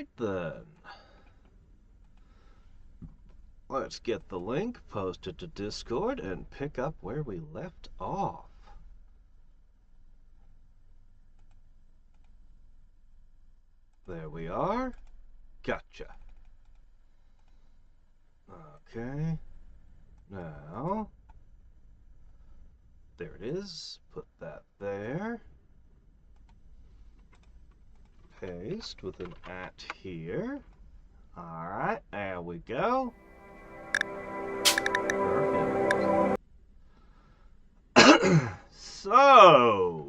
Alright then. Let's get the link posted to Discord and pick up where we left off. There we are. Gotcha. Okay. Now, there it is. Put that there. Paste with an @ here. Alright, there we go. Perfect. So...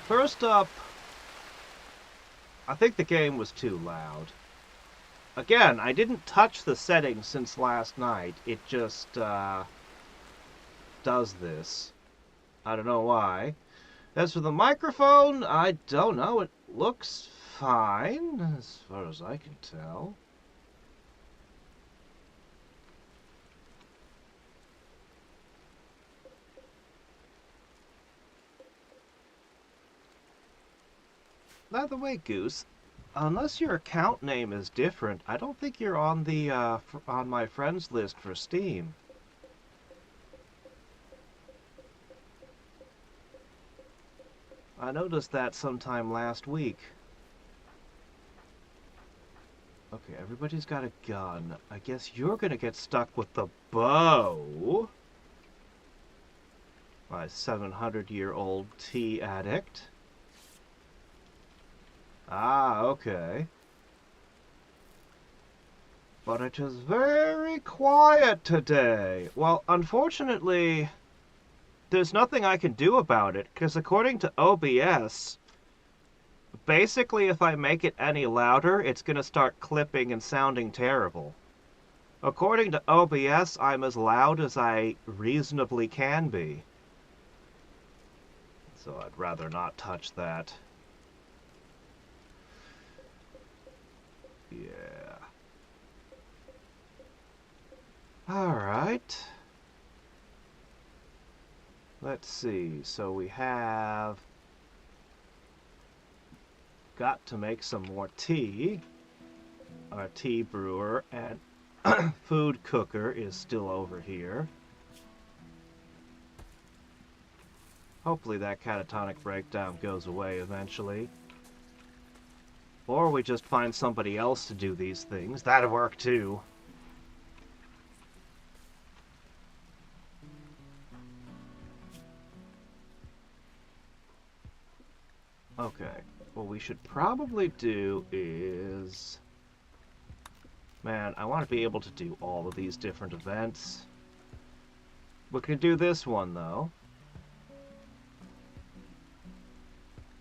First up, I think the game was too loud. Again, I didn't touch the settings since last night. It just does this. I don't know why. As for the microphone, I don't know. It looks fine, as far as I can tell. By the way, Goose, Unless your account name is different, I don't think you're on the on my friends list for Steam. I noticed that sometime last week. Okay, everybody's got a gun. I guess you're gonna get stuck with the bow. My 700-year-old tea addict. Ah, okay. But it is very quiet today. Well, unfortunately, there's nothing I can do about it, because according to OBS, basically if I make it any louder, it's going to start clipping and sounding terrible. According to OBS, I'm as loud as I reasonably can be. So I'd rather not touch that. Yeah. Alright. Let's see. So we have got to make some more tea. Our tea brewer and food cooker is still over here. Hopefully that catatonic breakdown goes away eventually. Or we just find somebody else to do these things. That'd work too. Okay, what we should probably do is... Man, I want to be able to do all of these different events. We can do this one, though.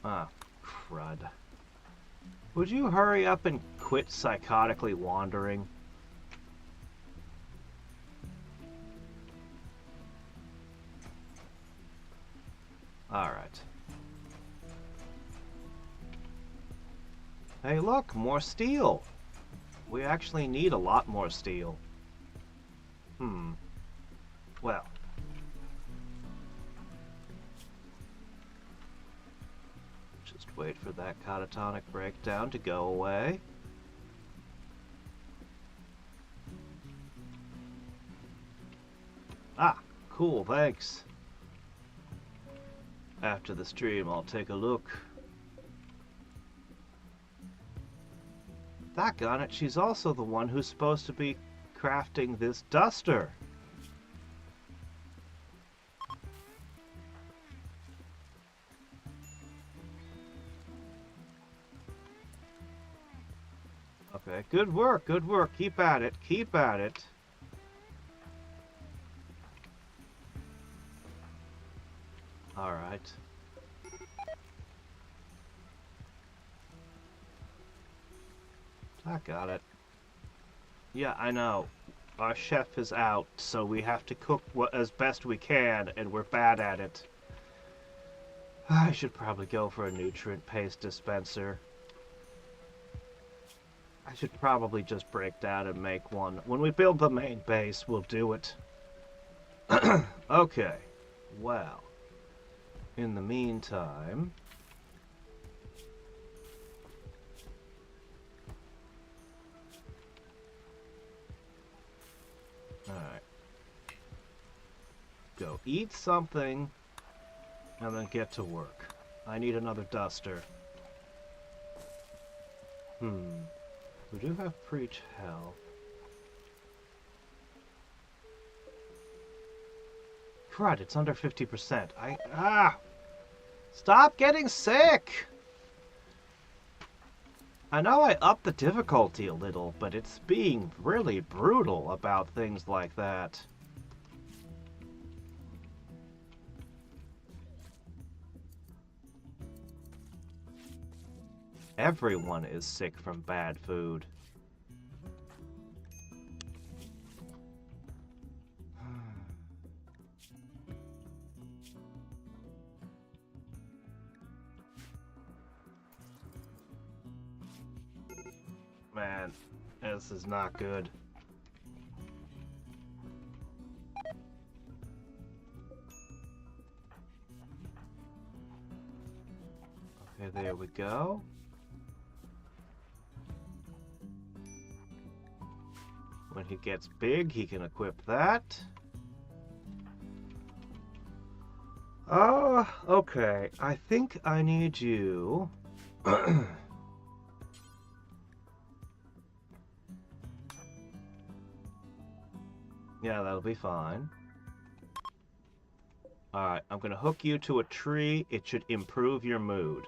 Ah, crud. Would you hurry up and quit psychotically wandering? Alright. Hey, look, more steel. We actually need a lot more steel. Well. Just wait for that catatonic breakdown to go away. Ah, cool, thanks. After the stream, I'll take a look. Doggone it, she's also the one who's supposed to be crafting this duster. Okay, good work, good work. Keep at it, keep at it. Alright. I got it. Yeah, I know. Our chef is out, so we have to cook as best we can, and we're bad at it. I should probably go for a nutrient paste dispenser. I should probably just break down and make one. When we build the main base, we'll do it. Okay. Well. In the meantime... Alright. Go eat something, and then get to work. I need another duster. We do have preach hell. Crud, it's under 50%. Stop getting sick! I know I upped the difficulty a little, but it's being really brutal about things like that. Everyone is sick from bad food. Man, this is not good. Okay, there we go. When he gets big, he can equip that. Okay. I think I need you. Yeah, that'll be fine. Alright, I'm gonna hook you to a tree. It should improve your mood.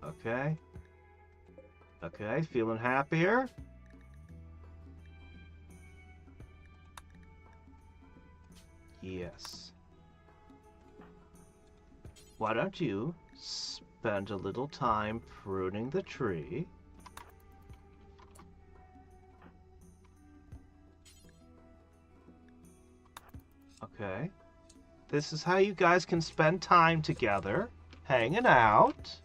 Okay. Okay, feeling happier? Yes. Why don't you spend a little time pruning the tree? Okay. This is how you guys can spend time together, hanging out.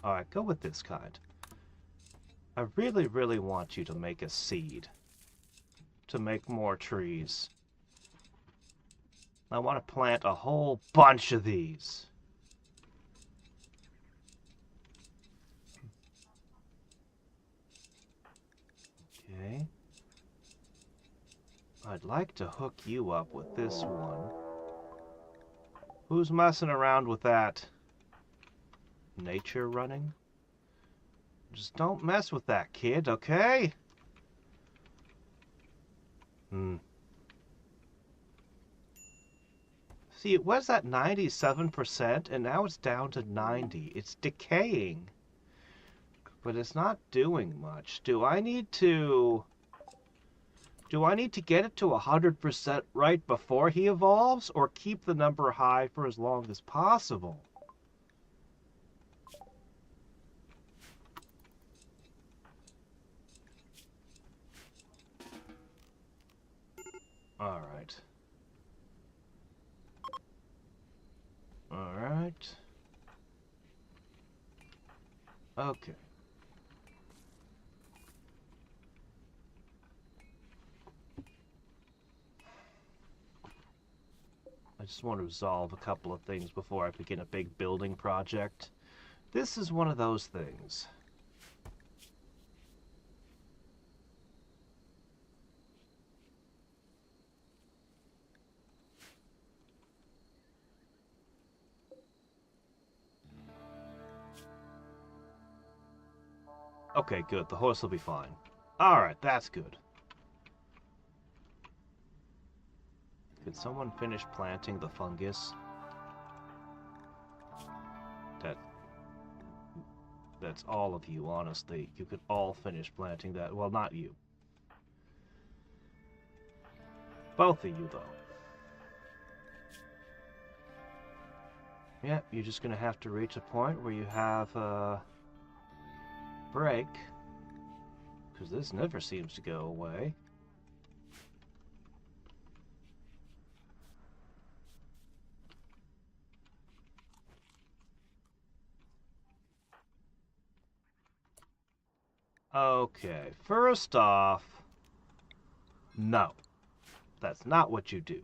Alright, go with this kind. I really, really want you to make a seed. To make more trees. I want to plant a whole bunch of these. Okay. I'd like to hook you up with this one. Who's messing around with that? Nature running? Just don't mess with that, kid, okay? See, it was at 97%, and now it's down to 90. It's decaying. But it's not doing much. Do I need to get it to 100% right before he evolves, or keep the number high for as long as possible? Alright. Alright. Okay. I just want to resolve a couple of things before I begin a big building project. This is one of those things. Okay, good. The horse will be fine. Alright, that's good. Could someone finish planting the fungus? That's all of you, honestly. You could all finish planting that. Well, not you. Both of you, though. Yeah, you're just gonna have to reach a point where you have a break. Because this never seems to go away. Okay, first off, no. That's not what you do.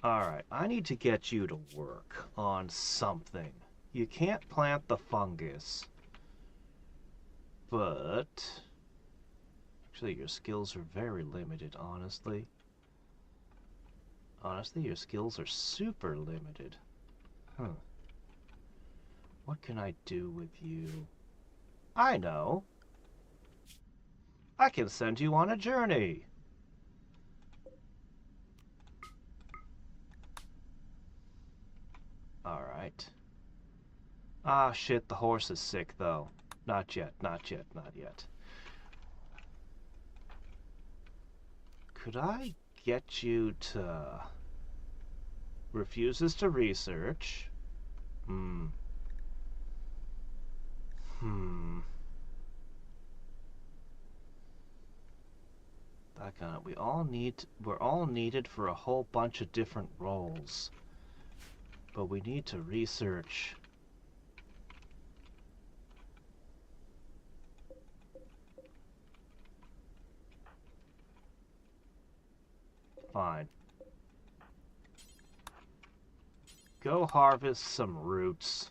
Alright, I need to get you to work on something. You can't plant the fungus. But... actually, your skills are very limited, honestly. Honestly, your skills are super limited. Huh. What can I do with you? I know. I can send you on a journey. Alright. Ah, shit, the horse is sick, though. Not yet, not yet, not yet. Could I get you to... refuses to research? We're all needed for a whole bunch of different roles. But we need to research. Fine. Go harvest some roots.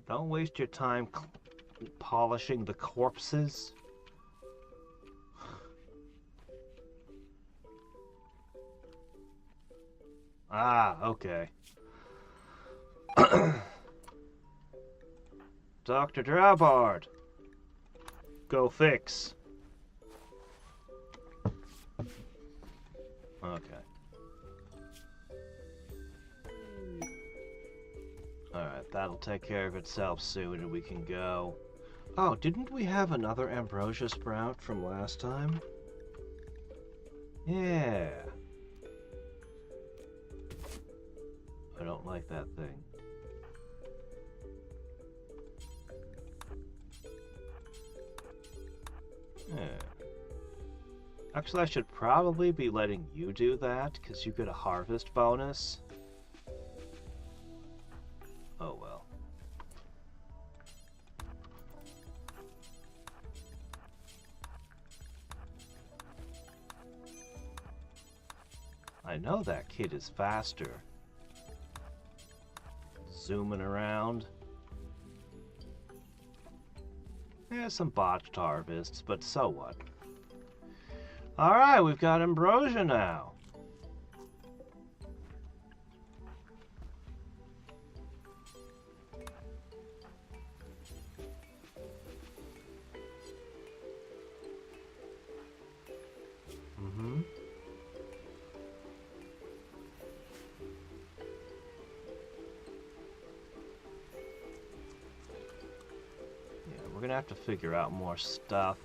Don't waste your time polishing the corpses. Ah, okay. Dr. Drabard. Go fix. Okay. Alright, that'll take care of itself soon and we can go. Oh, didn't we have another ambrosia sprout from last time? Yeah. I don't like that thing. Yeah. Actually, I should probably be letting you do that, because you get a harvest bonus. Oh well. I know that kid is faster. Zooming around. Yeah, some botched harvests, but so what? Alright, we've got ambrosia now. Mm-hmm. Yeah, we're gonna have to figure out more stuff.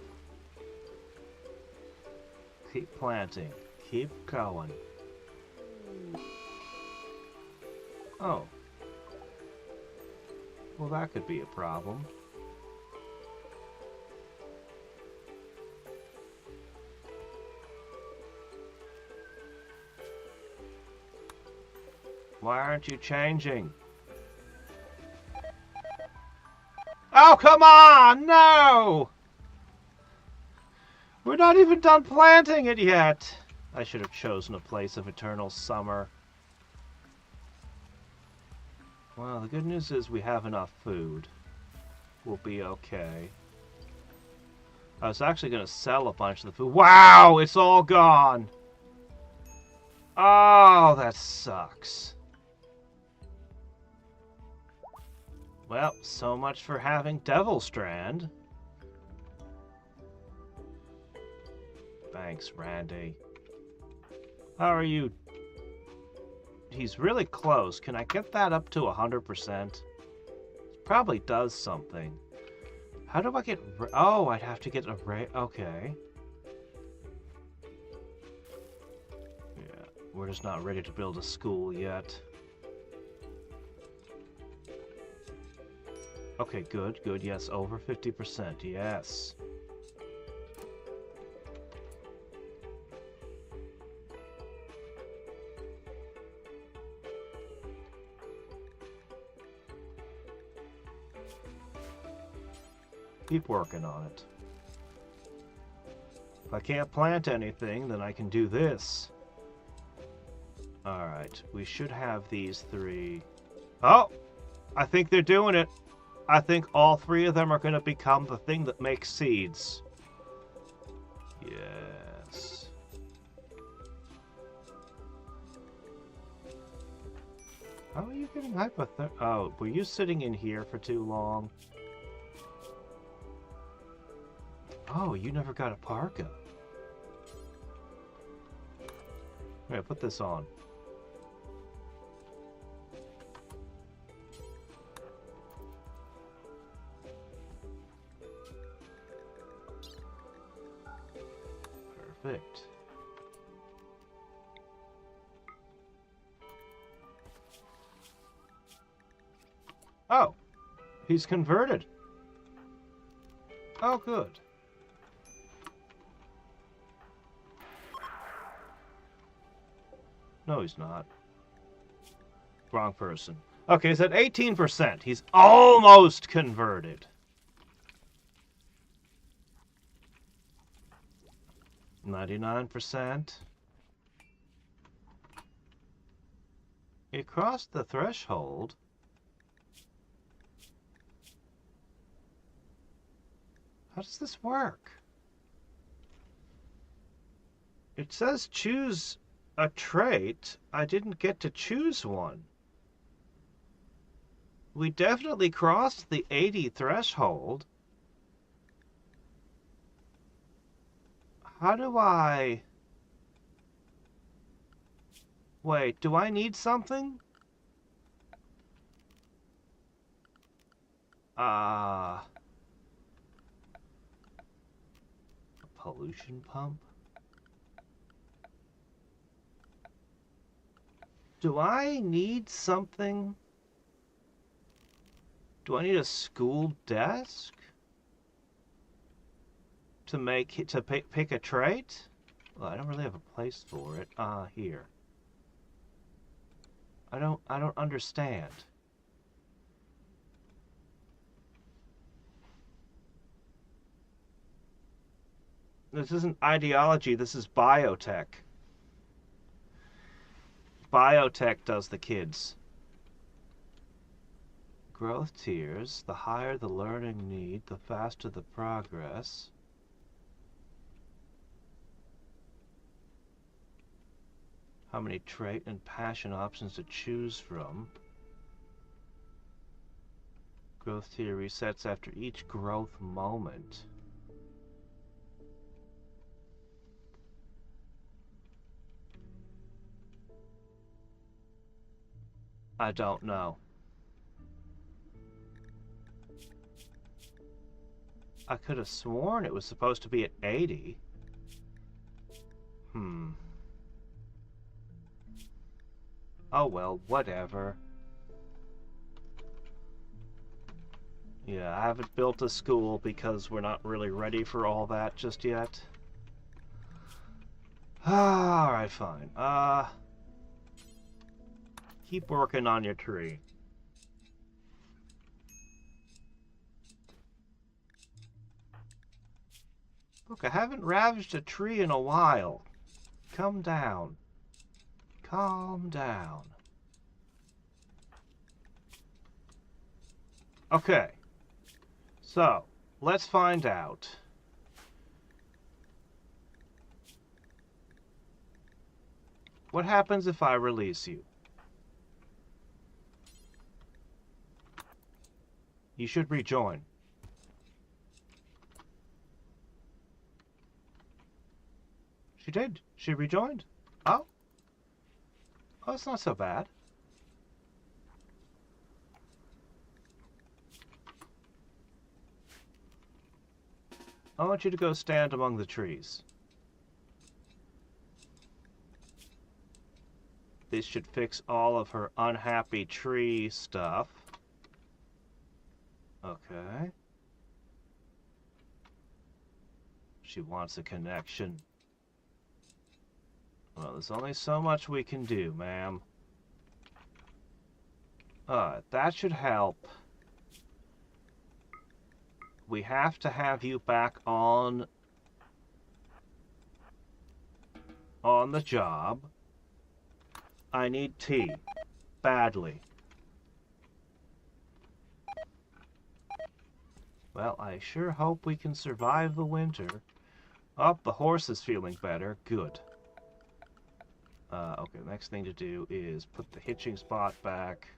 Keep planting. Keep going. Oh. Well, that could be a problem. Why aren't you changing? Oh, come on! No! We're not even done planting it yet! I should have chosen a place of eternal summer. Well, the good news is we have enough food. We'll be okay. I was actually going to sell a bunch of the food. Wow! It's all gone! Oh, that sucks. Well, so much for having Devil Strand. Thanks, Randy. How are you? He's really close. Can I get that up to 100%? Probably does something. How do I get... Oh, I'd have to get a... Okay. Yeah, we're just not ready to build a school yet. Okay, good, good. Yes, over 50%. Yes. Keep working on it. If I can't plant anything, then I can do this. Alright, we should have these three. Oh! I think they're doing it. I think all three of them are going to become the thing that makes seeds. Yes. How are you getting hypothermia? Oh, were you sitting in here for too long? Oh, you never got a parka. Alright, put this on. Perfect. Oh, he's converted. Oh, good. No, he's not. Wrong person. Okay, he's at 18%. He's almost converted. 99%. You crossed the threshold. How does this work? It says choose a trait. I didn't get to choose one. We definitely crossed the 80 threshold. How do I... Wait, do I need something? A pollution pump? Do I need something? Do I need a school desk? To pick a trait? Well, I don't really have a place for it. Here. I don't understand. This isn't ideology, this is biotech. Biotech does the kids. Growth tiers. The higher the learning need, the faster the progress. How many trait and passion options to choose from. Growth tier resets after each growth moment. I don't know. I could have sworn it was supposed to be at 80. Oh well, whatever. Yeah, I haven't built a school because we're not really ready for all that just yet. Alright, fine. Keep working on your tree. Look, I haven't ravaged a tree in a while. Calm down. Calm down. Okay. So, let's find out. What happens if I release you? You should rejoin. She did. She rejoined. Oh. Oh, it's not so bad. I want you to go stand among the trees. This should fix all of her unhappy tree stuff. Okay. She wants a connection. Well, there's only so much we can do, ma'am. That should help. We have to have you back on the job. I need tea. Badly. Well, I sure hope we can survive the winter. Oh, the horse is feeling better. Good. Okay, the next thing to do is put the hitching spot back.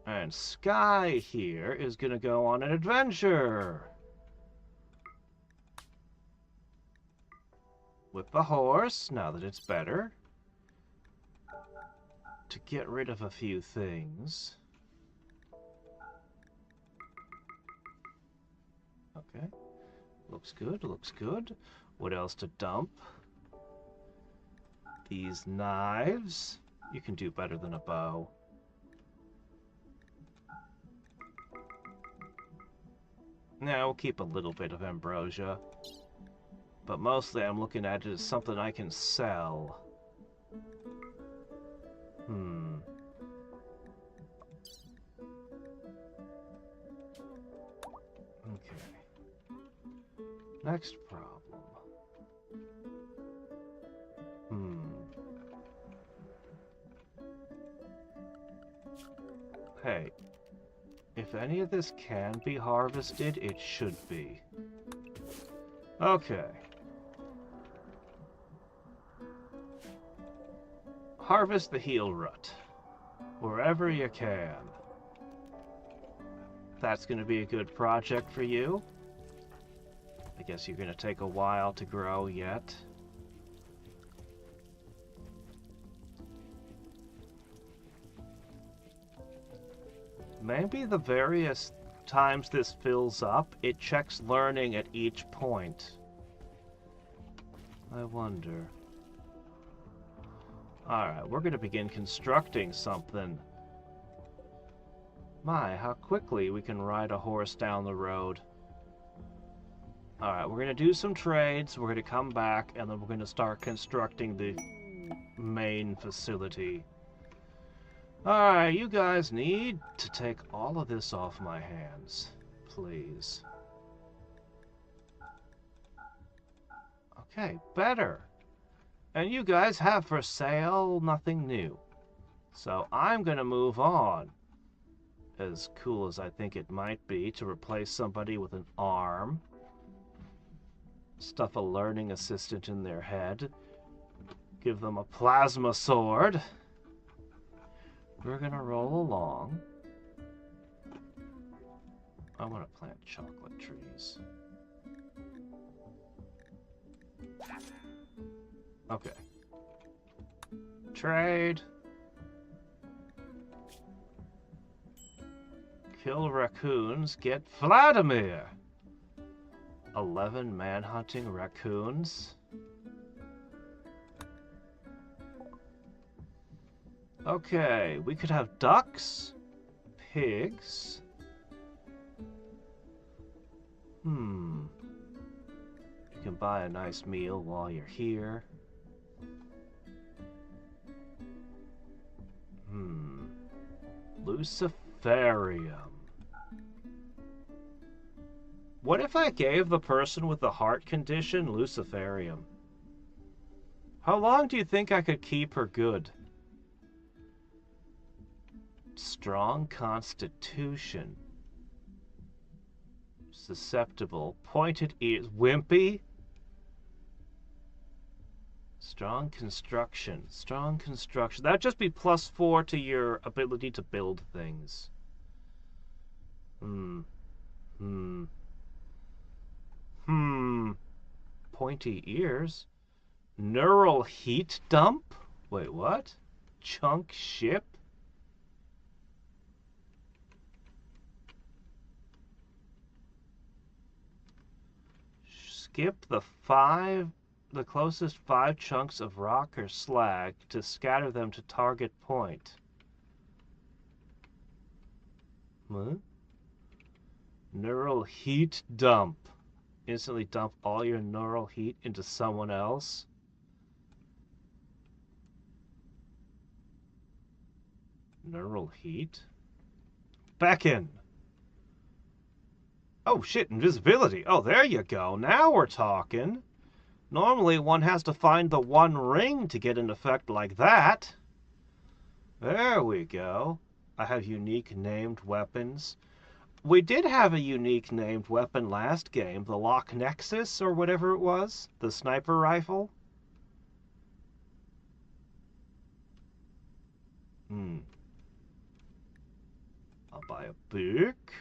And Sky here is gonna go on an adventure. With the horse, now that it's better. To get rid of a few things. Okay. Looks good, looks good. What else to dump? These knives. You can do better than a bow. Now we'll keep a little bit of ambrosia. But mostly I'm looking at it as something I can sell. Okay. Next problem. Hey, if any of this can be harvested, it should be. Okay. Harvest the heel rut. Wherever you can. That's going to be a good project for you. I guess you're going to take a while to grow yet. Maybe the various times this fills up, it checks learning at each point. I wonder. Alright, we're going to begin constructing something. My, how quickly we can ride a horse down the road. Alright, we're going to do some trades, we're going to come back, and then we're going to start constructing the main facility. Alright, you guys need to take all of this off my hands, please. Okay, better. And you guys have for sale nothing new. So I'm gonna move on. As cool as I think it might be to replace somebody with an arm. Stuff a learning assistant in their head. Give them a plasma sword. We're gonna roll along. I want to plant chocolate trees. Okay. Trade. Kill raccoons, get Vladimir. 11 manhunting raccoons. Okay, we could have ducks, pigs. You can buy a nice meal while you're here. Luciferium. What if I gave the person with the heart condition Luciferium? How long do you think I could keep her good? Strong constitution. Susceptible. Pointed ears. Wimpy. Strong construction. Strong construction. That'd just be +4 to your ability to build things. Pointy ears. Neural heat dump? Wait, what? Chunk ship? Skip the closest 5 chunks of rock or slag to scatter them to target point. What? Neural heat dump. Instantly dump all your neural heat into someone else. Neural heat? Beckon! Oh shit, invisibility. Oh, there you go. Now we're talking. Normally one has to find the one ring to get an effect like that. There we go. I have unique named weapons. We did have a unique named weapon last game, the Loch Nexus or whatever it was, the sniper rifle. I'll buy a book.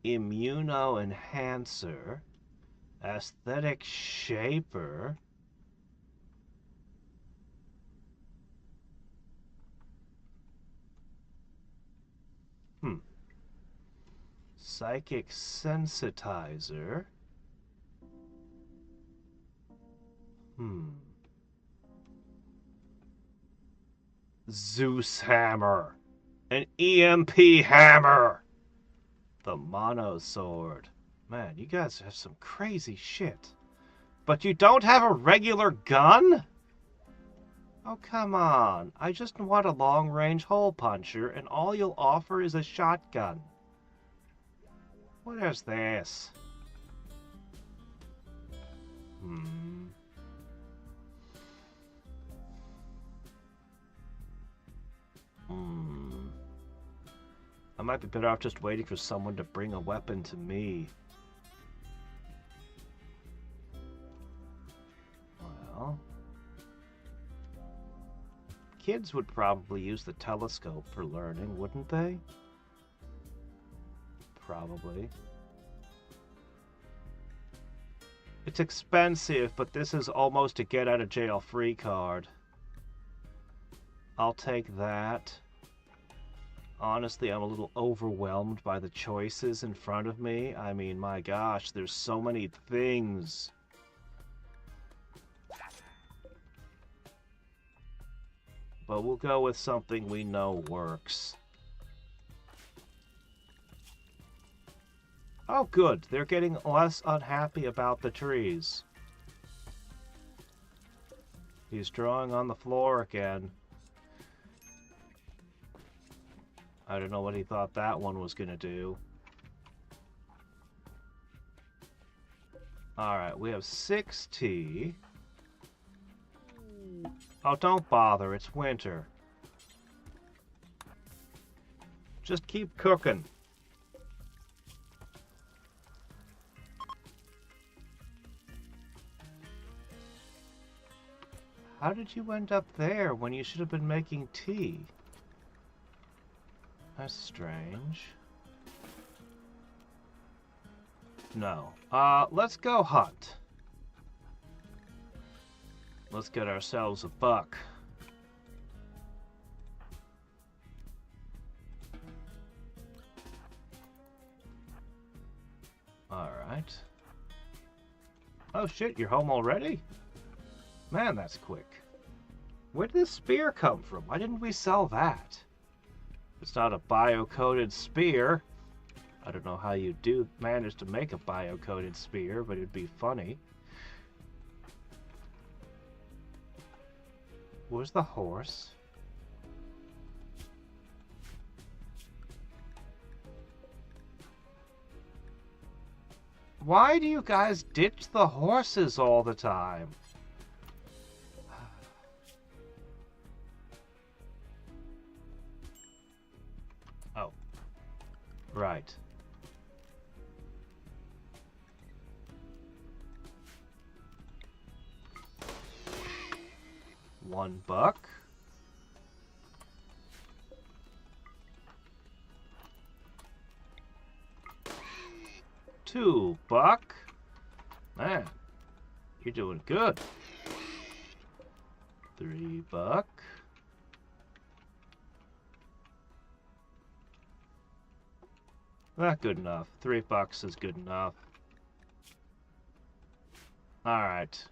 Immuno enhancer. Aesthetic shaper. Psychic sensitizer. Zeus hammer. An EMP hammer. The mono sword. Man, you guys have some crazy shit. But you don't have a regular gun? Oh, come on. I just want a long-range hole puncher, and all you'll offer is a shotgun. What is this? Hmm. Hmm. I might be better off just waiting for someone to bring a weapon to me. Well, kids would probably use the telescope for learning, wouldn't they? Probably. It's expensive, but this is almost a get-out-of-jail-free card. I'll take that. Honestly, I'm a little overwhelmed by the choices in front of me. I mean, my gosh, there's so many things. But we'll go with something we know works. Oh, good. They're getting less unhappy about the trees. He's drawing on the floor again. I don't know what he thought that one was going to do. Alright, we have 6 tea. Oh, don't bother. It's winter. Just keep cooking. How did you end up there when you should have been making tea? That's strange. No. Let's go hunt. Let's get ourselves a buck. Alright. Oh shit, you're home already? Man, that's quick. Where did this spear come from? Why didn't we sell that? It's not a bio-coated spear. I don't know how you do manage to make a bio-coated spear, but it'd be funny. Where's the horse? Why do you guys ditch the horses all the time? Oh. Right. $1. 2 buck. Man, you're doing good. 3 buck. Not good enough. $3 is good enough. Alright.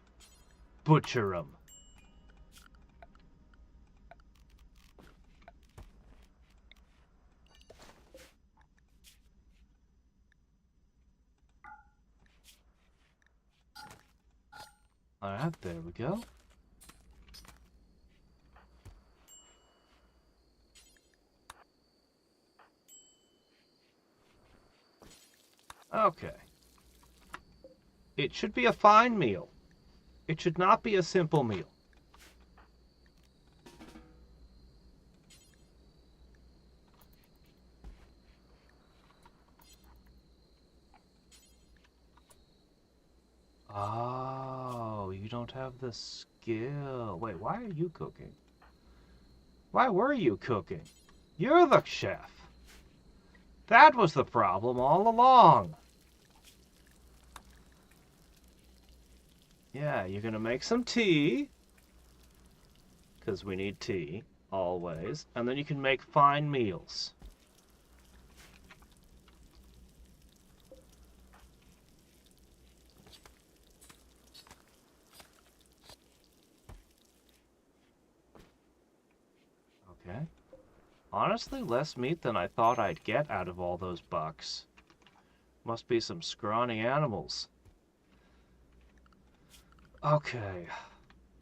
Butcher 'em. Alright, there we go. Okay. It should be a fine meal. It should not be a simple meal. Oh, you don't have the skill. Wait, why are you cooking? Why were you cooking? You're the chef. That was the problem all along. Yeah, you're gonna make some tea. Because we need tea, always. And then you can make fine meals. Okay. Honestly, less meat than I thought I'd get out of all those bucks. Must be some scrawny animals. Okay,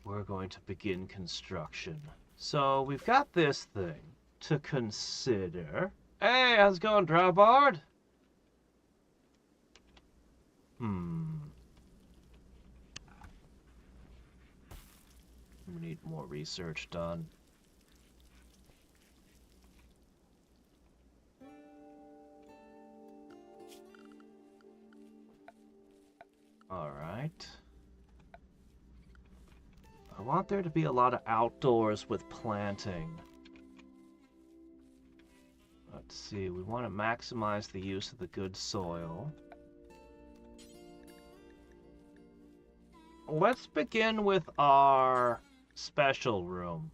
we're going to begin construction. So, we've got this thing to consider. Hey, how's it going, Drawbard? We need more research done. Alright. I want there to be a lot of outdoors with planting. Let's see, we want to maximize the use of the good soil. Let's begin with our special room.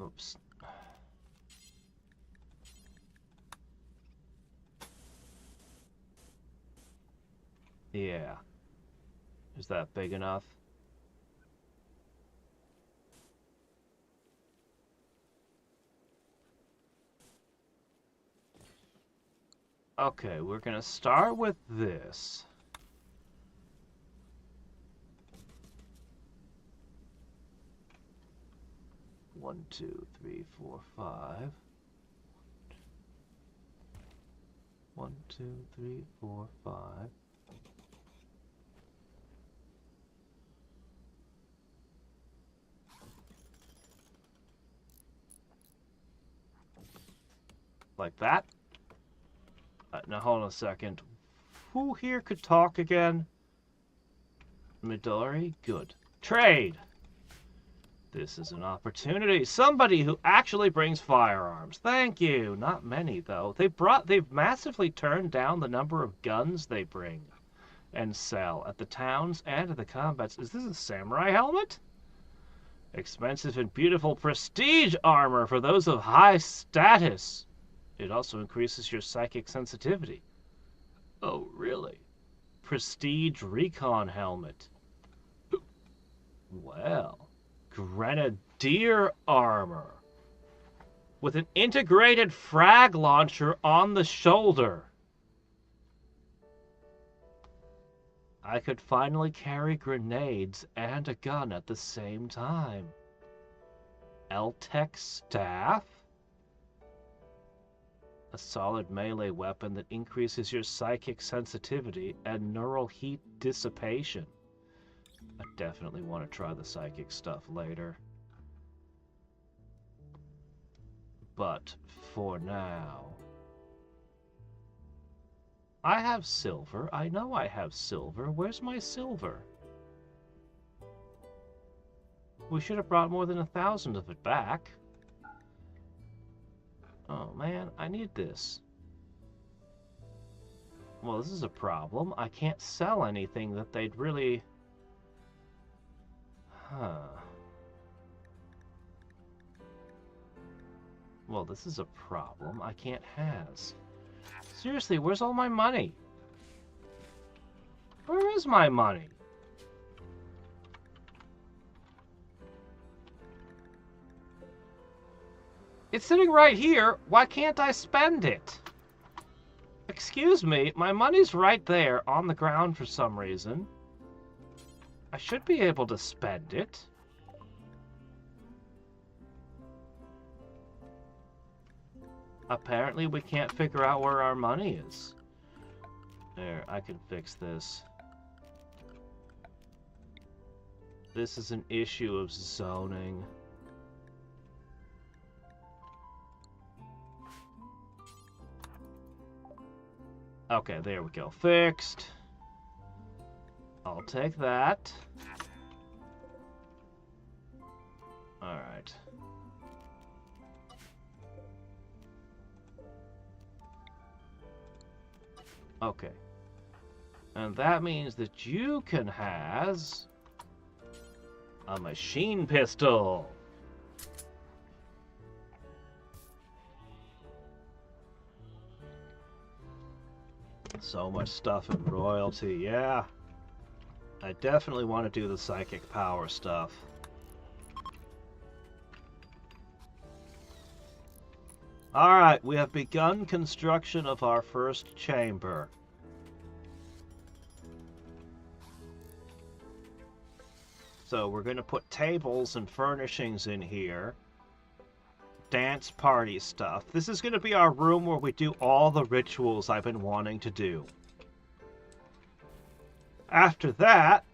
Oops. Yeah. Is that big enough? Okay, we're gonna start with this. One, two, three, four, five. 1, 2, 3, 4, 5. Like that. Now hold on a second. Who here could talk again? Midori? Good. Trade! This is an opportunity. Somebody who actually brings firearms. Thank you. Not many, though. They've massively turned down the number of guns they bring and sell at the towns and at the combats. Is this a samurai helmet? Expensive and beautiful prestige armor for those of high status. It also increases your psychic sensitivity. Oh, really? Prestige recon helmet. Well... Grenadier armor with an integrated frag launcher on the shoulder. I could finally carry grenades and a gun at the same time. L-Tech staff? A solid melee weapon that increases your psychic sensitivity and neural heat dissipation. I definitely want to try the psychic stuff later. But for now... I have silver. I know I have silver. Where's my silver? We should have brought more than 1,000 of it back. Oh man, I need this. Well, this is a problem. I can't sell anything that they'd really... Huh. Well, this is a problem. I can't has. Seriously, where's all my money? Where is my money? It's sitting right here. Why can't I spend it? Excuse me, my money's right there on the ground for some reason. I should be able to spend it. Apparently we can't figure out where our money is. There, I can fix this. This is an issue of zoning. Okay, there we go. Fixed. I'll take that. Alright. Okay. And that means that you can has a machine pistol. So much stuff in royalty, yeah. I definitely want to do the psychic power stuff. Alright, we have begun construction of our first chamber. So we're going to put tables and furnishings in here. Dance party stuff. This is going to be our room where we do all the rituals I've been wanting to do. After that,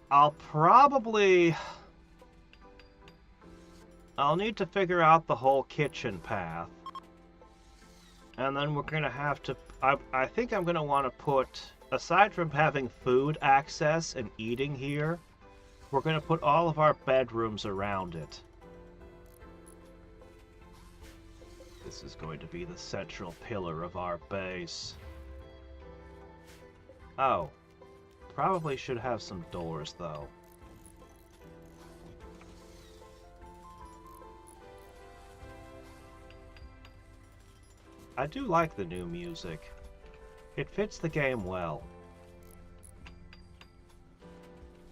I'll need to figure out the whole kitchen path. And then we're going to have to... I think I'm going to want to put... Aside from having food access and eating here, we're going to put all of our bedrooms around it. This is going to be the central pillar of our base. Oh. Probably should have some doors, though. I do like the new music. It fits the game well.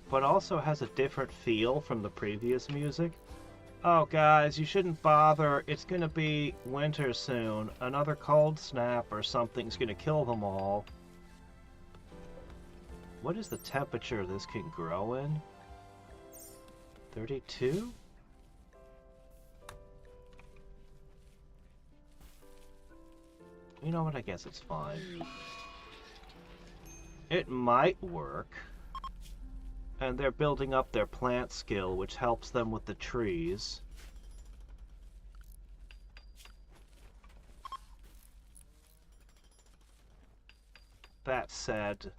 But also has a different feel from the previous music. Oh guys, you shouldn't bother. It's gonna be winter soon. Another cold snap or something's gonna kill them all. What is the temperature this can grow in? 32? You know what, I guess it's fine. It might work. And they're building up their plant skill, which helps them with the trees. That said,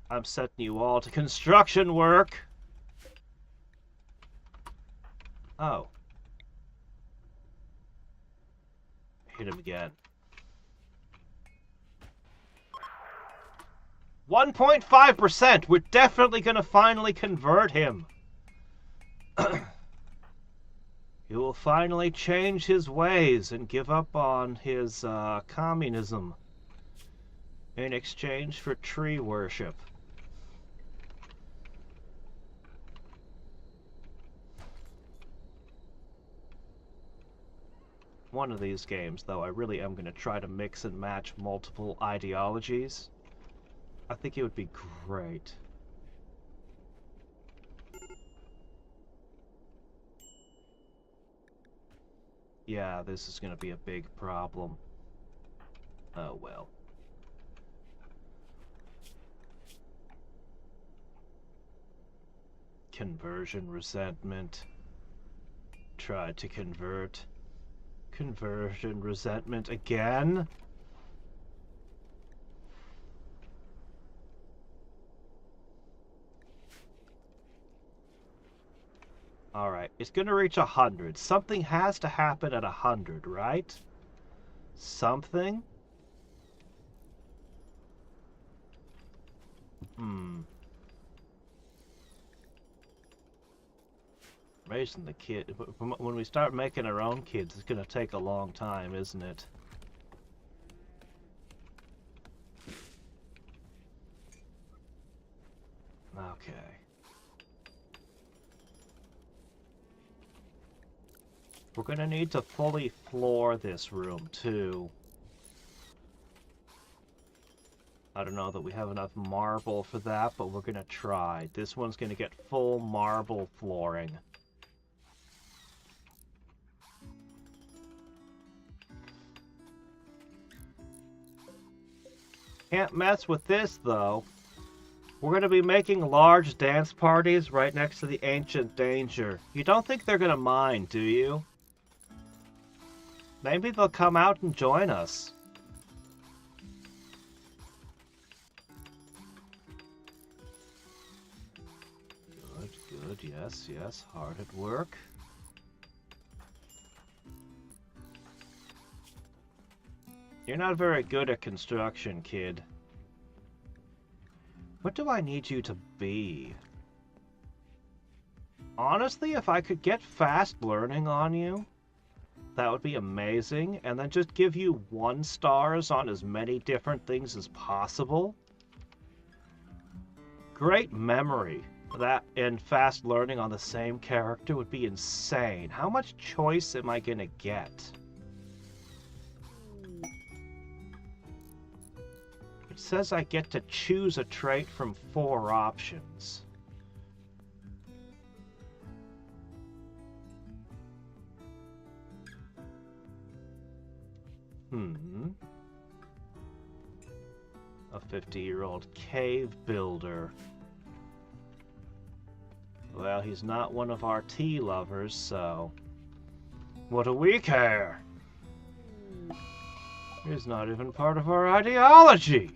I'm setting you all to construction work. Oh. Hit him again. 1.5%! We're definitely gonna finally convert him. He will finally change his ways and give up on his communism in exchange for tree worship. One of these games, though, I really am going to try to mix and match multiple ideologies. I think it would be great. Yeah, this is going to be a big problem. Oh well. Conversion resentment. Try to convert. Conversion resentment again? Alright, it's gonna reach 100. Something has to happen at 100, right? Something? Raising the kid... When we start making our own kids, it's gonna take a long time, isn't it? Okay. We're gonna need to fully floor this room, too. I don't know that we have enough marble for that, but we're gonna try. This one's gonna get full marble flooring. Can't mess with this, though. We're going to be making large dance parties right next to the Ancient Danger. You don't think they're going to mind, do you? Maybe they'll come out and join us. Good, good, yes, yes, hard at work. You're not very good at construction, kid. What do I need you to be? Honestly, if I could get fast learning on you, that would be amazing. And then just give you 1 stars on as many different things as possible. Great memory. That and fast learning on the same character would be insane. How much choice am I gonna get? It says I get to choose a trait from 4 options. A 50-year-old cave builder. Well, he's not one of our tea lovers, so... what do we care? He's not even part of our ideology!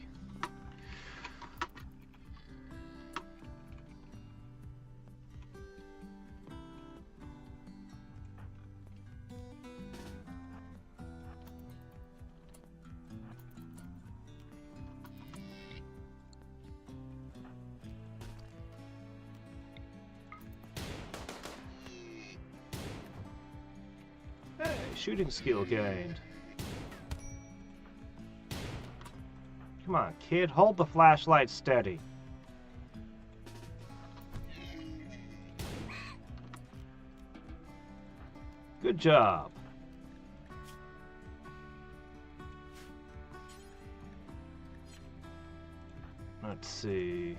Hey, shooting skill gained. Come on, kid, hold the flashlight steady. Good job. Let's see.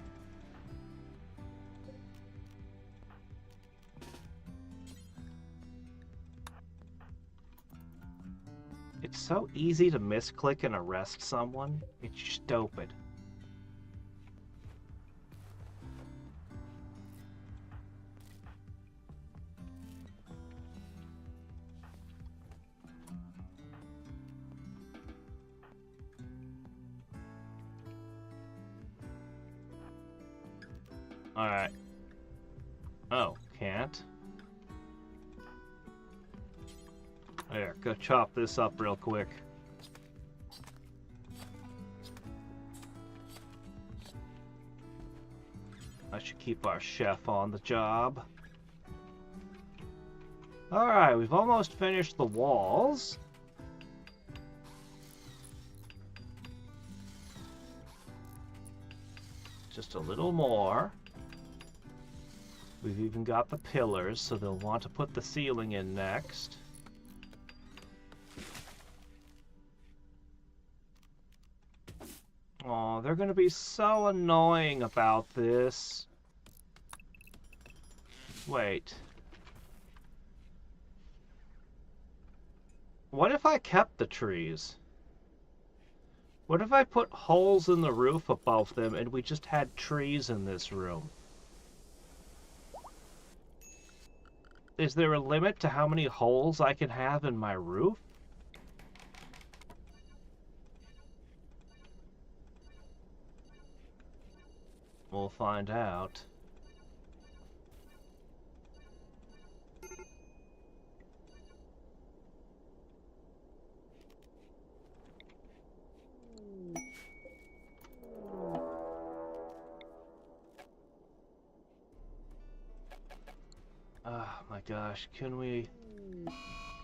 It's so easy to misclick and arrest someone. It's stupid. Alright. Oh, can't? There, go chop this up real quick. I should keep our chef on the job. Alright, we've almost finished the walls. Just a little more. We've even got the pillars, so they'll want to put the ceiling in next. Oh, they're gonna be so annoying about this. Wait. What if I kept the trees? What if I put holes in the roof above them and we just had trees in this room? Is there a limit to how many holes I can have in my roof? We'll find out. Oh my gosh, can we...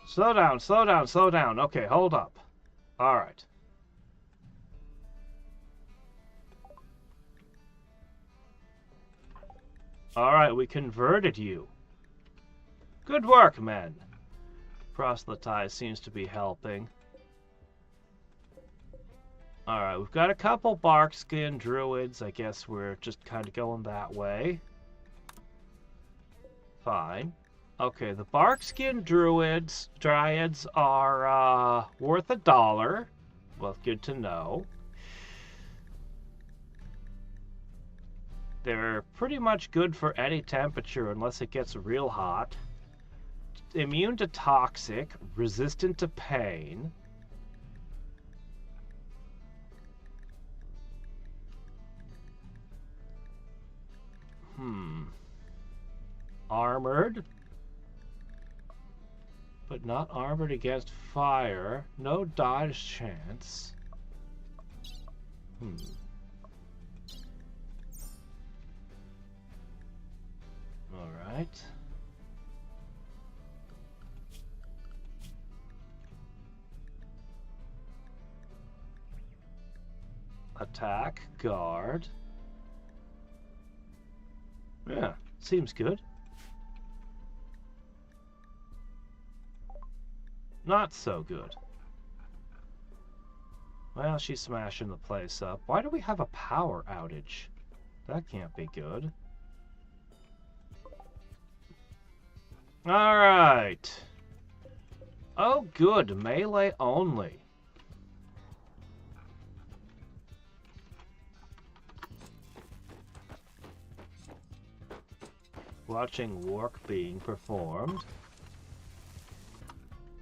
Slow down, slow down, slow down. Okay, hold up. Alright. Alright, we converted you. Good work, men. Proselytize seems to be helping. Alright, we've got a couple barkskin druids. I guess we're just kind of going that way. Fine. Okay, the barkskin dryads are worth $1. Well, good to know. They're pretty much good for any temperature unless it gets real hot. Immune to toxic, resistant to pain. Armored, but not armored against fire. No dodge chance. Alright. Attack, guard. Yeah, seems good. Not so good. Well, she's smashing the place up. Why do we have a power outage? That can't be good. Alright. Oh, good. Melee only. Watching work being performed.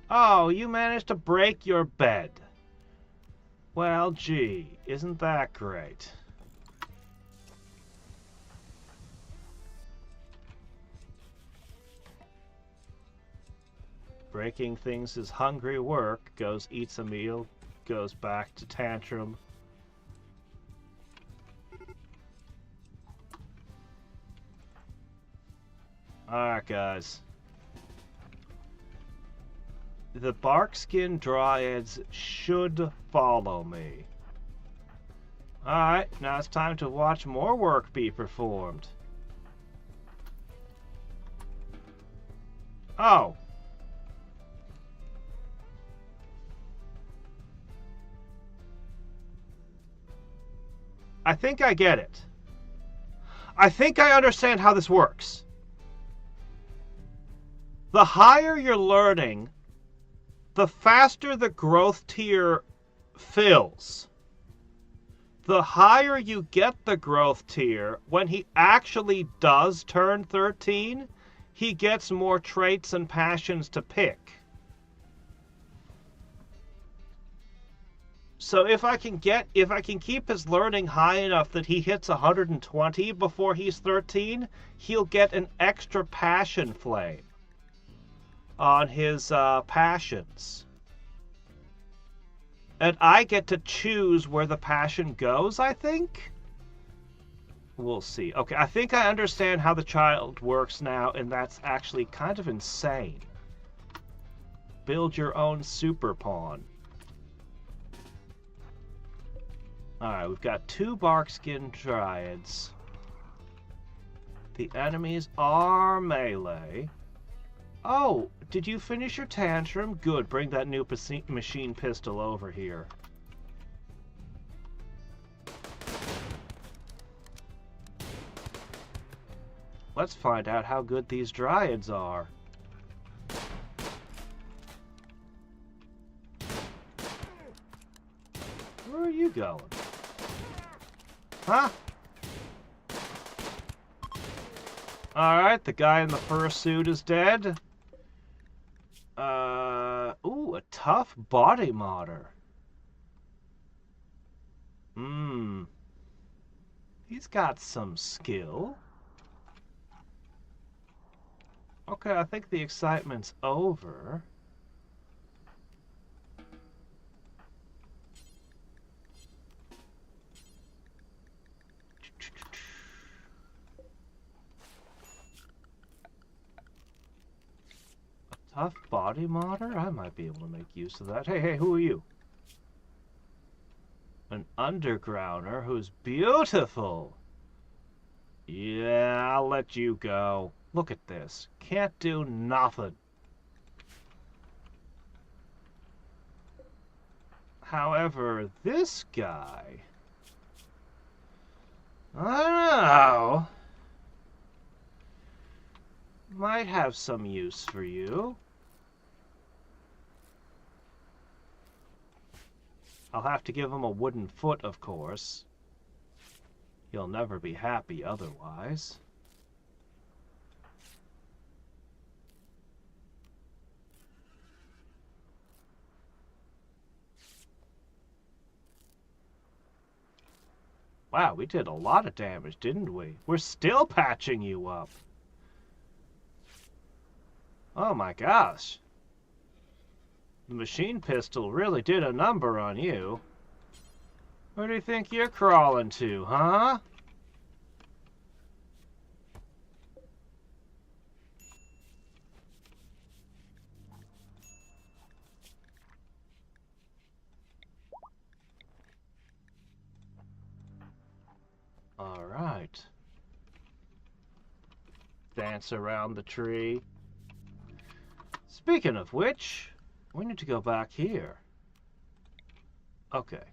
Oh, you managed to break your bed. Well, gee, isn't that great? Breaking things is hungry work. Goes, eats a meal, goes back to tantrum. Alright, guys. The barkskin dryads should follow me. Alright, now it's time to watch more work be performed. Oh. I think I get it. I think I understand how this works. The higher you're learning, the faster the growth tier fills. The higher you get the growth tier, when he actually does turn 13, he gets more traits and passions to pick. So if I can keep his learning high enough that he hits 120 before he's 13, he'll get an extra passion flame on his passions. And I get to choose where the passion goes, I think? We'll see. Okay, I think I understand how the child works now, and that's actually kind of insane. Build your own super pawn. Alright, we've got 2 barkskin dryads. The enemies are melee. Oh, did you finish your tantrum? Good, bring that new machine pistol over here. Let's find out how good these dryads are. Where are you going? Huh? Alright, the guy in the fursuit is dead. Ooh, a tough body modder. He's got some skill. Okay, I think the excitement's over. Tough body modder? I might be able to make use of that. Hey, who are you? An undergrounder who's beautiful. Yeah, I'll let you go. Look at this. Can't do nothing. However, this guy... I don't know. Might have some use for you. I'll have to give him a wooden foot, of course. He'll never be happy otherwise. Wow, we did a lot of damage, didn't we? We're still patching you up. Oh my gosh. The machine pistol really did a number on you. Where do you think you're crawling to, huh? All right. Dance around the tree. Speaking of which, we need to go back here. Okay.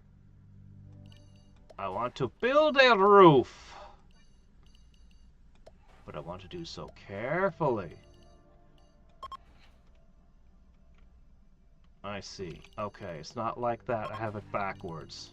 I want to build a roof. But I want to do so carefully. I see. Okay, it's not like that. I have it backwards.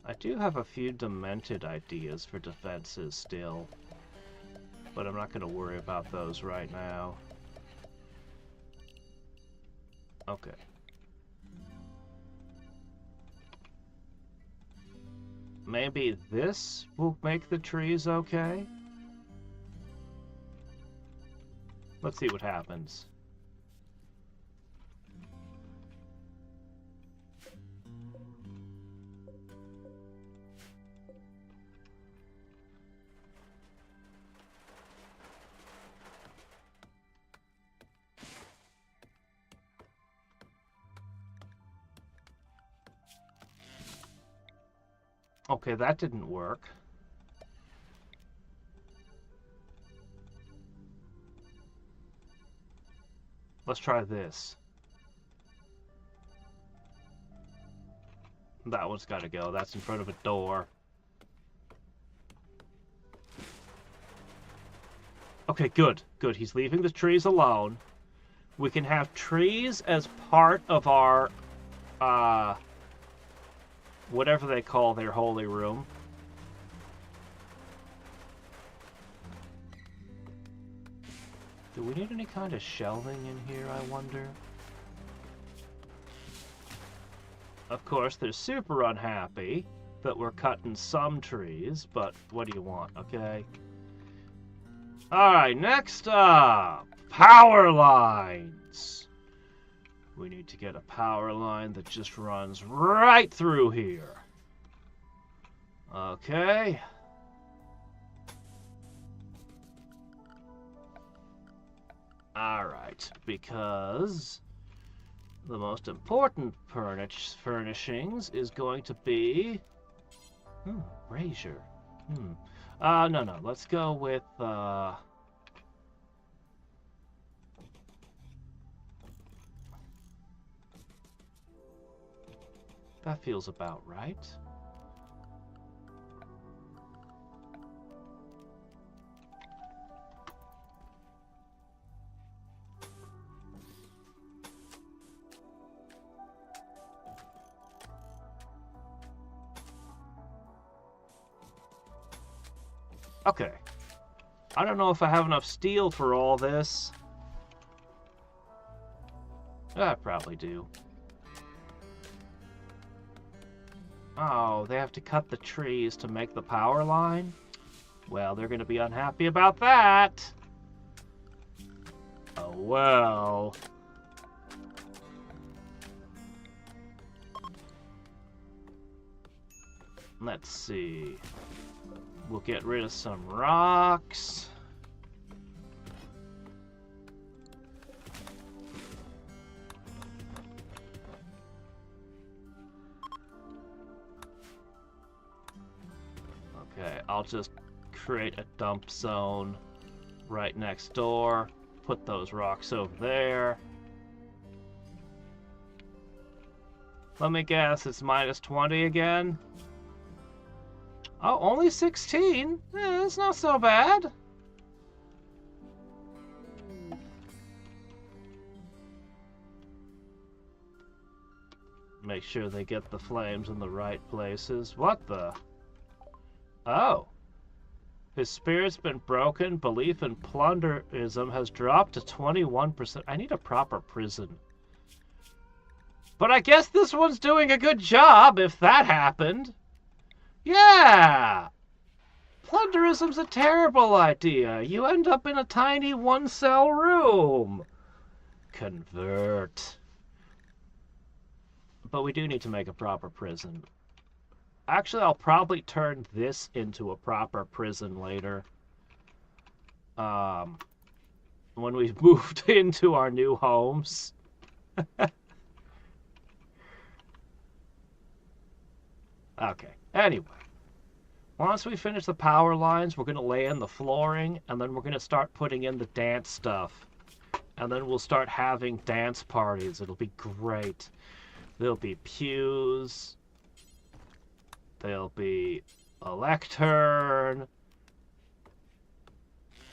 I do have a few demented ideas for defenses still, but I'm not going to worry about those right now. Okay. Maybe this will make the trees okay? Let's see what happens. Okay, that didn't work. Let's try this. That one's gotta go. That's in front of a door. Okay, good. Good. He's leaving the trees alone. We can have trees as part of our, whatever they call their holy room. Do we need any kind of shelving in here, I wonder? Of course, they're super unhappy that we're cutting some trees, but what do you want, okay? Alright, next up, power lines. We need to get a power line that just runs right through here. Okay. Alright, because the most important furnishings is going to be... brazier. No, let's go with, that feels about right. Okay. I don't know if I have enough steel for all this. I probably do. Oh, they have to cut the trees to make the power line? Well, they're going to be unhappy about that. Oh, well. Let's see. We'll get rid of some rocks. Okay, I'll just create a dump zone right next door. Put those rocks over there. Let me guess, it's minus 20 again? Oh, only 16? That's not so bad. Make sure they get the flames in the right places. What the? Oh. His spirit's been broken. Belief in plunderism has dropped to 21%. I need a proper prison. But I guess this one's doing a good job if that happened. Yeah! Plunderism's a terrible idea. You end up in a tiny one-cell room. Convert. But we do need to make a proper prison. Actually, I'll probably turn this into a proper prison later. When we've moved into our new homes. Okay. Anyway, once we finish the power lines, we're going to lay in the flooring, and then we're going to start putting in the dance stuff. And then we'll start having dance parties. It'll be great. There'll be pews. There'll be a lectern.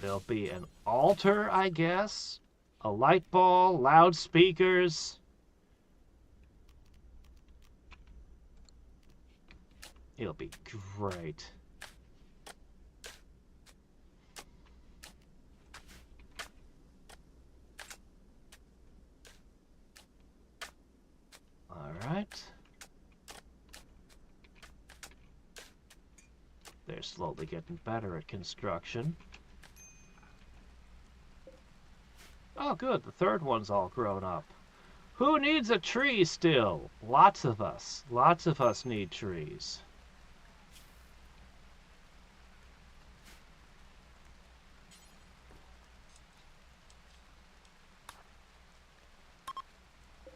There'll be an altar, I guess. A light ball, loudspeakers. He'll be great. Alright. They're slowly getting better at construction. Oh good, the third one's all grown up. Who needs a tree still? Lots of us. Lots of us need trees.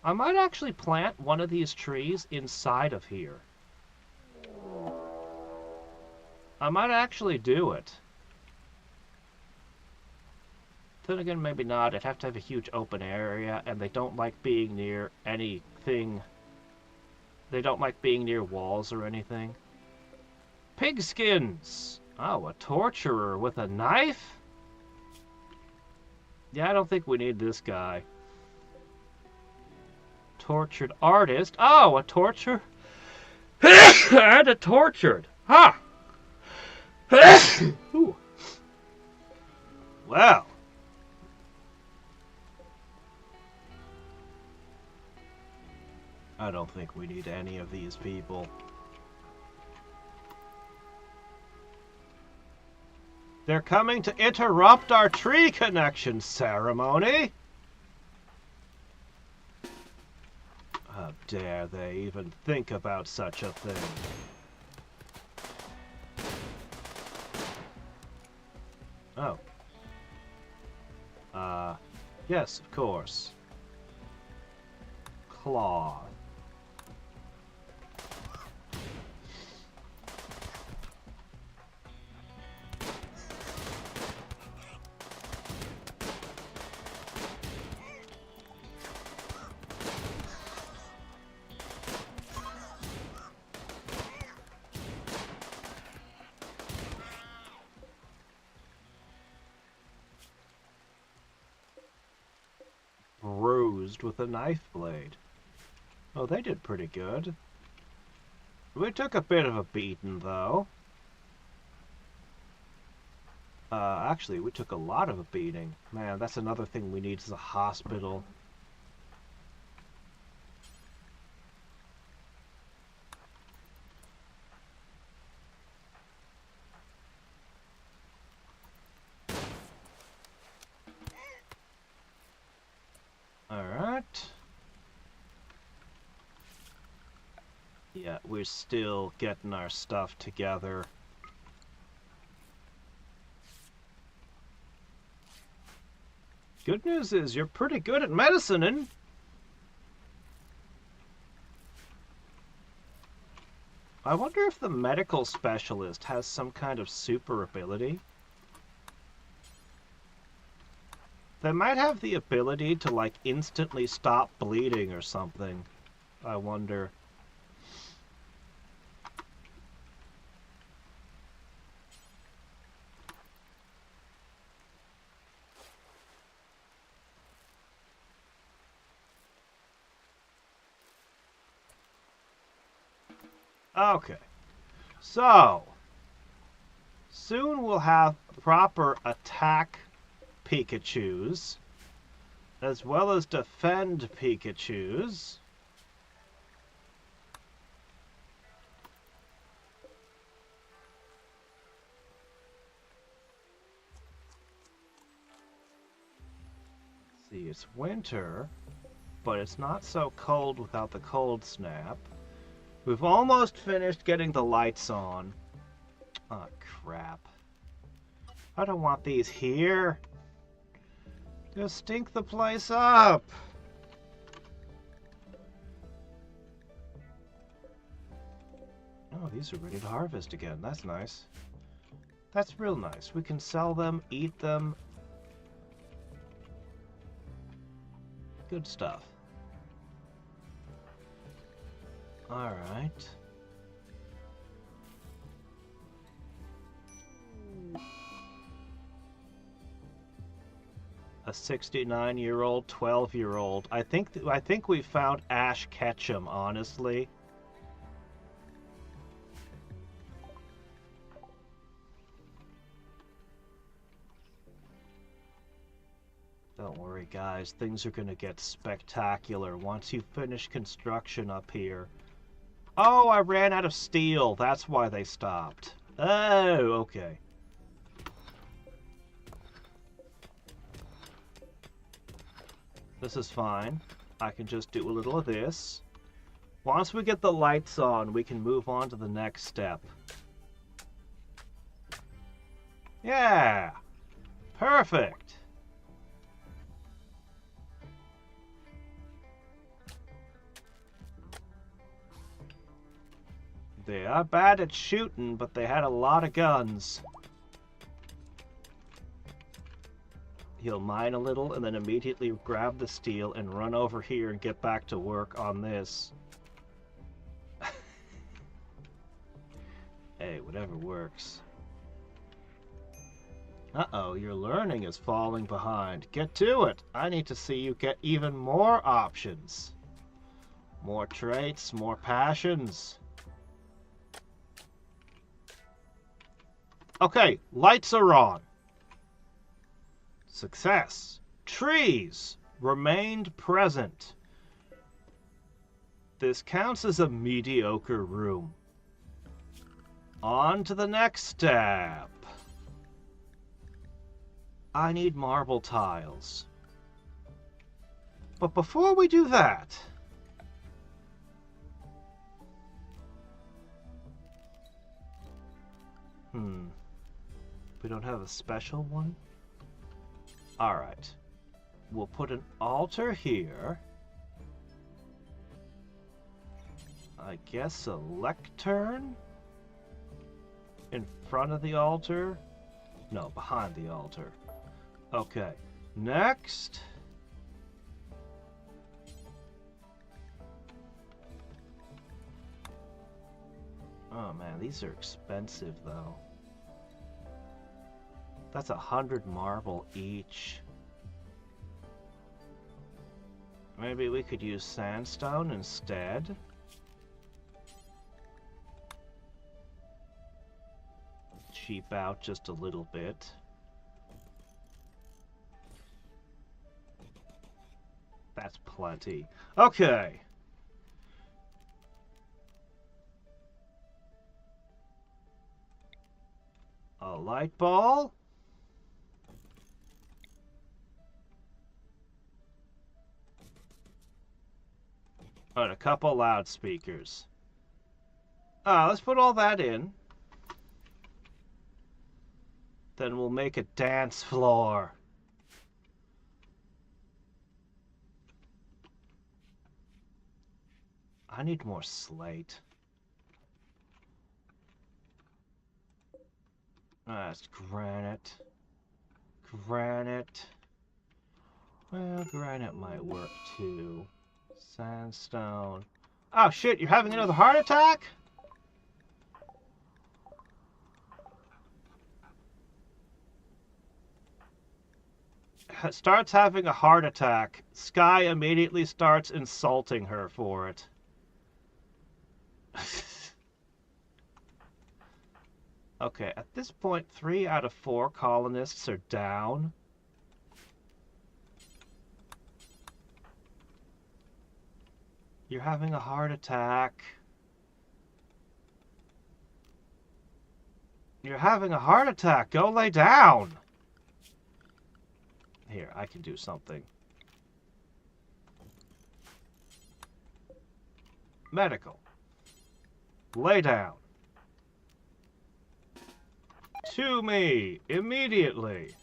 I might actually plant one of these trees inside of here. I might actually do it. Then again, maybe not. I'd have to have a huge open area, and they don't like being near anything. They don't like being near walls or anything. Pigskins! Oh, a torturer with a knife? Yeah, I don't think we need this guy. Tortured artist. Oh, a torture? And a tortured. Ha! Ooh. Wow. I don't think we need any of these people. They're coming to interrupt our tree connection ceremony. How dare they even think about such a thing? Oh. Yes, of course. Claw. Bruised with a knife blade. Oh, they did pretty good. We took a bit of a beating, though. Actually, we took a lot of a beating. Man, that's another thing we need is a hospital. Alright. Yeah, we're still getting our stuff together. Good news is you're pretty good at medicining. I wonder if the medical specialist has some kind of super ability. They might have the ability to, like, instantly stop bleeding or something. I wonder. Okay. So, soon we'll have proper attack Pikachus, as well as defend Pikachus. Let's see, it's winter, but it's not so cold without the cold snap. We've almost finished getting the lights on. Oh, crap. I don't want these here. They'll stink the place up. Oh, these are ready to harvest again. That's nice. That's real nice. We can sell them, eat them. Good stuff. Alright. A 69-year-old, 12-year-old. I think we found Ash Ketchum, honestly. worry, guys. Things are gonna get spectacular once you finish construction up here. Oh, I ran out of steel. That's why they stopped. Oh, okay. This is fine. I can just do a little of this. Once we get the lights on, we can move on to the next step. Yeah! Perfect! They are bad at shooting, but they had a lot of guns. He'll mine a little and then immediately grab the steel and run over here and get back to work on this. Hey, whatever works. Uh-oh, your learning is falling behind. Get to it! I need to see you get even more options. More traits, more passions. Okay, lights are on. Success. Trees remained present. This counts as a mediocre room. On to the next step. I need marble tiles. But before we do that, we don't have a special one? Alright. We'll put an altar here. I guess a lectern? In front of the altar? No, behind the altar. Okay. Next. Oh man, these are expensive though. That's 100 marble each. Maybe we could use sandstone instead. Cheap out just a little bit. That's plenty. Okay. A light ball. And a couple loudspeakers. Let's put all that in. Then we'll make a dance floor. I need more slate. That's granite. Granite. Well, granite might work too. Sandstone. Oh shit, you're having another heart attack? Starts having a heart attack. Sky immediately starts insulting her for it. Okay, at this point, 3 out of 4 colonists are down. You're having a heart attack. You're having a heart attack. Go lay down. Here, I can do something. Medical. Lay down. To me, immediately.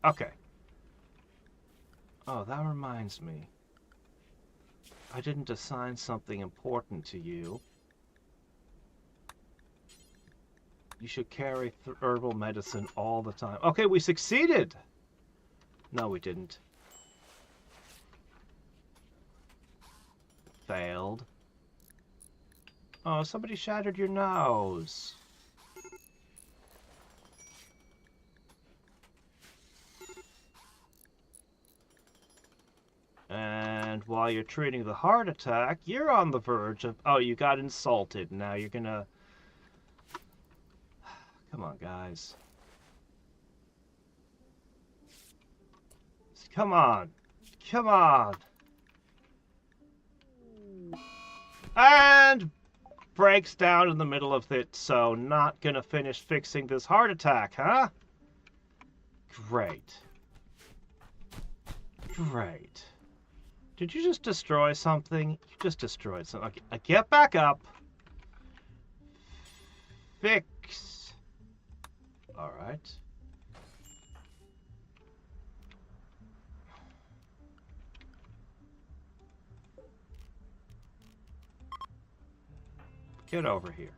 Okay. Oh, that reminds me. I didn't assign something important to you. You should carry herbal medicine all the time. Okay, we succeeded! No, we didn't. Failed. Oh, somebody shattered your nose. And while you're treating the heart attack, you're on the verge of... Oh, you got insulted. Now you're gonna... Come on, guys. Come on. Come on. And breaks down in the middle of it, so not gonna finish fixing this heart attack, huh? Great. Great. Did you just destroy something? You just destroyed something. Okay, get back up. Fix. Alright. Get over here.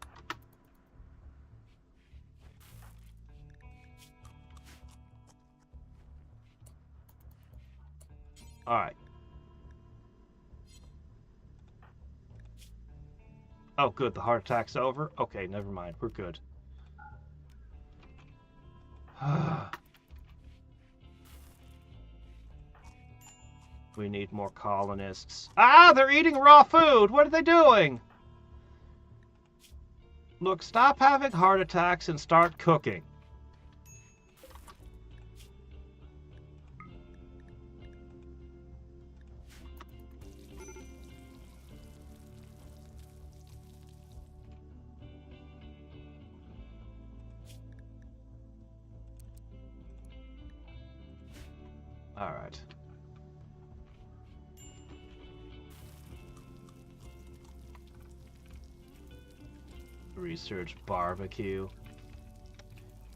Alright. Oh, good. The heart attack's over? Okay, never mind. We're good. We need more colonists. Ah, they're eating raw food! What are they doing? Look, stop having heart attacks and start cooking. Alright. Research barbecue.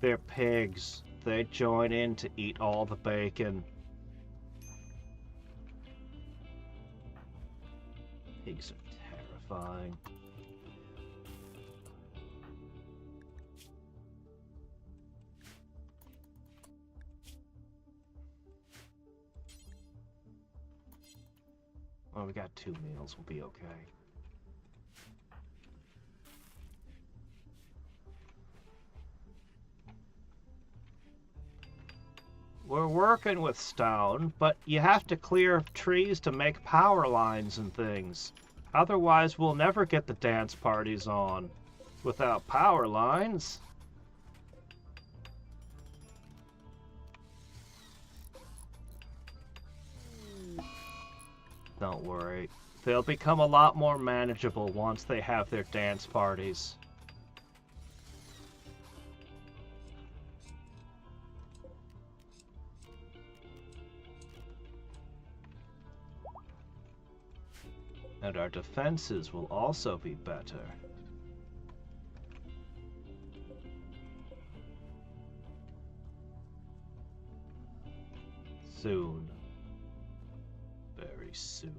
They're pigs. They join in to eat all the bacon. Pigs are terrifying. Well, we got 2 meals. We'll be okay. We're working with stone, but you have to clear trees to make power lines and things. Otherwise, we'll never get the dance parties on without power lines. Don't worry. They'll become a lot more manageable once they have their dance parties. And our defenses will also be better. Soon. Very soon.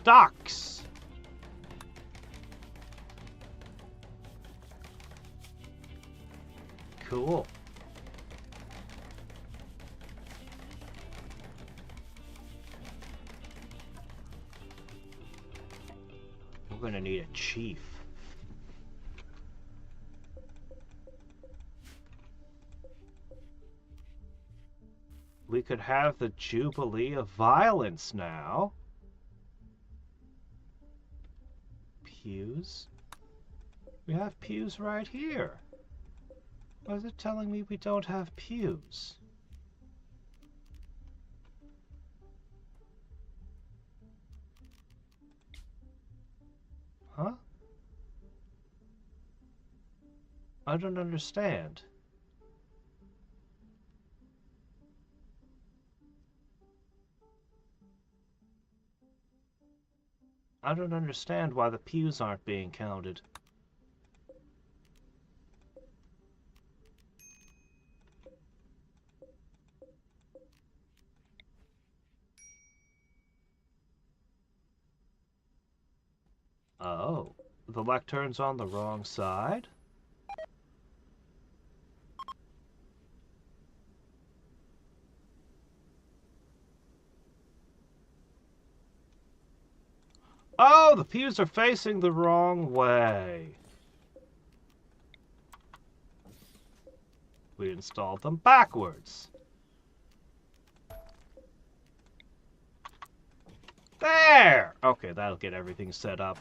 Ducks! Cool. We're gonna need a chief. We could have the Jubilee of Violence now. Pews? We have pews right here. Why is it telling me we don't have pews? Huh? I don't understand. I don't understand why the pews aren't being counted. Oh, the lectern's on the wrong side? Oh, the pews are facing the wrong way. We installed them backwards. There! Okay, that'll get everything set up.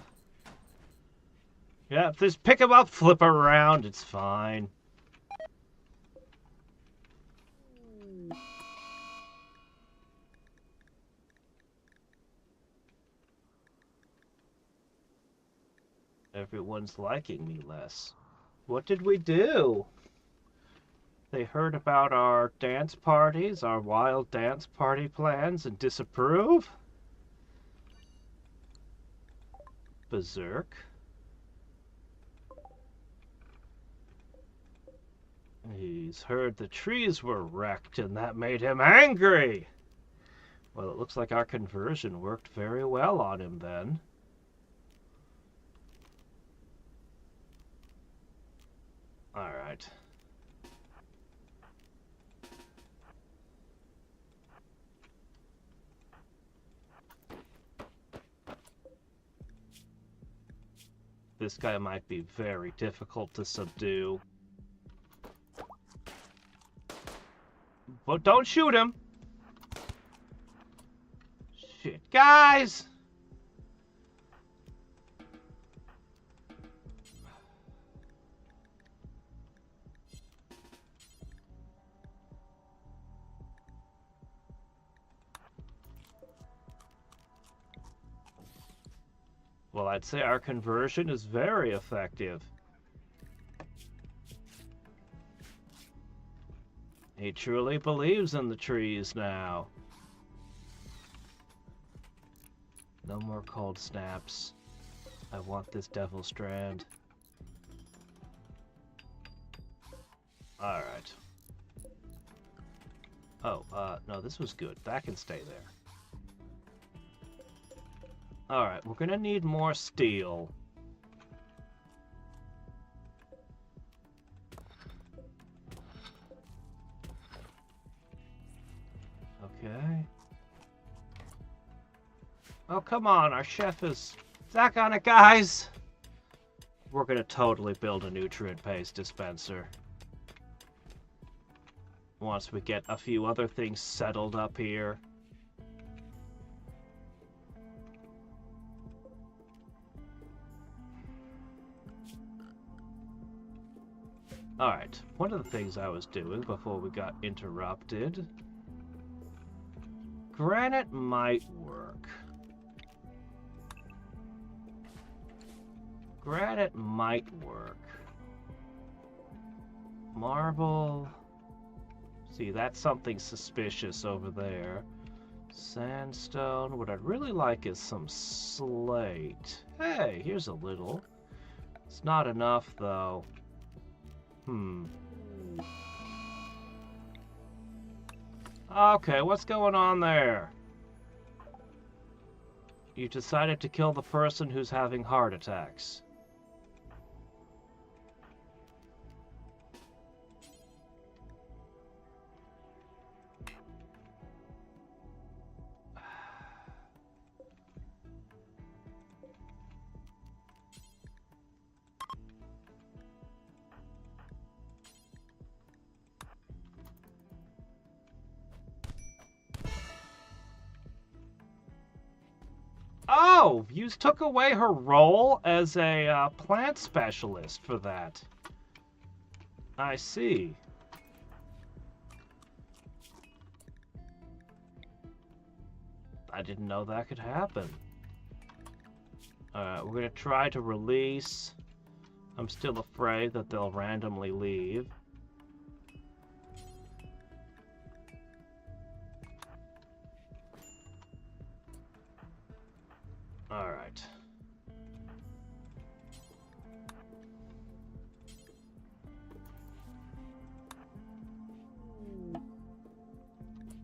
Yeah, just pick him up, flip around, it's fine. Everyone's liking me less. What did we do? They heard about our dance parties, our wild dance party plans, and disapprove? Berserk? He's heard the trees were wrecked, and that made him angry! Well, it looks like our conversion worked very well on him then. Alright. This guy might be very difficult to subdue. But don't shoot him! Shit, guys! Well, I'd say our conversion is very effective. He truly believes in the trees now. No more cold snaps. I want this devil strand. Alright. Oh, no, this was good. That can stay there. Alright, we're gonna need more steel. Okay. Oh, come on, our chef is back on it, guys! We're gonna totally build a nutrient paste dispenser. Once we get a few other things settled up here. Alright, one of the things I was doing before we got interrupted. Granite might work. Granite might work. Marble. See, that's something suspicious over there. Sandstone. What I'd really like is some slate. Hey, here's a little. It's not enough, though. Okay, what's going on there? You decided to kill the person who's having heart attacks. Oh, you took away her role as a plant specialist for that. I see. I didn't know that could happen. Alright, we're gonna try to release. I'm still afraid that they'll randomly leave. Alright.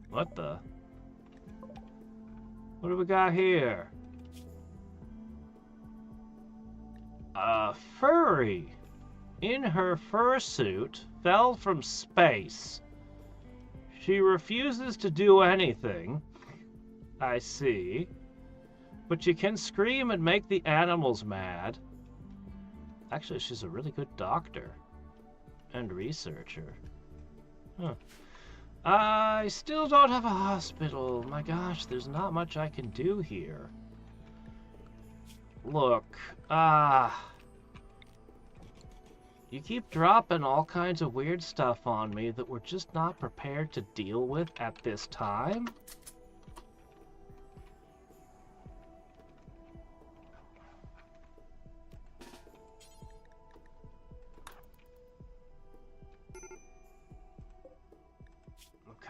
What the? What do we got here? A furry in her fursuit fell from space. She refuses to do anything. I see. But she can scream and make the animals mad. Actually, she's a really good doctor. And researcher. Huh. I still don't have a hospital. My gosh, there's not much I can do here. Look, You keep dropping all kinds of weird stuff on me that we're just not prepared to deal with at this time.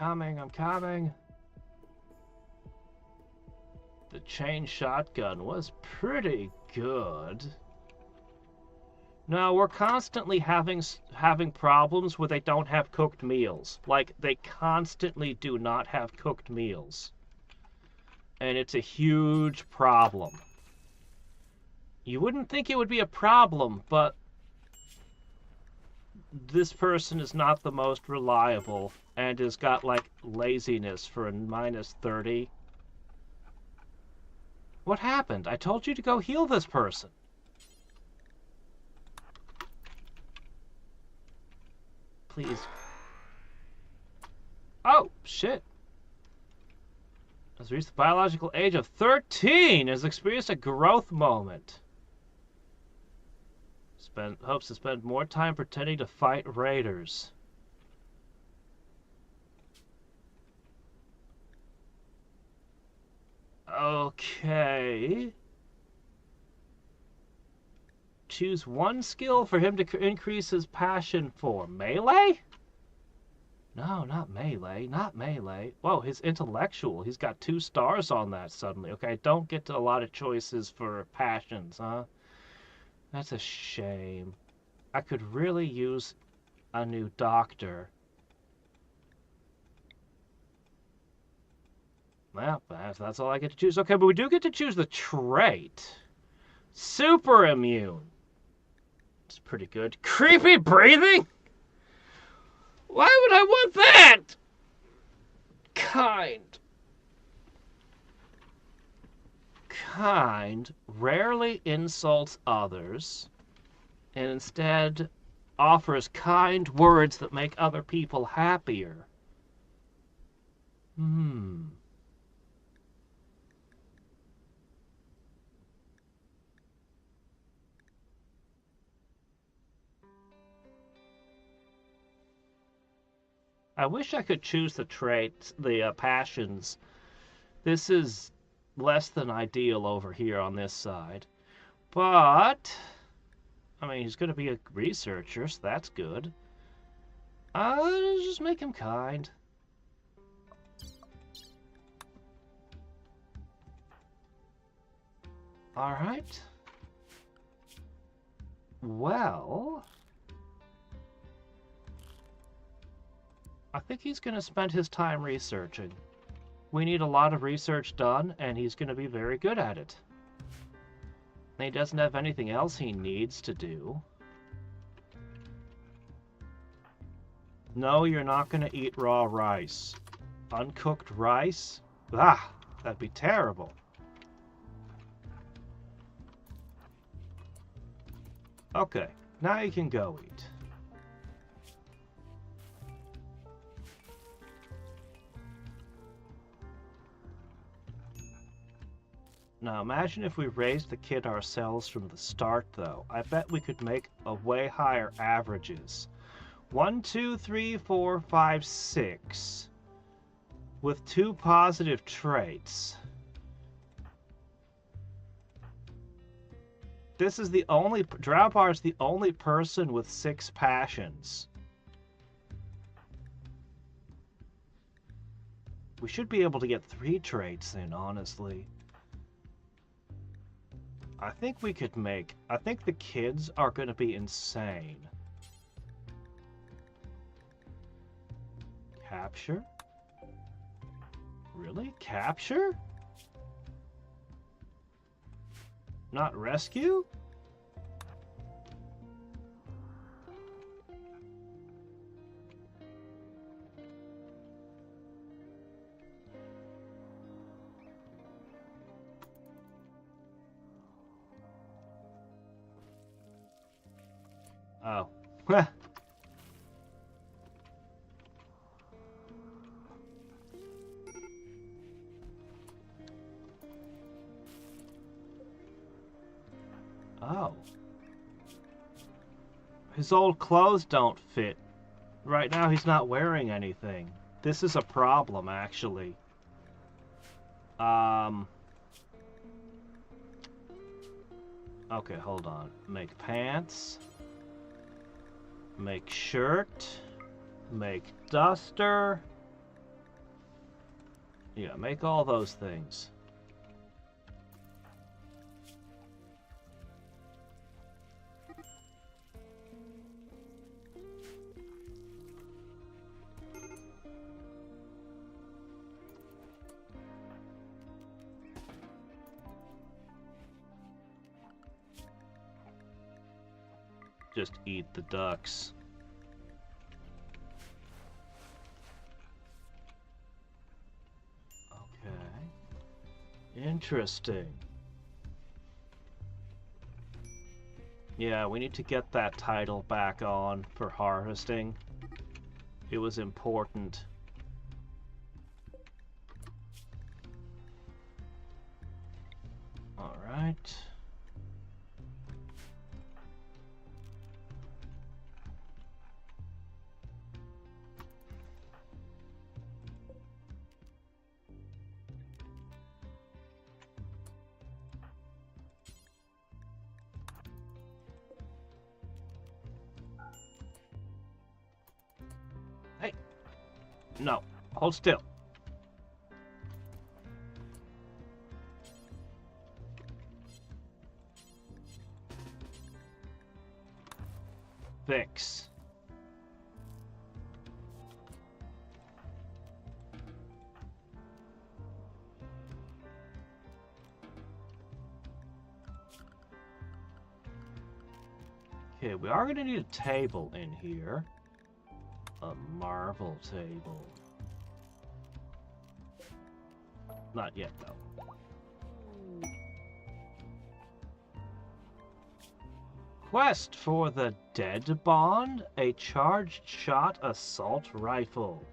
I'm coming. The chain shotgun was pretty good. No, we're constantly having problems where they don't have cooked meals. Like, they constantly do not have cooked meals. And it's a huge problem. You wouldn't think it would be a problem, but this person is not the most reliable and has got, like, laziness for a -30. What happened? I told you to go heal this person. Please. Oh, shit. Has reached the biological age of 13. Has experienced a growth moment. Hopes to spend more time pretending to fight raiders. Okay. Choose one skill for him to increase his passion for. Melee? No, not melee. Not melee. Whoa, his intellectual. He's got 2 stars on that suddenly. Okay, I don't get to a lot of choices for passions, huh? That's a shame. I could really use a new doctor. Well, that's all I get to choose. Okay, but we do get to choose the trait. Super immune. It's pretty good. Creepy breathing? Why would I want that? Kind. Kind rarely insults others and instead offers kind words that make other people happier. I wish I could choose the traits, the passions. This is less than ideal over here on this side. But, I mean, he's going to be a researcher, so that's good. Just make him kind. Alright. Well, I think he's going to spend his time researching. We need a lot of research done, and he's going to be very good at it. And he doesn't have anything else he needs to do. No, you're not going to eat raw rice. Uncooked rice? Ah, that'd be terrible. Okay, now you can go eat. Now imagine if we raised the kid ourselves from the start, though. I bet we could make a way higher averages. 1, 2, 3, 4, 5, 6. With 2 positive traits. This is the only... Drowbar is the only person with 6 passions. We should be able to get 3 traits in, honestly. I think we could make... I think the kids are going to be insane. Capture? Really? Capture? Not rescue? Oh. Oh. His old clothes don't fit. Right now he's not wearing anything. This is a problem, actually. Okay, hold on. Make pants. Make shirt. Make duster. Yeah, make all those things. Just eat the ducks. Okay. Interesting. Yeah, we need to get that title back on for harvesting. It was important. All right. Hey. No. Hold still. Fix. Okay, we are going to need a table in here. A marble table. Not yet, though. Quest for the Dead Bond, a charged shot assault rifle.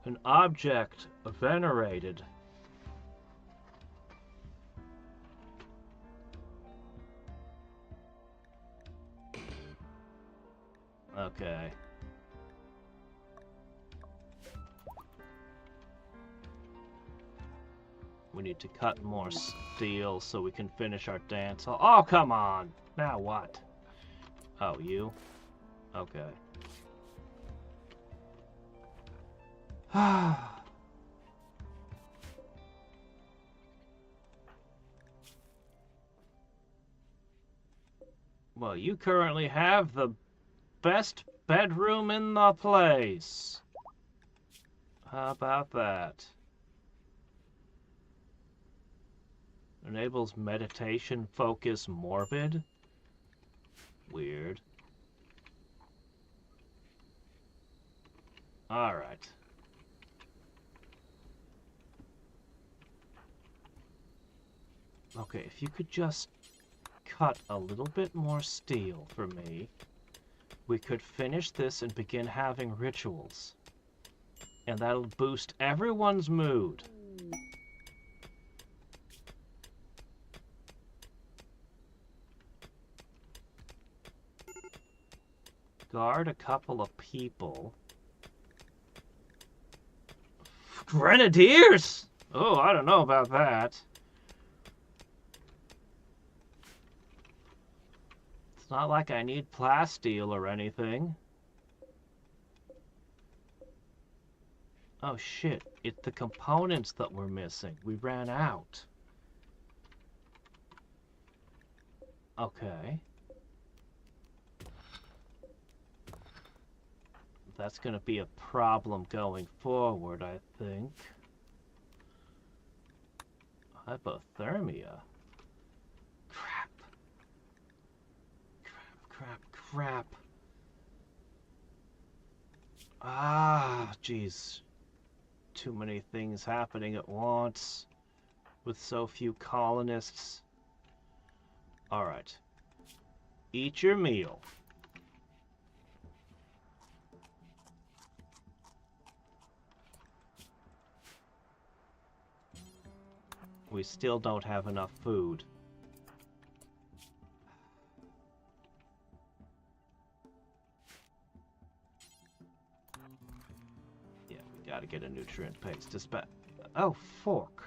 An object venerated. Okay. We need to cut more steel so we can finish our dance. Oh, come on! Now what? Oh, you? Okay. Well, you currently have the best bedroom in the place. How about that? Enables meditation, focus, morbid. Weird. Alright. Okay, if you could just cut a little bit more steel for me, we could finish this and begin having rituals. And that'll boost everyone's mood. Guard a couple of people. Grenadiers? Oh, I don't know about that. It's not like I need plasteel or anything. Oh shit, it's the components that we're missing. We ran out. Okay. That's gonna be a problem going forward, I think. Hypothermia. Crap. Crap. Ah, jeez. Too many things happening at once with so few colonists. Alright. Eat your meal. We still don't have enough food. gotta get a nutrient paste. Oh, fork.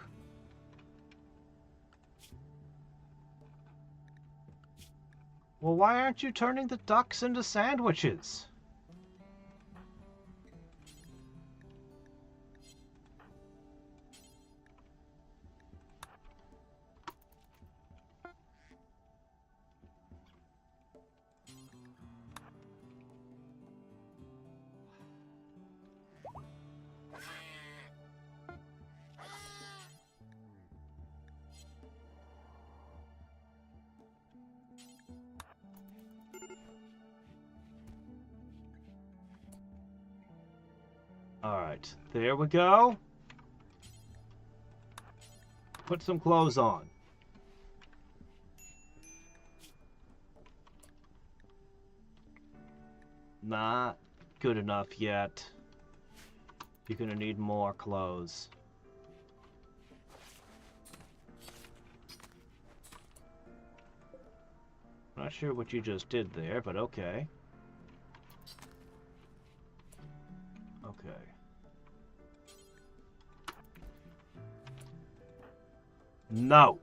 Well, why aren't you turning the ducks into sandwiches? Alright, there we go. Put some clothes on. Not good enough yet. You're gonna need more clothes. Not sure what you just did there, but okay. Okay. No.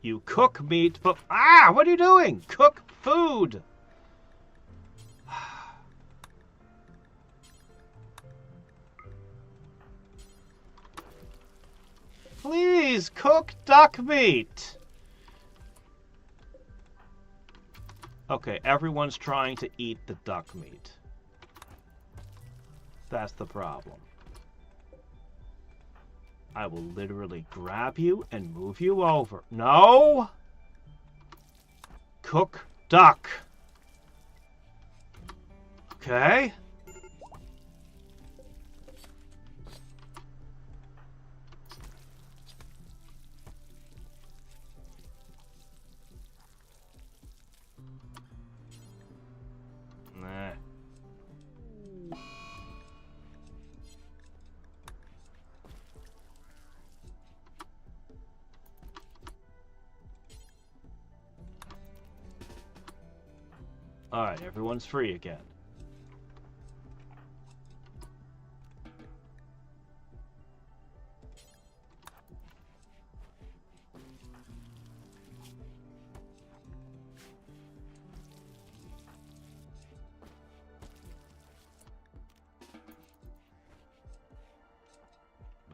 You cook meat, but... Ah! What are you doing? Cook food! Please, cook duck meat! Okay, everyone's trying to eat the duck meat. That's the problem. I will literally grab you and move you over. No! Cook duck. Okay? Nah. Alright, everyone's free again.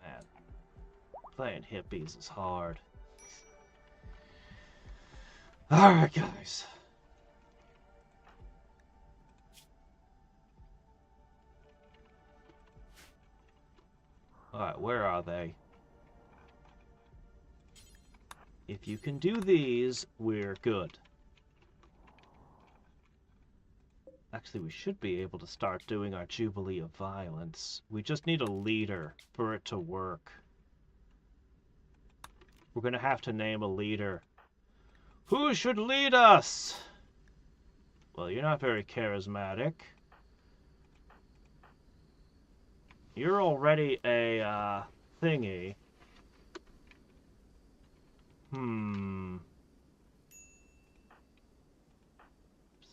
Man, playing hippies is hard. Alright, guys. Alright, where are they? If you can do these, we're good. Actually, we should be able to start doing our Jubilee of Violence. We just need a leader for it to work. We're gonna have to name a leader. Who should lead us? Well, you're not very charismatic. You're already a, thingy.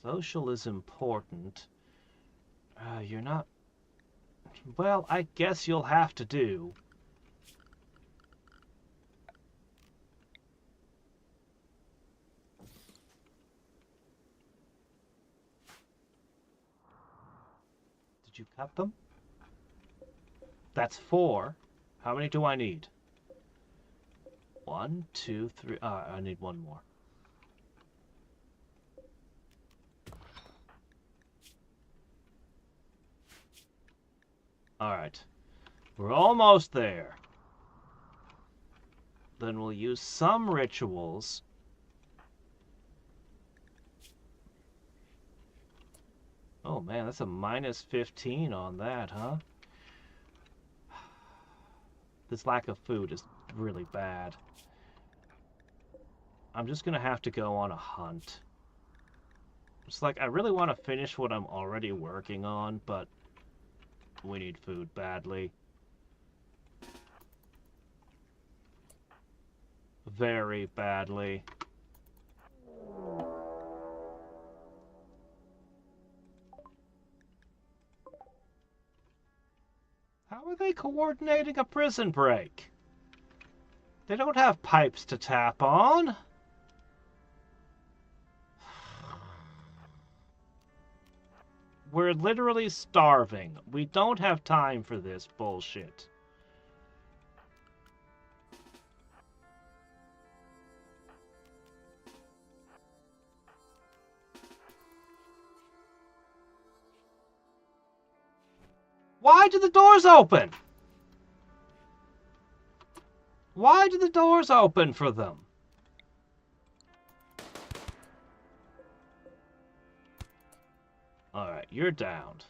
Social is important. You're not... Well, I guess you'll have to do. Did you cut them? That's 4. How many do I need? 1, 2, 3. I need 1 more. Alright. We're almost there. Then we'll use some rituals. Oh man, that's a minus 15 on that, huh? This lack of food is really bad. I'm just gonna have to go on a hunt. It's like, I really want to finish what I'm already working on, but we need food badly. Very badly. How are they coordinating a prison break? They don't have pipes to tap on. We're literally starving. We don't have time for this bullshit. Why do the doors open? Why do the doors open for them? Alright, you're downed.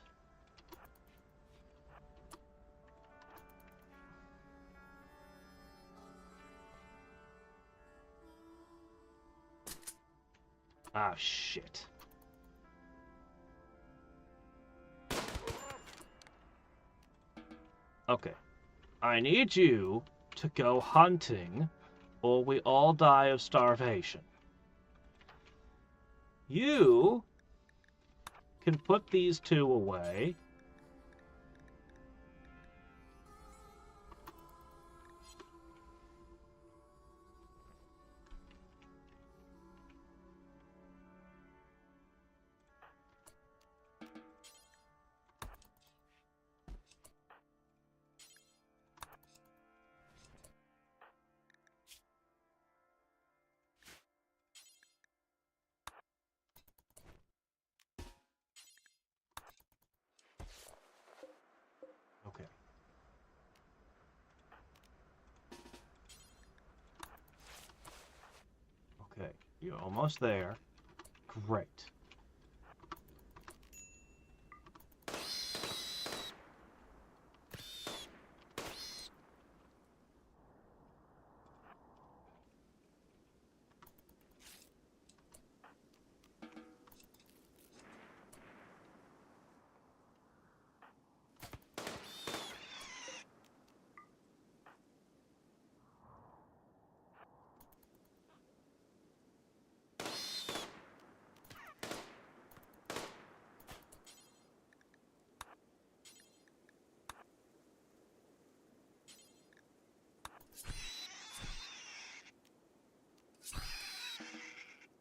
Ah, shit. Okay. I need you to go hunting, or we all die of starvation. You can put these two away. Okay. Okay, you're almost there. Great.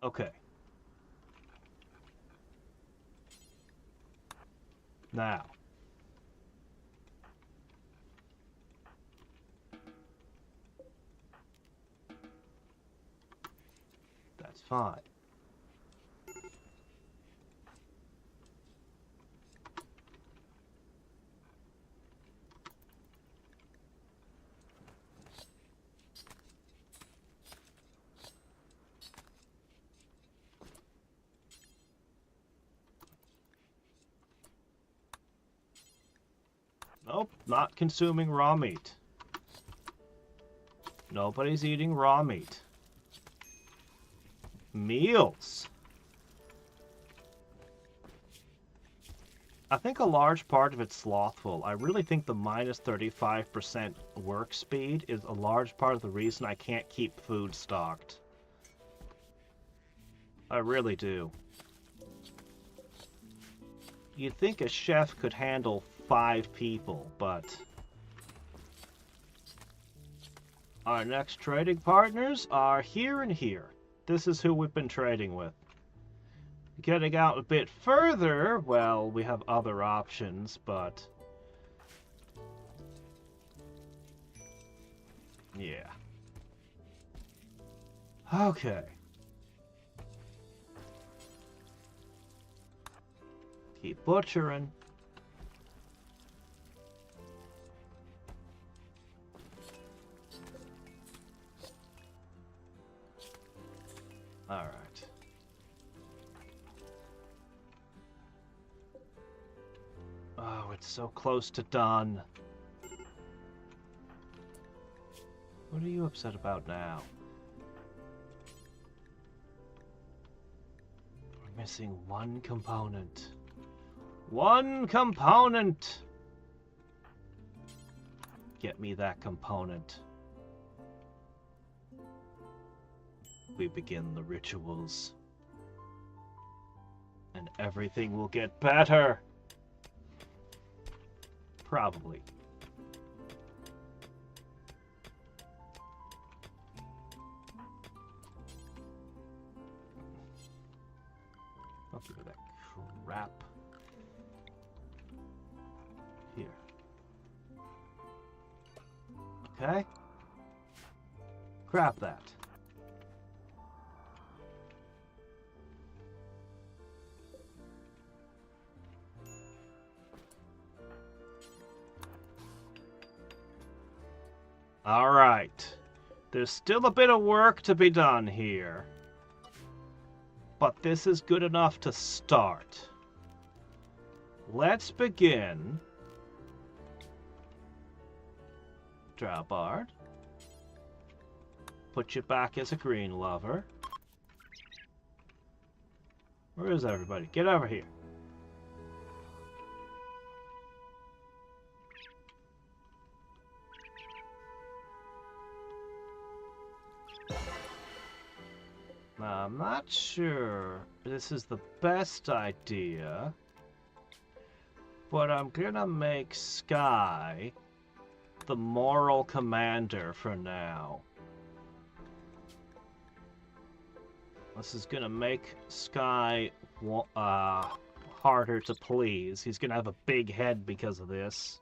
Okay. Now. That's fine. Nope, not consuming raw meat. Nobody's eating raw meat. Meals. I think a large part of it's slothful. I really think the minus 35% work speed is a large part of the reason I can't keep food stocked. I really do. You'd think a chef could handle 5 people, but our next trading partners are here and here. This is who we've been trading with. Getting out a bit further, well, we have other options, but yeah. Okay. Keep butchering. All right. Oh, it's so close to done. What are you upset about now? We're missing one component. One component! Get me that component. We begin the rituals. And everything will get better. Probably. crap. Here. Okay. Grab that. All right. There's still a bit of work to be done here. But this is good enough to start. Let's begin. Drawbard. Put you back as a green lover. Where is everybody? Get over here. Now, I'm not sure this is the best idea, but I'm gonna make Sky the moral commander for now. This is gonna make Sky harder to please. He's gonna have a big head because of this.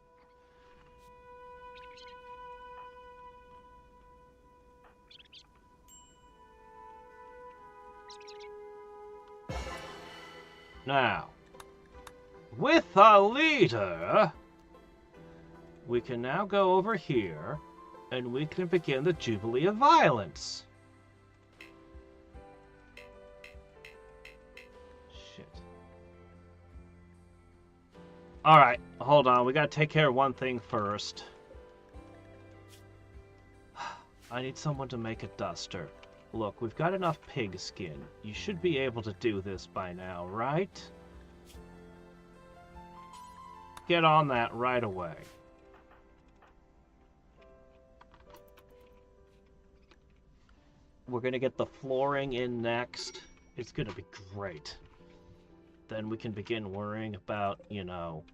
Now, with a leader, we can now go over here, and we can begin the Jubilee of Violence. Shit. Alright, hold on. We gotta take care of one thing first. I need someone to make a duster. Look, we've got enough pig skin. You should be able to do this by now, right? Get on that right away. We're gonna get the flooring in next. It's gonna be great. Then we can begin worrying about, you know,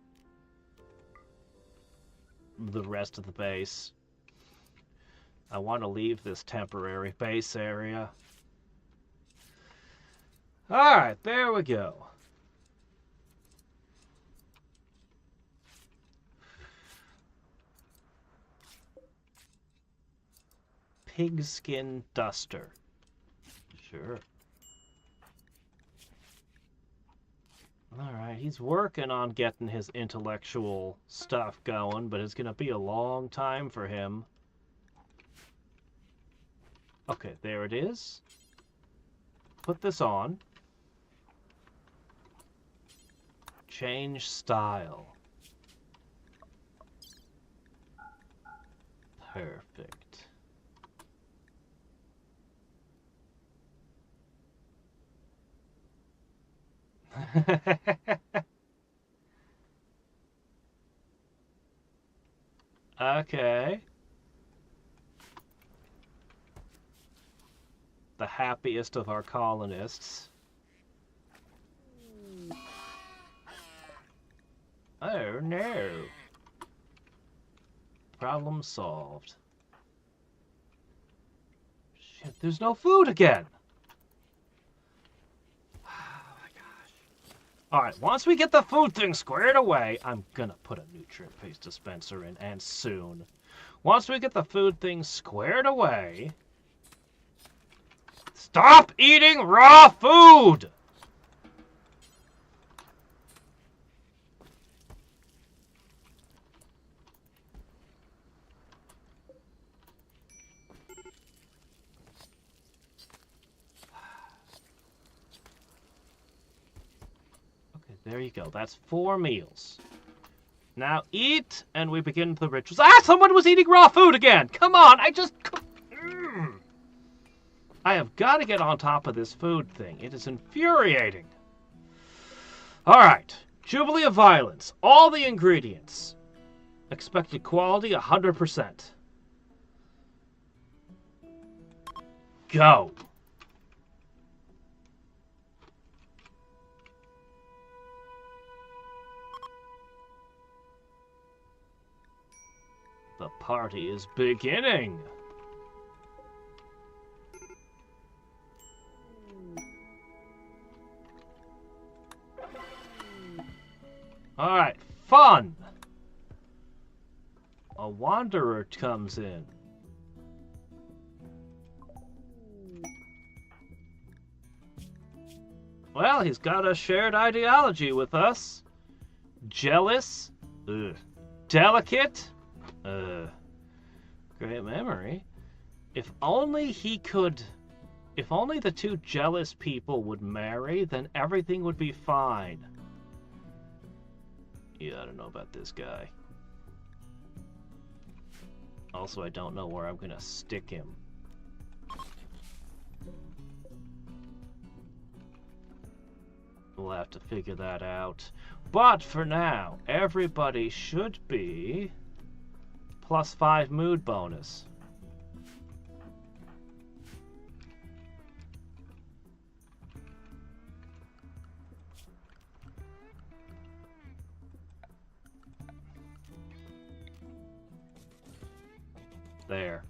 the rest of the base. I want to leave this temporary base area. Alright, there we go. Pigskin duster. Sure. Alright, he's working on getting his intellectual stuff going, but it's going to be a long time for him. Okay, there it is. Put this on. Change style. Perfect. Okay. The happiest of our colonists. Oh no. Problem solved. Shit, there's no food again. Oh my gosh. Alright, once we get the food thing squared away, I'm gonna put a nutrient-based dispenser in, and soon. Once we get the food thing squared away... Stop eating raw food! Okay, there you go. That's 4 meals. Now eat, and we begin the rituals. Ah, someone was eating raw food again! Come on, I just... I have got to get on top of this food thing. It is infuriating. Alright. Jubilee of Violence. All the ingredients. Expected quality, 100%. Go. The party is beginning. Alright, fun! A wanderer comes in. Well, he's got a shared ideology with us. Jealous. Ugh. Delicate. Great memory. If only he could... If only the two jealous people would marry, then everything would be fine. Yeah, I don't know about this guy. Also, I don't know where I'm gonna stick him. We'll have to figure that out. But for now, everybody should be +5 mood bonus. There.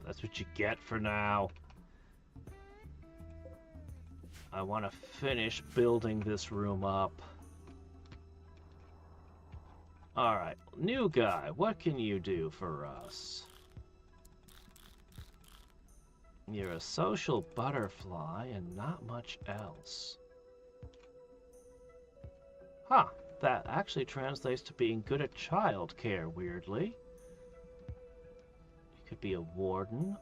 That's what you get for now. I want to finish building this room up. Alright, new guy, what can you do for us? You're a social butterfly and not much else. Huh, that actually translates to being good at childcare, weirdly. You could be a warden.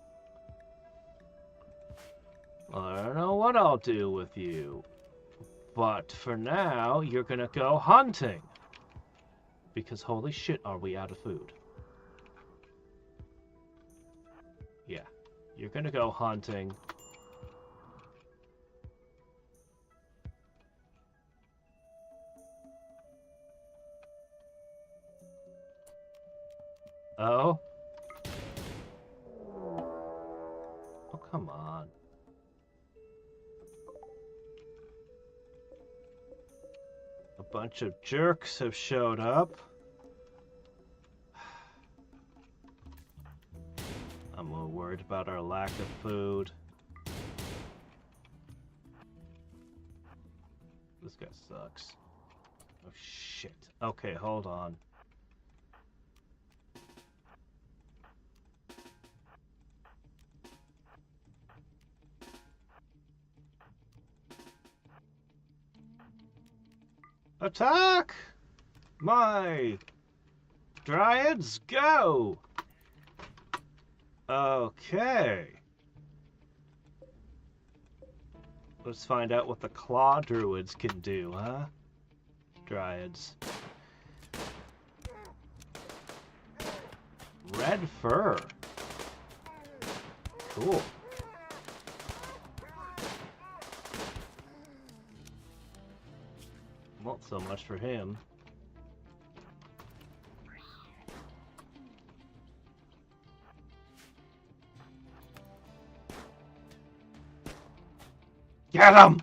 I don't know what I'll do with you. But for now, you're gonna go hunting. Because holy shit, are we out of food. Yeah, you're gonna go hunting. Oh? Oh, come on. A bunch of jerks have showed up. I'm more worried about our lack of food. This guy sucks. Oh shit. Okay, hold on. Attack! My dryads, go! Okay. Let's find out what the claw druids can do, huh? Dryads. Red fur. Cool. Not so much for him. Get him!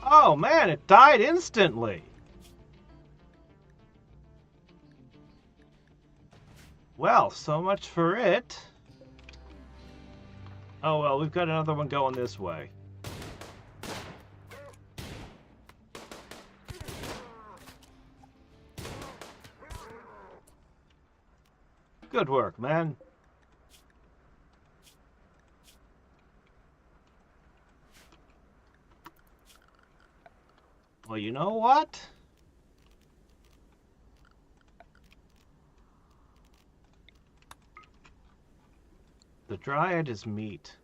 Oh man, it died instantly. Well, so much for it. Oh well, we've got another one going this way. Good work, man. Well, you know what? The dryad is meat.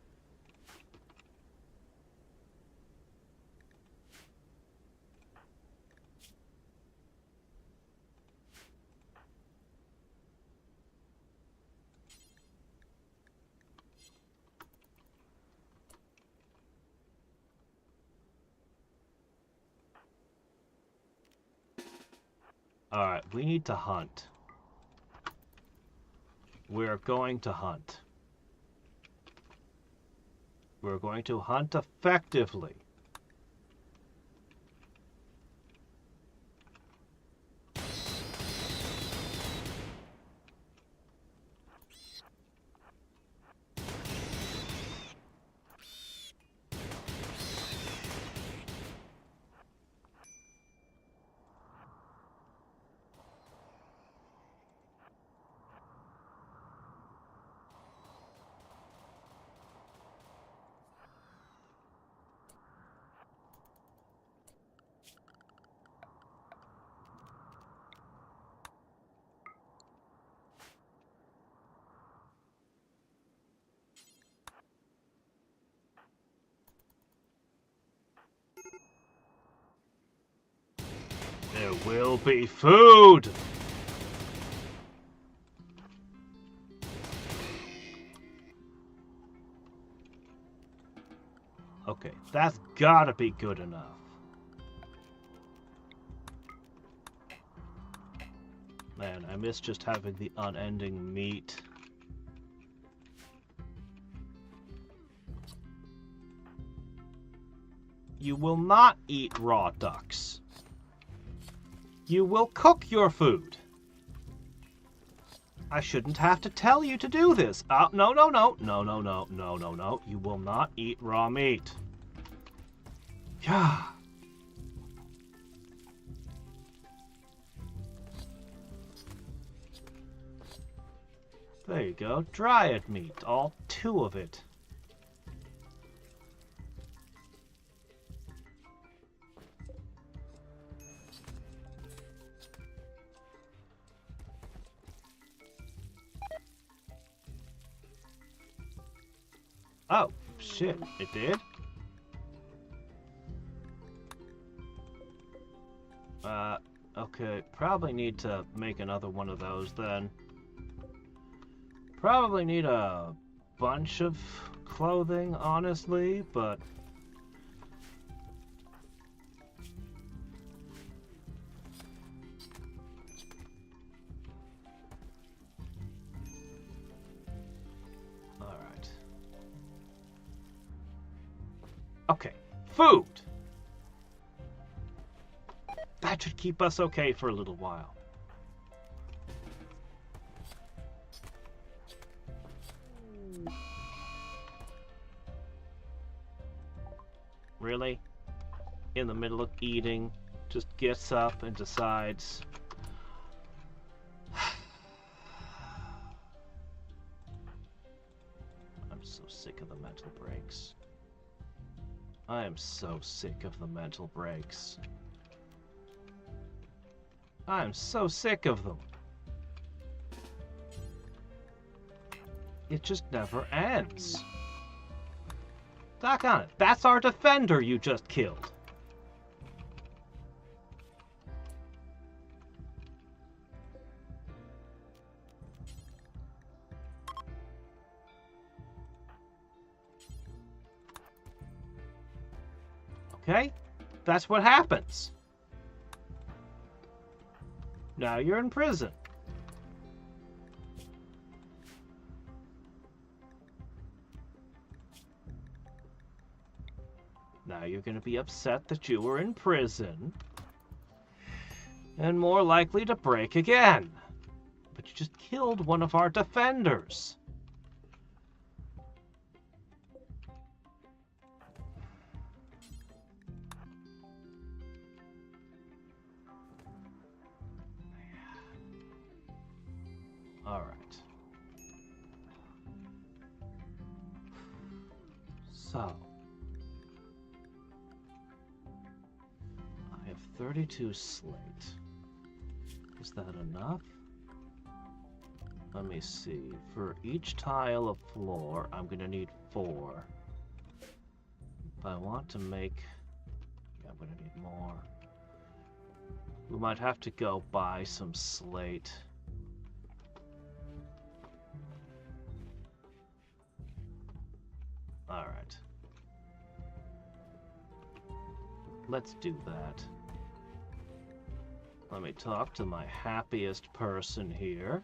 Alright, we need to hunt. We're going to hunt. We're going to hunt effectively. will be food! Okay, that's gotta be good enough. Man, I miss just having the unending meat. You will not eat raw ducks. You will cook your food. I shouldn't have to tell you to do this. No, no, no. No, no, no. No, no, no. You will not eat raw meat. Yeah. There you go. Dryad meat. All 2 of it. Oh, shit. It did? Okay. Probably need to make another one of those then. Probably need a bunch of clothing, honestly, but... Alright. Okay, food! That should keep us okay for a little while. Really? In the middle of eating, just gets up and decides... I'm so sick of the mental breaks. I am so sick of the mental breaks. I am so sick of them. It just never ends. Doggone it, that's our defender you just killed. Okay, that's what happens. Now you're in prison. Now you're going to be upset that you were in prison. And more likely to break again. But you just killed one of our defenders. All right. So. I have 32 slate. Is that enough? Let me see. For each tile of floor, I'm going to need 4. If I want to make... Yeah, I'm going to need more. We might have to go buy some slate. Alright. Let's do that. Let me talk to my happiest person here.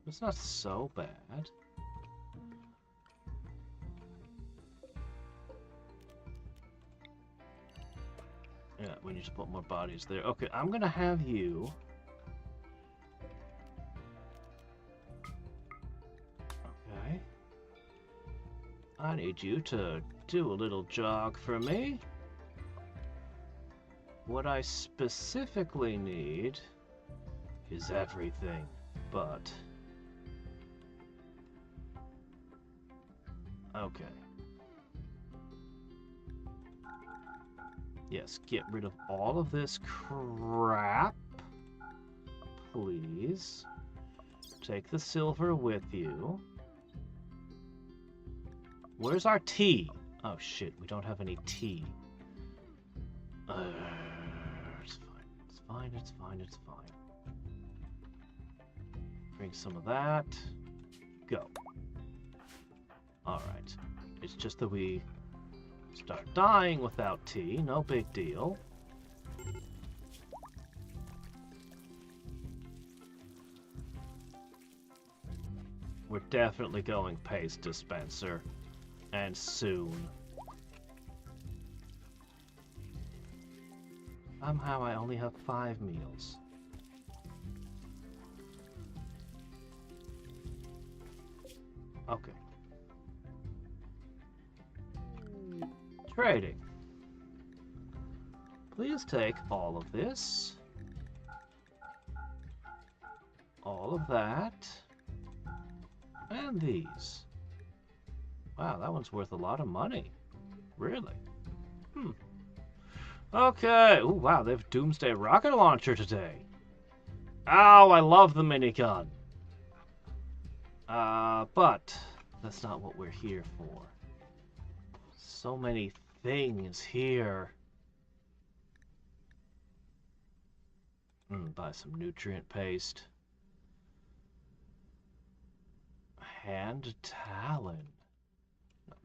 It's not so bad. Yeah, we need to put more bodies there. Okay, I'm gonna have you... Okay. I need you to do a little jog for me. What I specifically need is everything, but... Okay. Yes, get rid of all of this crap. please. Take the silver with you. Where's our tea? Oh shit, we don't have any tea. It's fine. It's fine, it's fine, it's fine. Drink some of that. Go. Alright. It's just that we start dying without tea. No big deal. We're definitely going paste dispenser. And soon. Somehow I only have 5 meals. Okay. Trading. Please take all of this. All of that. And these. Wow, that one's worth a lot of money. Really? Okay. Ooh, wow, they have Doomsday Rocket Launcher today. Oh, I love the minigun. But that's not what we're here for. So many things here. Buy some nutrient paste. Hand talon.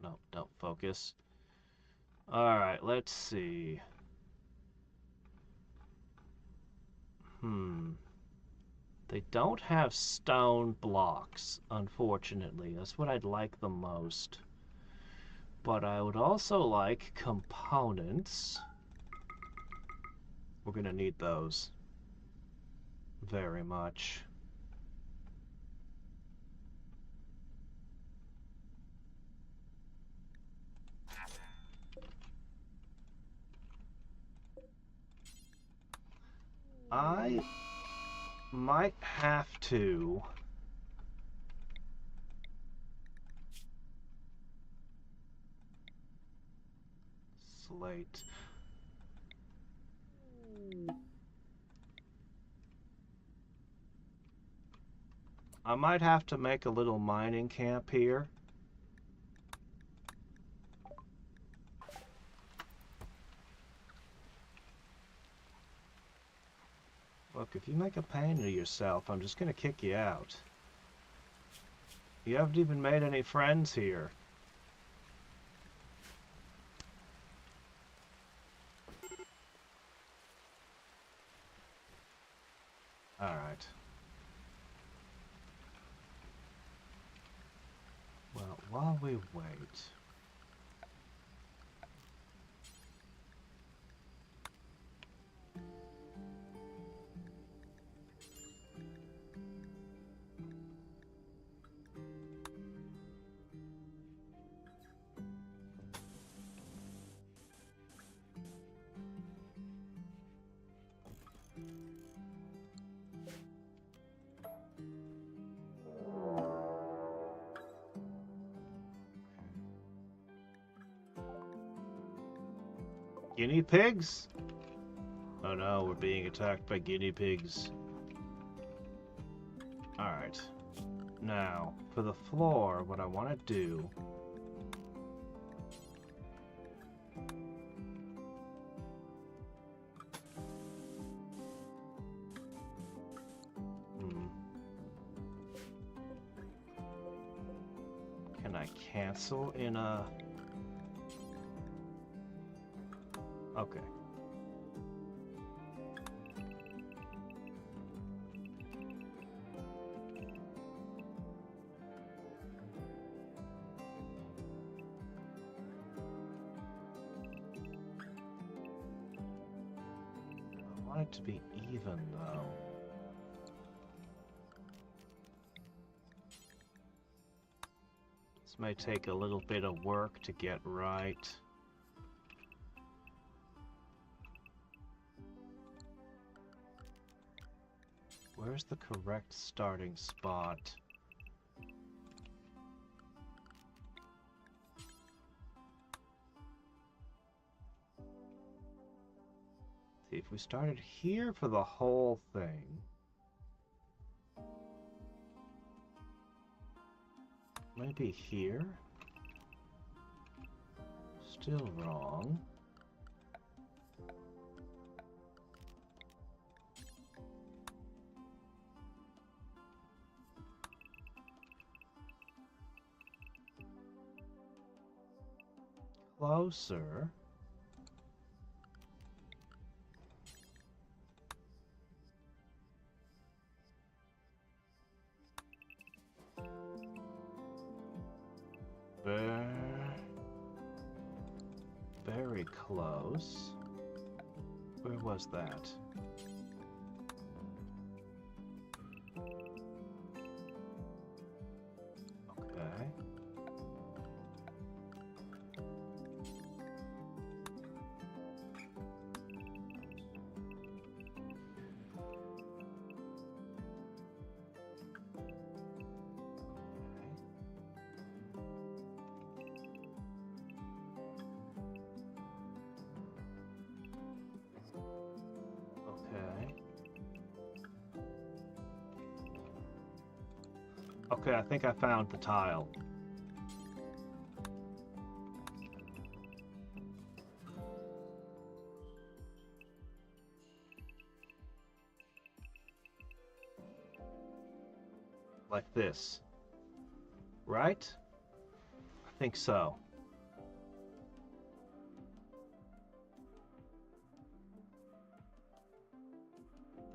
No, don't focus. Alright, let's see. They don't have stone blocks, unfortunately. That's what I'd like the most. But I would also like components. We're gonna need those. Very much. I might have to slate. I might have to make a little mining camp here. Look, if you make a pain of yourself, I'm just gonna kick you out. You haven't even made any friends here. Alright. Well, while we wait... Guinea pigs? Oh no, we're being attacked by guinea pigs. Alright. Now, for the floor, what I want to do... Can I cancel in a... Okay. I want it to be even, though. This may take a little bit of work to get right. Where's the correct starting spot? See, if we started here for the whole thing... Maybe here? Still wrong. Closer. Very close. Where was that? Okay. Okay, I think I found the tile. Like this. Right? I think so.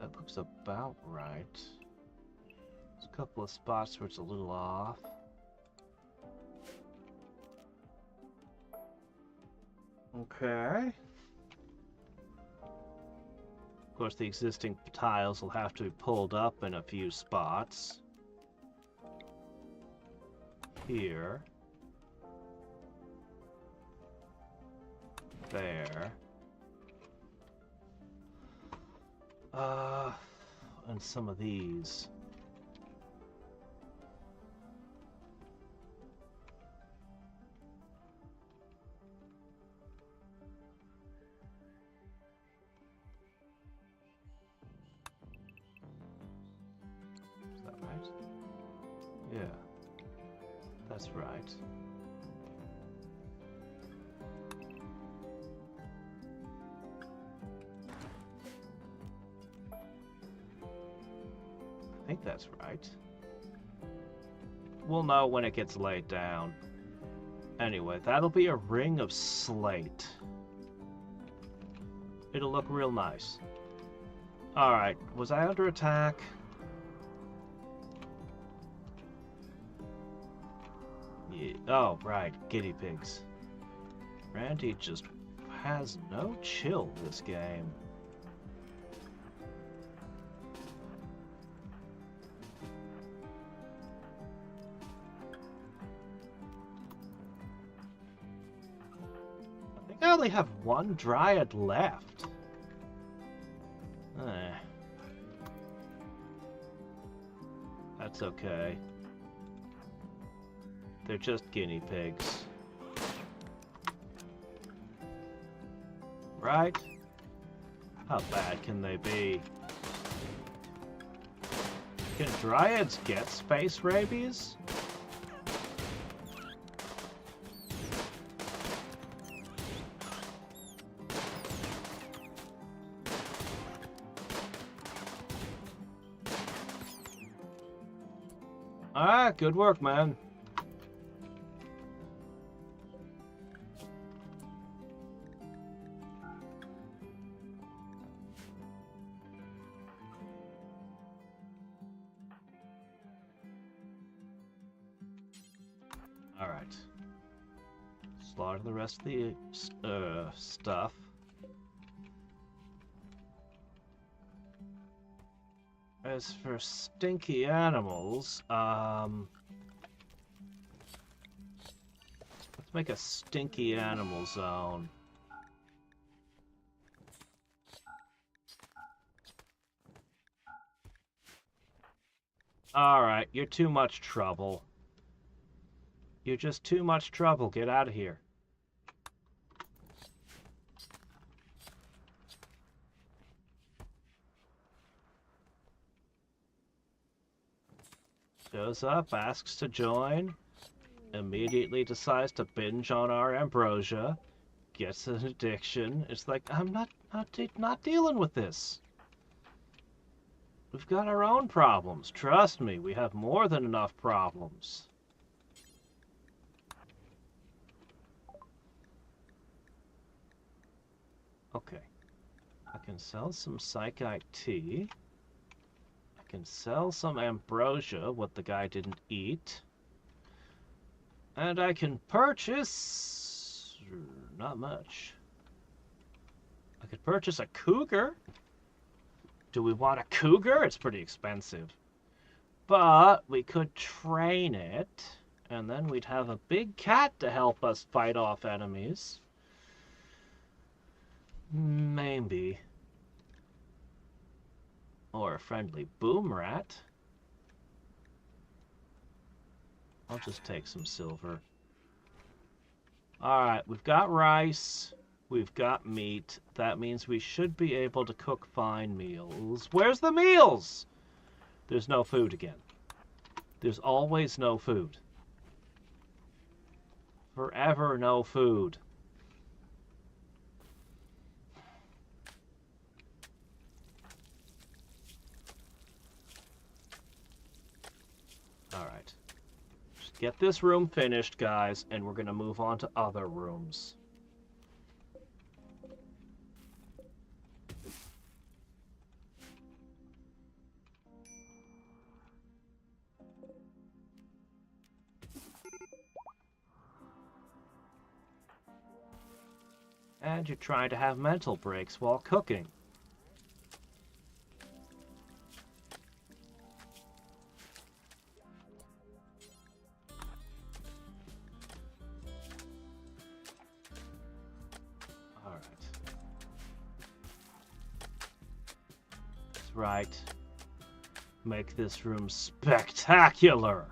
That looks about right. There's a couple of spots where it's a little off. Okay. Of course, the existing tiles will have to be pulled up in a few spots. Here. There. And some of these. Is that right? Yeah. That's right. I think that's right. We'll know when it gets laid down. Anyway, that'll be a ring of slate. It'll look real nice. Alright, was I under attack? Yeah. Oh, right, guinea pigs. Randy just has no chill this game. I only have one dryad left. That's okay. They're just guinea pigs. Right? How bad can they be? Can dryads get space rabies? Alright, good work, man. Alright. Slaughter the rest of the stuff. As for stinky animals, let's make a stinky animal zone. Alright, you're too much trouble. You're just too much trouble. Get out of here. Shows up, asks to join. immediately decides to binge on our ambrosia, gets an addiction. It's like, I'm not dealing with this. We've got our own problems. Trust me, we have more than enough problems. Okay. I can sell some psychite tea. I can sell some ambrosia, what the guy didn't eat. And I can purchase... not much. I could purchase a cougar. Do we want a cougar? It's pretty expensive. But we could train it, and then we'd have a big cat to help us fight off enemies. Maybe. Or a friendly boom rat. I'll just take some silver. Alright, we've got rice. We've got meat. That means we should be able to cook fine meals. Where's the meals? There's no food again. There's always no food. Forever no food. Alright. Just get this room finished, guys, and we're going to move on to other rooms. And you're trying to have mental breaks while cooking. Alright. That's right. Make this room spectacular!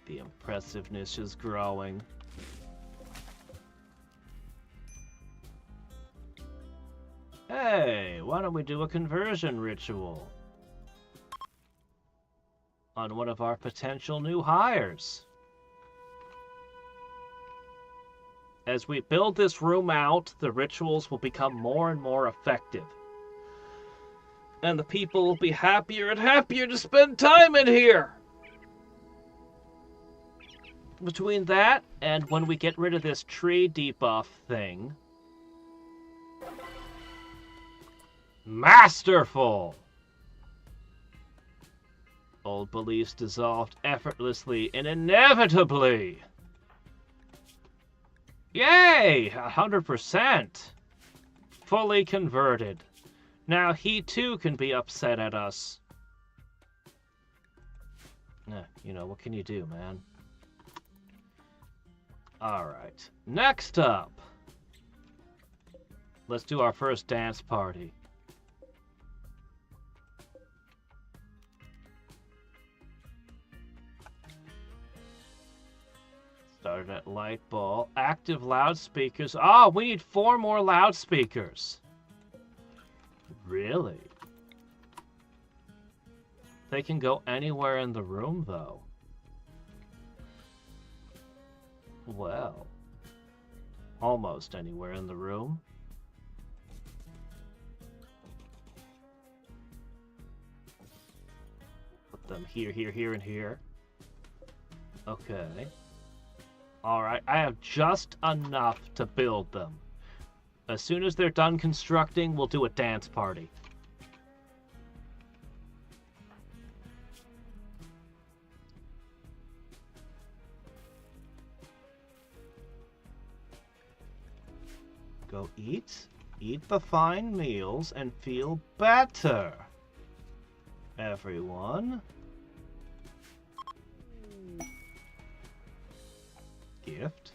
The impressiveness is growing. Hey, why don't we do a conversion ritual on one of our potential new hires? As we build this room out, the rituals will become more and more effective. And the people will be happier and happier to spend time in here! Between that and when we get rid of this tree debuff thing... Masterful! Old beliefs dissolved effortlessly and inevitably. Yay! 100%! Fully converted. Now he too can be upset at us. You know, what can you do, man? Alright, next up, let's do our first dance party. Started at light ball, active loudspeakers. Oh, we need 4 more loudspeakers. Really? They can go anywhere in the room, though. Well, almost anywhere in the room. Put them here, here, here, and here. Okay. Alright, I have just enough to build them. As soon as they're done constructing, we'll do a dance party. Go eat the fine meals, and feel better, everyone. Gift.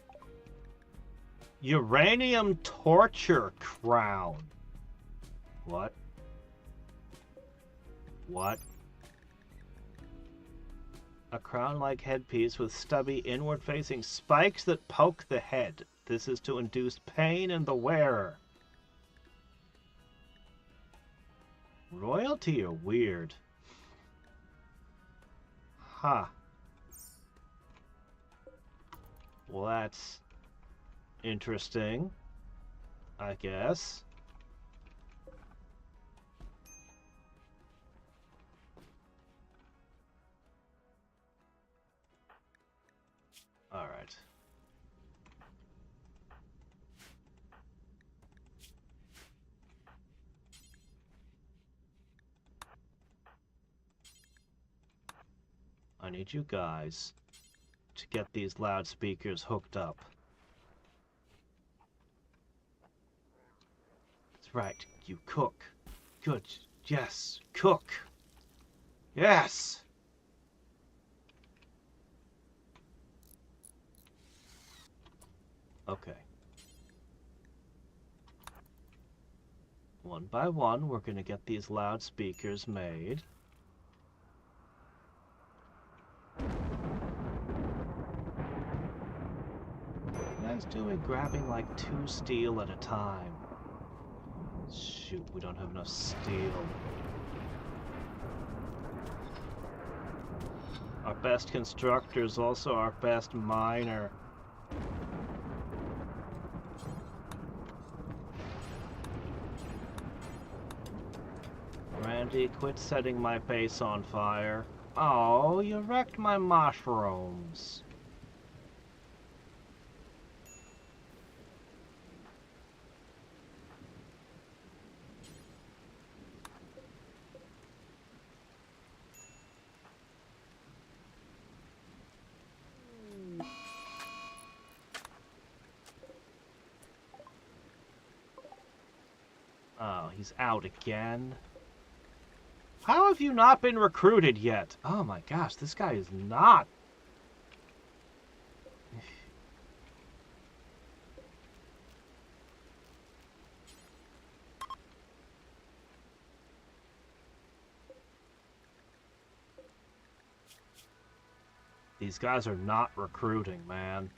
Uranium torture crown. What? What? A crown-like headpiece with stubby inward-facing spikes that poke the head. This is to induce pain in the wearer. Royalty are weird. Huh. Well, that's interesting, I guess. All right. I need you guys to get these loudspeakers hooked up. That's right, you cook. Good. Yes, cook. Yes! Okay. One by one, we're gonna get these loudspeakers made. What are you guys doing grabbing like 2 steel at a time? Shoot, we don't have enough steel. Our best constructor is also our best miner. Randy, quit setting my base on fire. Oh, you wrecked my mushrooms. Oh, he's out again. How have you not been recruited yet? Oh my gosh, this guy is not. These guys are not recruiting, man.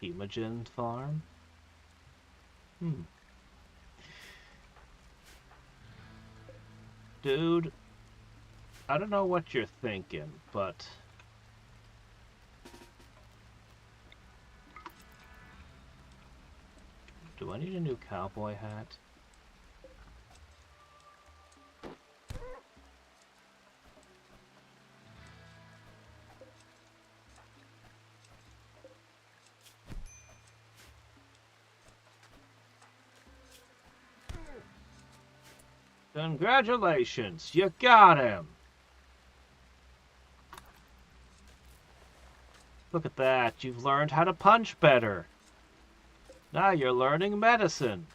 Hemogen farm? Dude, I don't know what you're thinking, but do I need a new cowboy hat? Congratulations, you got him! Look at that, you've learned how to punch better. Now you're learning medicine.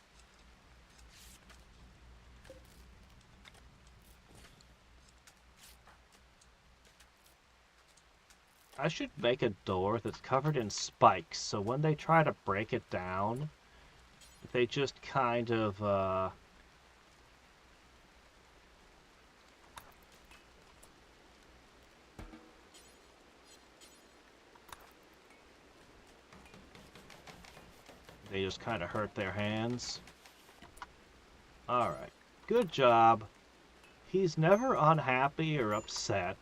I should make a door that's covered in spikes, so when they try to break it down, they just kind of, they just kind of hurt their hands. Alright, good job. He's never unhappy or upset.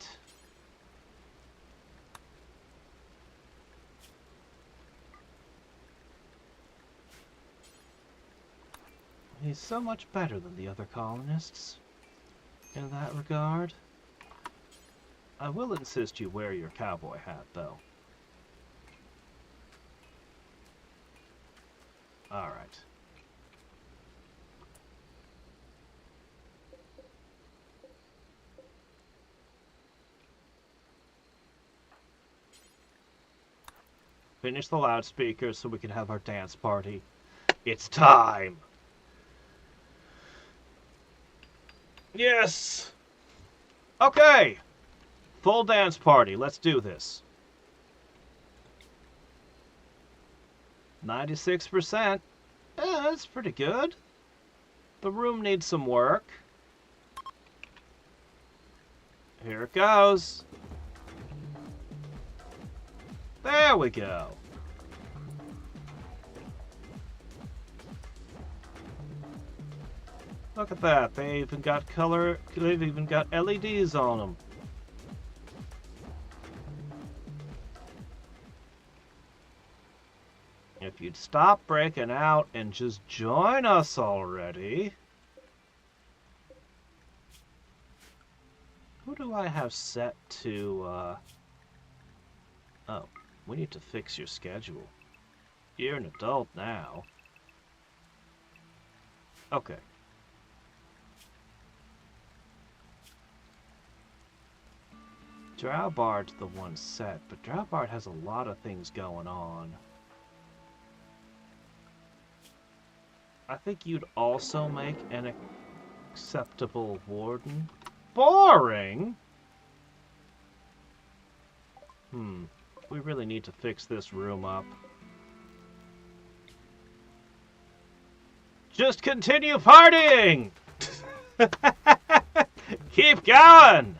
He's so much better than the other colonists in that regard. I will insist you wear your cowboy hat, though. Alright. Finish the loudspeakers so we can have our dance party. It's time! Yes! Okay! Full dance party. Let's do this. 96%. Yeah, that's pretty good. The room needs some work. Here it goes. There we go. Look at that. They even got color. They've even got LEDs on them. If you'd stop breaking out and just join us already. Who do I have set to, Oh, we need to fix your schedule. You're an adult now. Okay. Drowbard's the one set, but Drowbard has a lot of things going on. I think you'd also make an acceptable warden. Boring? We really need to fix this room up. Just continue partying! Keep going!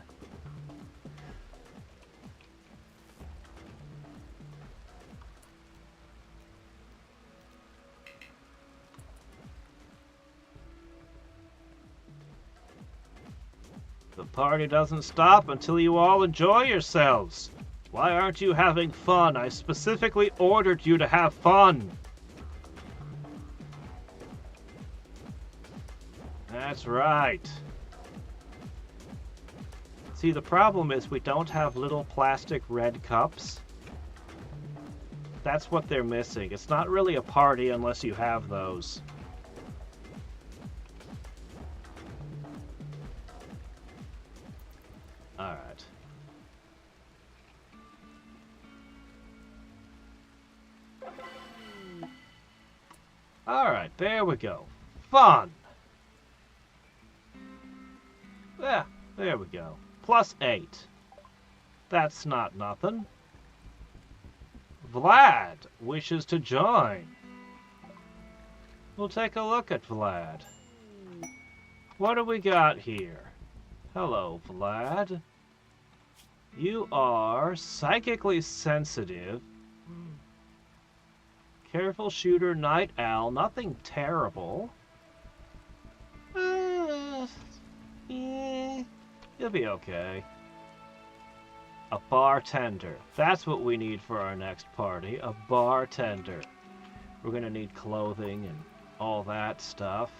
The party doesn't stop until you all enjoy yourselves. Why aren't you having fun? I specifically ordered you to have fun. That's right. See, the problem is we don't have little plastic red cups. That's what they're missing. It's not really a party unless you have those. Alright. Alright, there we go. Fun! Yeah, there we go. +8. That's not nothing. Vlad wishes to join. We'll take a look at Vlad. What do we got here? Hello, Vlad. You are psychically sensitive. Careful shooter, night owl. Nothing terrible. You'll be okay. A bartender. That's what we need for our next party. A bartender. We're gonna need clothing and all that stuff.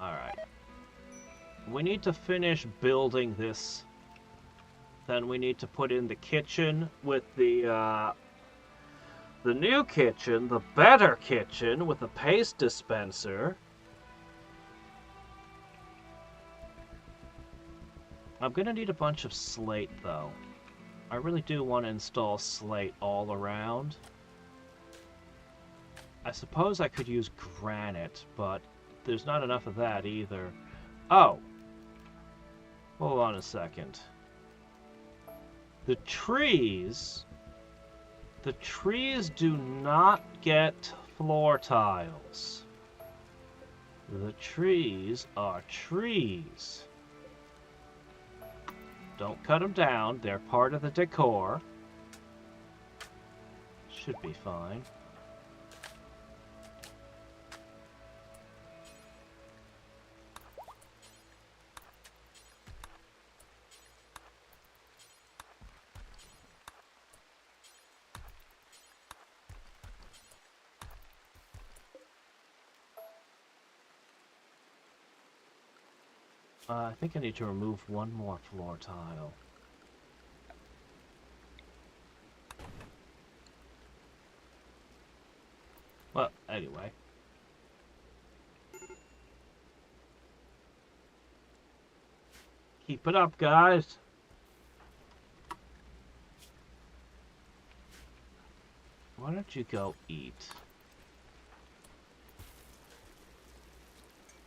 Alright. We need to finish building this. Then we need to put in the kitchen with the new kitchen, the better kitchen with a paste dispenser. I'm gonna need a bunch of slate though. I really do want to install slate all around. I suppose I could use granite, but there's not enough of that either. Oh! Hold on a second. The trees do not get floor tiles. The trees are trees. Don't cut them down. They're part of the decor. Should be fine. I think I need to remove one more floor tile. Well, anyway. Keep it up, guys. Why don't you go eat?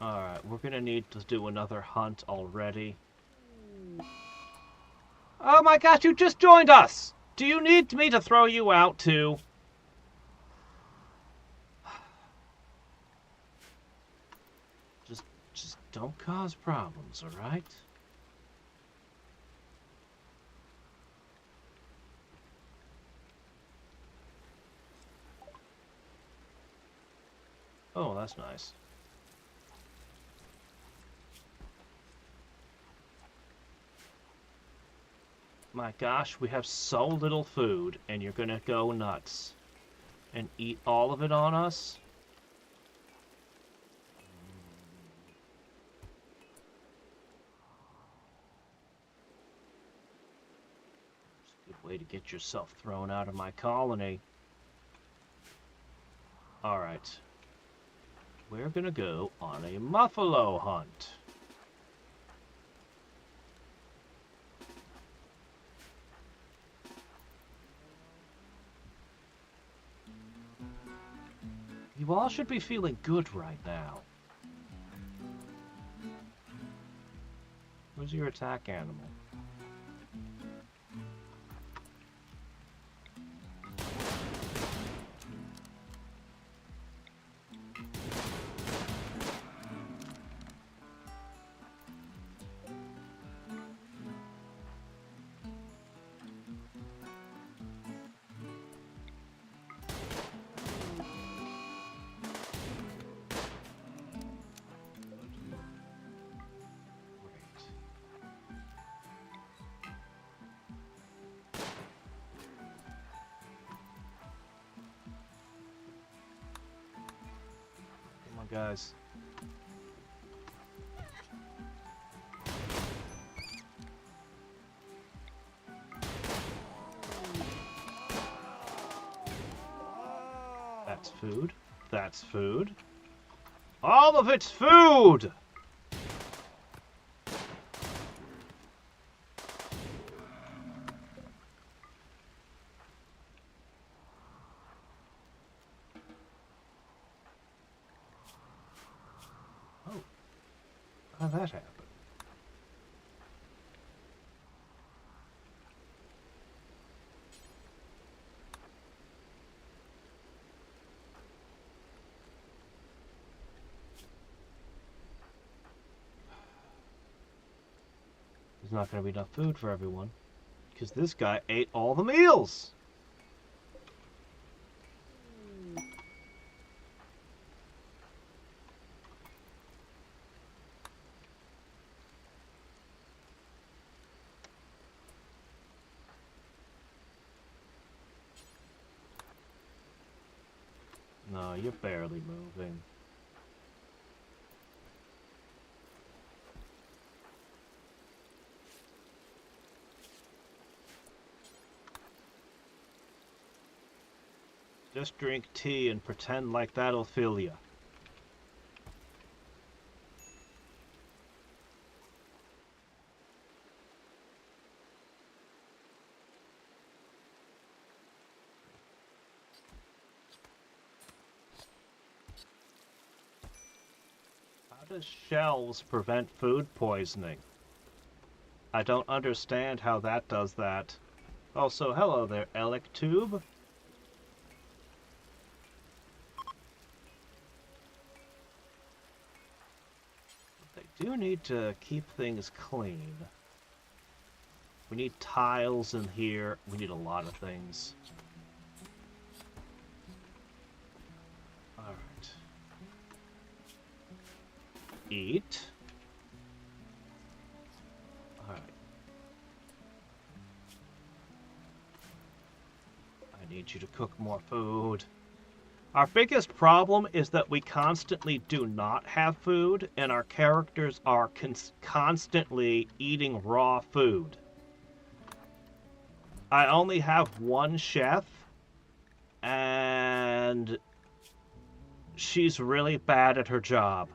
Alright, we're gonna need to do another hunt already. Oh my gosh, you just joined us! Do you need me to throw you out too? Just don't cause problems, alright? Oh, that's nice. My gosh, we have so little food, and you're gonna go nuts and eat all of it on us? Way to get yourself thrown out of my colony. Alright. We're gonna go on a muffalo hunt. You all should be feeling good right now. Where's your attack animal? Guys. That's food. That's food. All of it's food! How did that happen? There's not going to be enough food for everyone, because this guy ate all the meals! No, you're barely moving. Just drink tea and pretend like that'll fill you. How does shelves prevent food poisoning? I don't understand how that does that. Also, hello there, Electube. They do need to keep things clean. We need tiles in here. We need a lot of things. Alright. Eat. Alright. I need you to cook more food. Our biggest problem is that we constantly do not have food, and our characters are constantly eating raw food. I only have one chef, and she's really bad at her job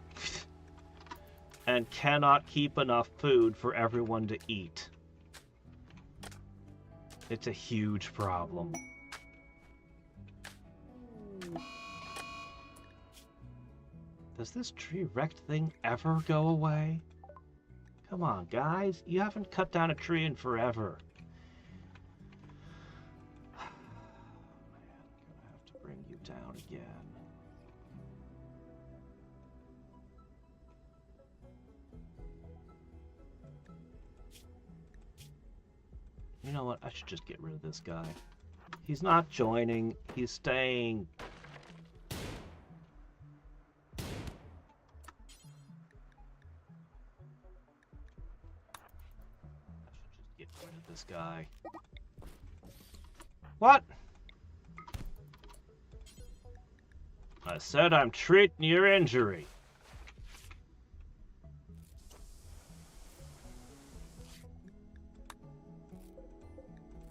and cannot keep enough food for everyone to eat. It's a huge problem. Does this tree wrecked thing ever go away? Come on, guys. You haven't cut down a tree in forever. Man, I'm gonna have to bring you down again. You know what? I should just get rid of this guy. He's not joining. He's staying. rid of this guy. What? I said I'm treating your injury.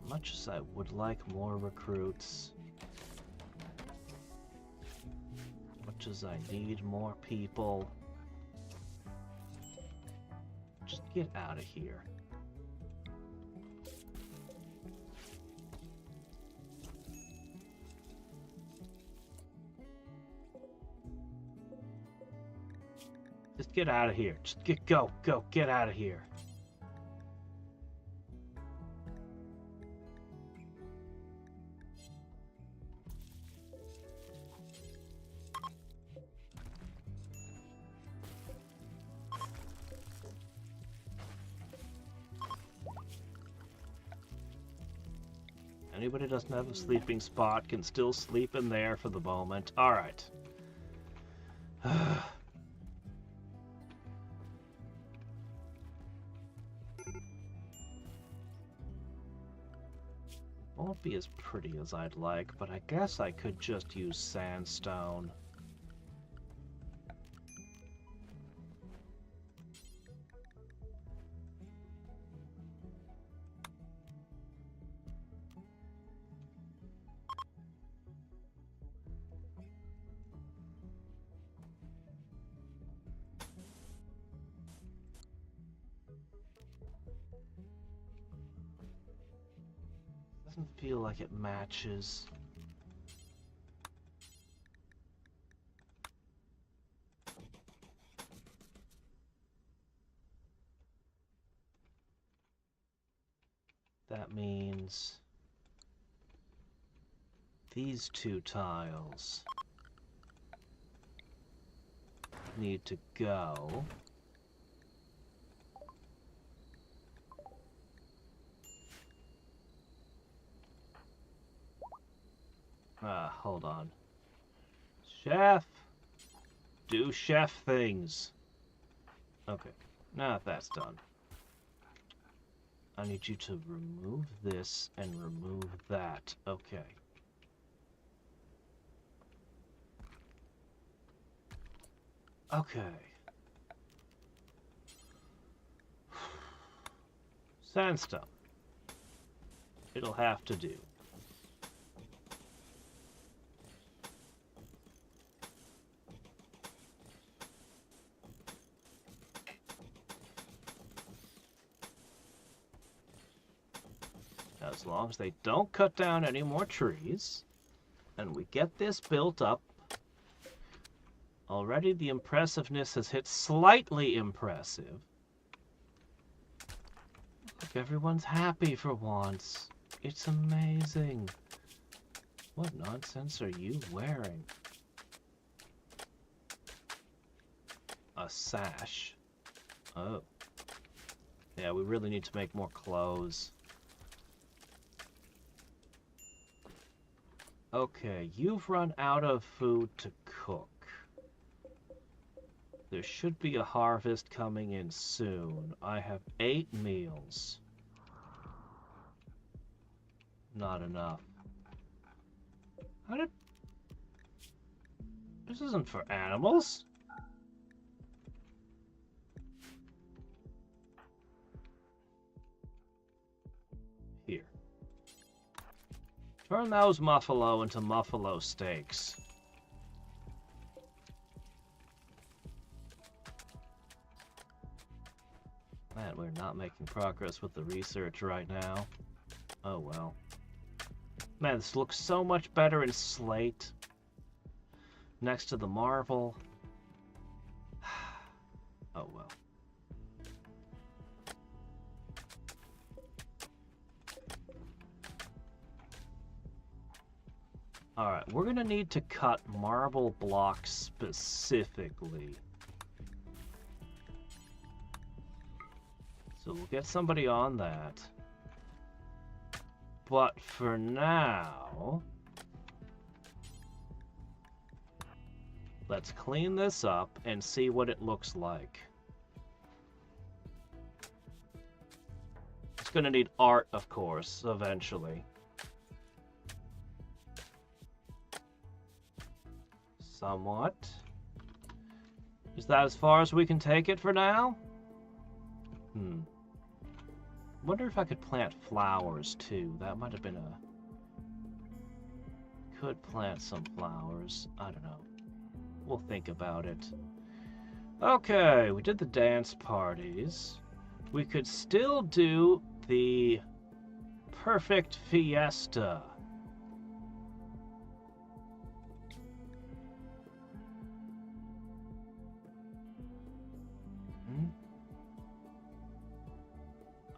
Much as I would like more recruits, much as I need more people, just get out of here. Just get out of here. Just go, get out of here. Anybody who doesn't have a sleeping spot can still sleep in there for the moment. Alright. Won't be as pretty as I'd like, but I guess I could just use sandstone. Doesn't feel like it matches. That means these two tiles need to go. Hold on. Chef! Do chef things. Okay, now that that's done, I need you to remove this and remove that. Okay. Okay. Sandstone. It'll have to do. As long as they don't cut down any more trees, and we get this built up. Already the impressiveness has hit slightly impressive. Look, everyone's happy for once. It's amazing. What nonsense are you wearing? A sash. Oh. Yeah, we really need to make more clothes. Okay, you've run out of food to cook. There should be a harvest coming in soon. I have 8 meals. Not enough. How did... This isn't for animals. Here. Turn those muffalo into muffalo steaks. Man, we're not making progress with the research right now. Oh well. Man, this looks so much better in slate. Next to the marble. Oh well. Alright, we're gonna need to cut marble blocks specifically. So we'll get somebody on that. But for now, let's clean this up and see what it looks like. It's gonna need art, of course, eventually. Somewhat. Is that as far as we can take it for now? Wonder if I could plant flowers too. That might have been a... Could plant some flowers. I don't know. We'll think about it. Okay, we did the dance parties. We could still do the perfect fiesta.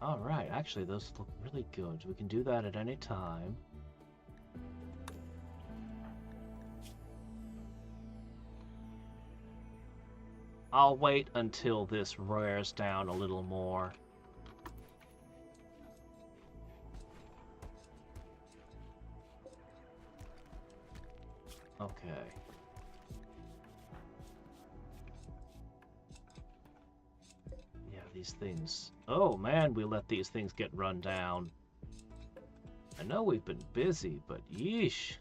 Alright, actually those look really good. We can do that at any time. I'll wait until this wears down a little more. Okay. Yeah, these things... Oh man, we let these things get run down. I know we've been busy, but yeesh.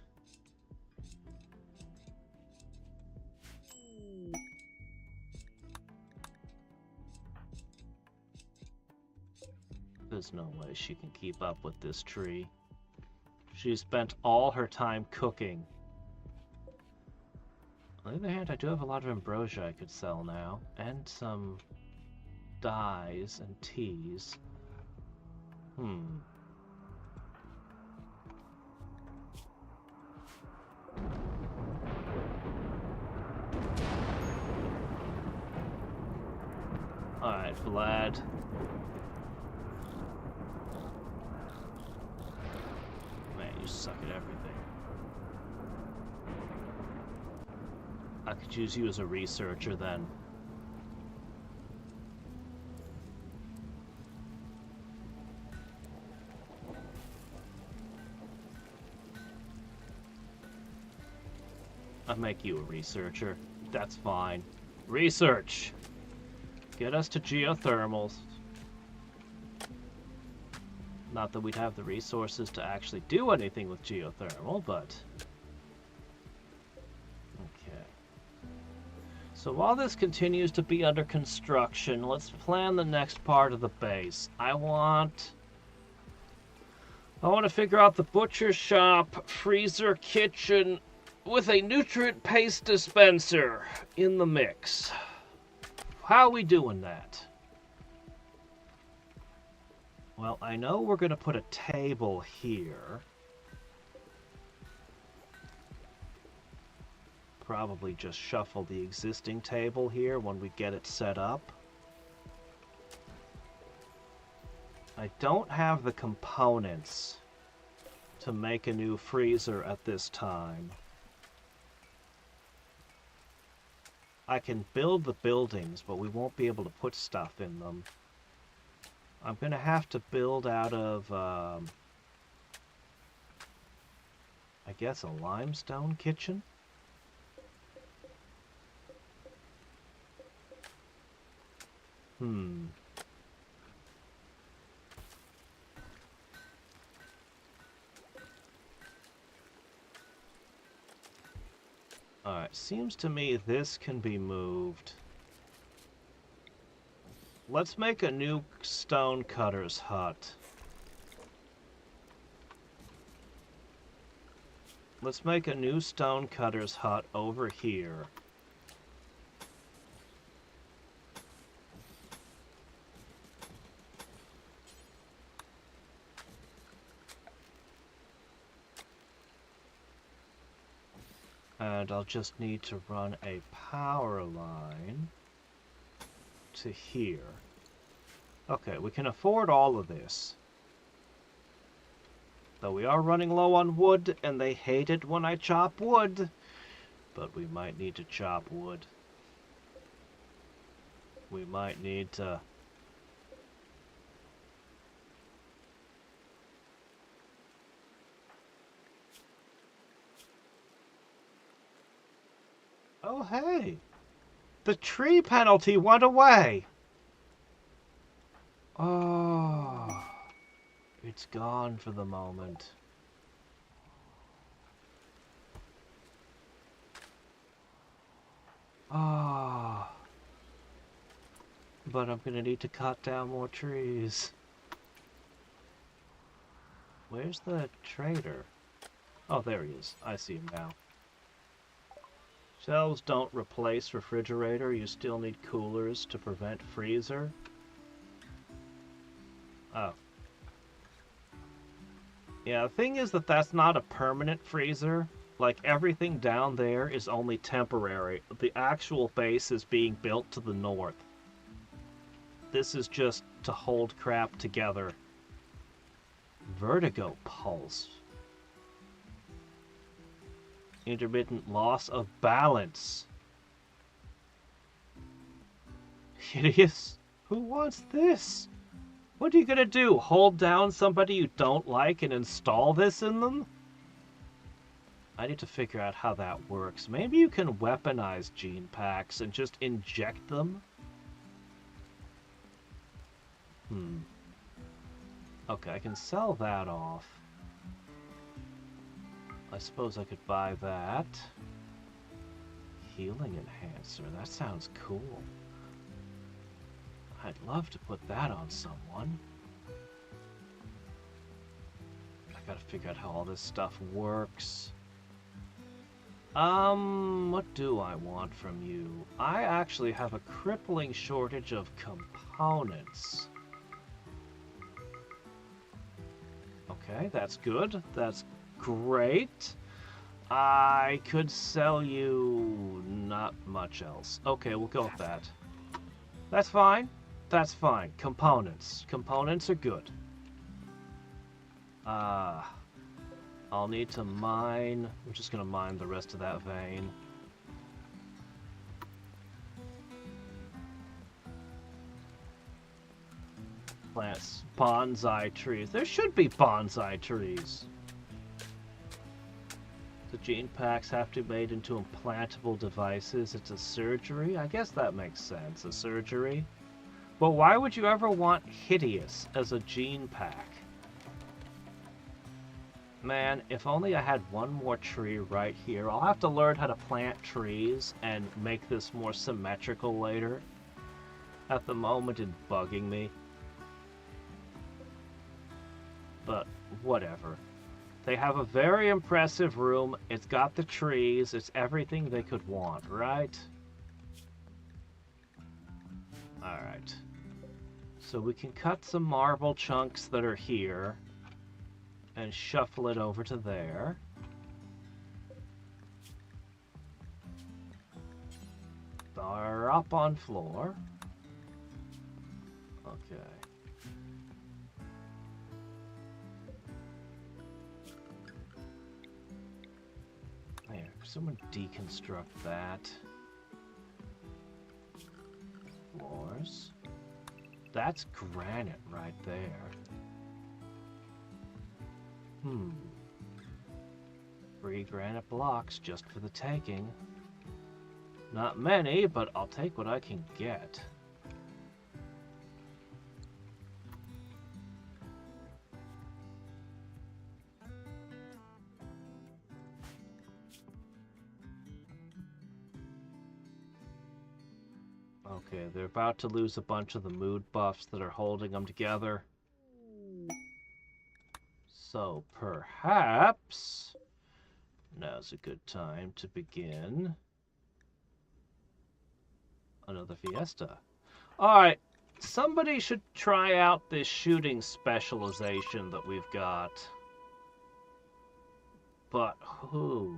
There's no way she can keep up with this tree. She spent all her time cooking. On the other hand, I do have a lot of ambrosia I could sell now, and some dyes and teas. Alright, Vlad. Man, you suck at everything. I could use you as a researcher then. I'll make you a researcher. That's fine. Research! Get us to geothermals. Not that we'd have the resources to actually do anything with geothermal, but... Okay. So while this continues to be under construction, let's plan the next part of the base. I want to figure out the butcher shop, freezer, kitchen, with a nutrient paste dispenser in the mix. How are we doing that? Well, I know we're going to put a table here. Probably just shuffle the existing table here when we get it set up. I don't have the components to make a new freezer at this time. I can build the buildings, but we won't be able to put stuff in them. I'm going to have to build out of, I guess, a limestone kitchen? Alright, seems to me this can be moved. Let's make a new stone cutter's hut. Let's make a new stone cutter's hut over here. And I'll just need to run a power line to here. Okay, we can afford all of this. Though we are running low on wood, and they hate it when I chop wood. But we might need to chop wood. We might need to... Oh, hey! The tree penalty went away! Oh... It's gone for the moment. Ah. Oh. But I'm gonna need to cut down more trees. Where's the trader? Oh, there he is. I see him now. Shelves don't replace refrigerator. You still need coolers to prevent freezer. Oh. Yeah, the thing is that that's not a permanent freezer. Like, everything down there is only temporary. The actual base is being built to the north. This is just to hold crap together. Vertigo pulse. Intermittent loss of balance. Hideous. Who wants this? What are you gonna do? Hold down somebody you don't like and install this in them? I need to figure out how that works. Maybe you can weaponize gene packs and just inject them? Okay, I can sell that off. I suppose I could buy that. Healing enhancer. That sounds cool. I'd love to put that on someone. I gotta figure out how all this stuff works. What do I want from you? I actually have a crippling shortage of components. Okay, that's good. That's great. I could sell you not much else. Okay, we'll go with that. That's fine. That's fine. Components. Components are good. I'll need to mine. I'm just gonna mine the rest of that vein. Plants bonsai trees. There should be bonsai trees. The gene packs have to be made into implantable devices. It's a surgery? I guess that makes sense. A surgery? But why would you ever want Hideous as a gene pack? Man, if only I had one more tree right here. I'll have to learn how to plant trees and make this more symmetrical later. At the moment, it's bugging me. But whatever. They have a very impressive room. It's got the trees. It's everything they could want, right? Alright. So we can cut some marble chunks that are here and shuffle it over to there. They're up on floor. Okay. There, someone deconstruct that. Floors. That's granite right there. 3 granite blocks just for the taking. Not many, but I'll take what I can get. Okay, they're about to lose a bunch of the mood buffs that are holding them together. So perhaps now's a good time to begin another fiesta. Alright, somebody should try out this shooting specialization that we've got. But who?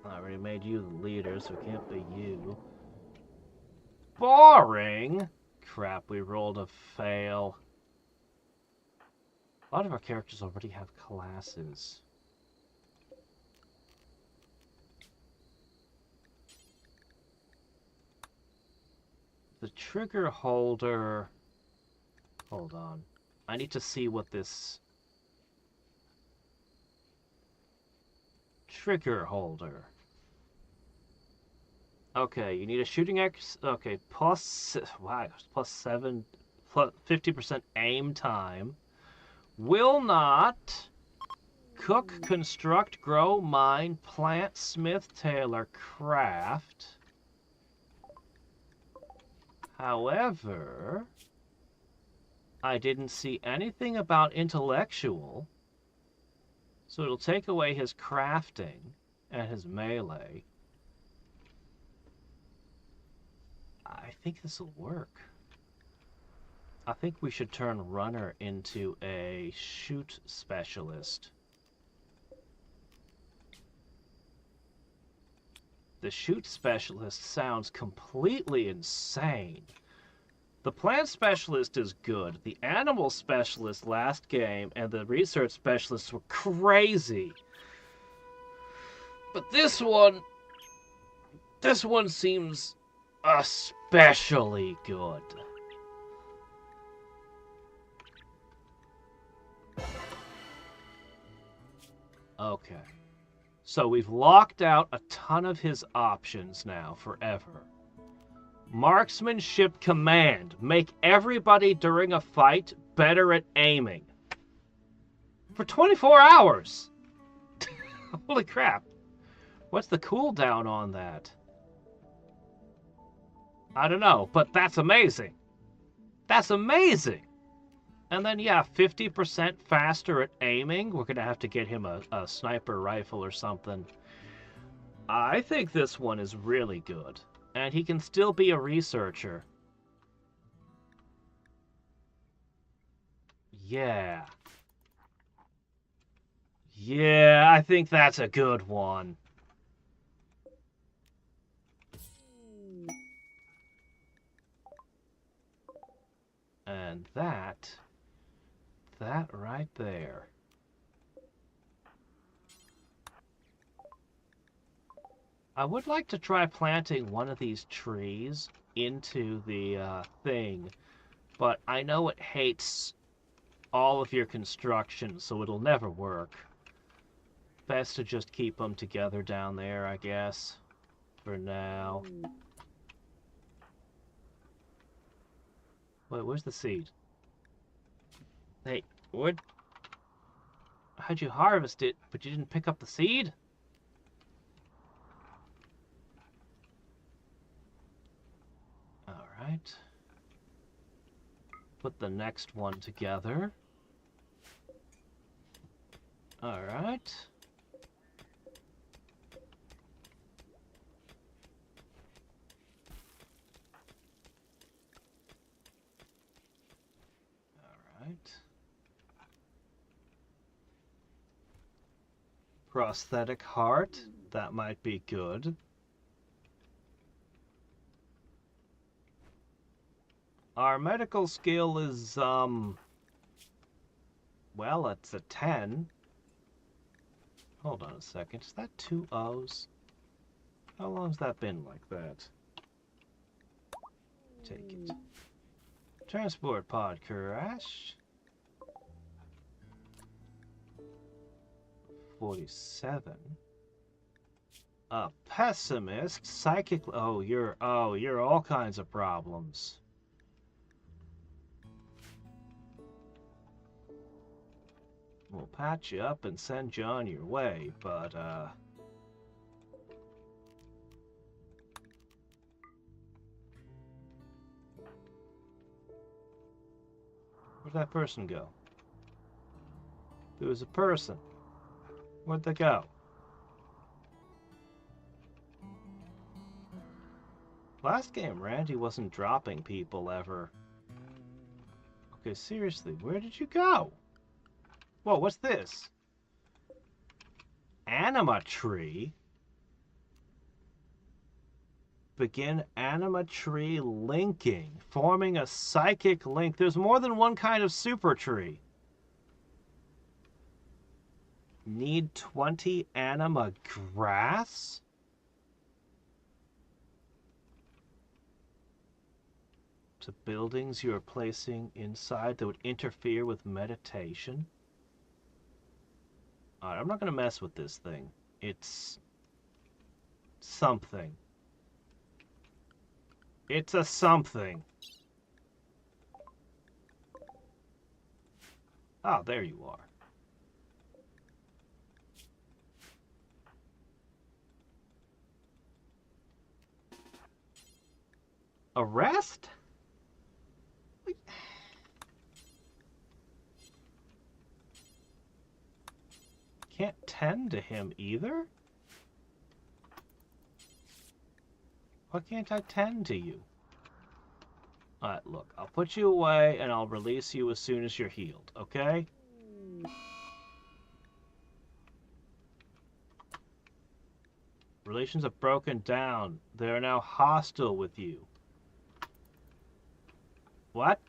I already made you the leader, so it can't be you. Boring! Crap, we rolled a fail. A lot of our characters already have classes. The trigger holder... Hold on. I need to see what this... Trigger holder. Okay, you need a shooting X. Okay, plus wow, plus 7, plus 50% aim time. Will not cook, construct, grow, mine, plant, smith, tailor, craft. However, I didn't see anything about intellectual, so it'll take away his crafting and his melee. I think this will work. I think we should turn runner into a shoot specialist. The shoot specialist sounds completely insane. The plant specialist is good. The animal specialist last game and the research specialists were crazy. But this one seems especially good. Okay. So we've locked out a ton of his options now forever. Marksmanship command. Make everybody during a fight better at aiming. For 24 hours! Holy crap. What's the cooldown on that? I don't know, but that's amazing. That's amazing! And then, yeah, 50% faster at aiming. We're going to have to get him a sniper rifle or something. I think this one is really good. And he can still be a researcher. Yeah. Yeah, I think that's a good one. And that right there. I would like to try planting one of these trees into the thing, but I know it hates all of your construction, so it'll never work. Best to just keep them together down there, I guess, for now. Wait, where's the seed? Hey, what? How'd you harvest it, but you didn't pick up the seed? Alright. Put the next one together. Alright. Alright. Prosthetic heart. That might be good. Our medical skill is, well, it's a 10. Hold on a second. Is that 2 O's? How long's that been like that? Take it. Transport pod crash. 47. A pessimist. Psychic. Oh, you're all kinds of problems. We'll patch you up and send you on your way, but, where'd that person go? There was a person. Where'd they go? Last game, Randy wasn't dropping people ever. Okay, seriously, where did you go? Whoa, what's this? Anima tree? Begin anima tree linking. Forming a psychic link. There's more than one kind of super tree. Need 20 anima grass? To buildings you are placing inside that would interfere with meditation? Alright, I'm not going to mess with this thing. It's something. It's a something. Oh, there you are. Arrest? Can't tend to him either? Why can't I tend to you? Alright, look, I'll put you away and I'll release you as soon as you're healed, okay? Relations have broken down. They are now hostile with you. What?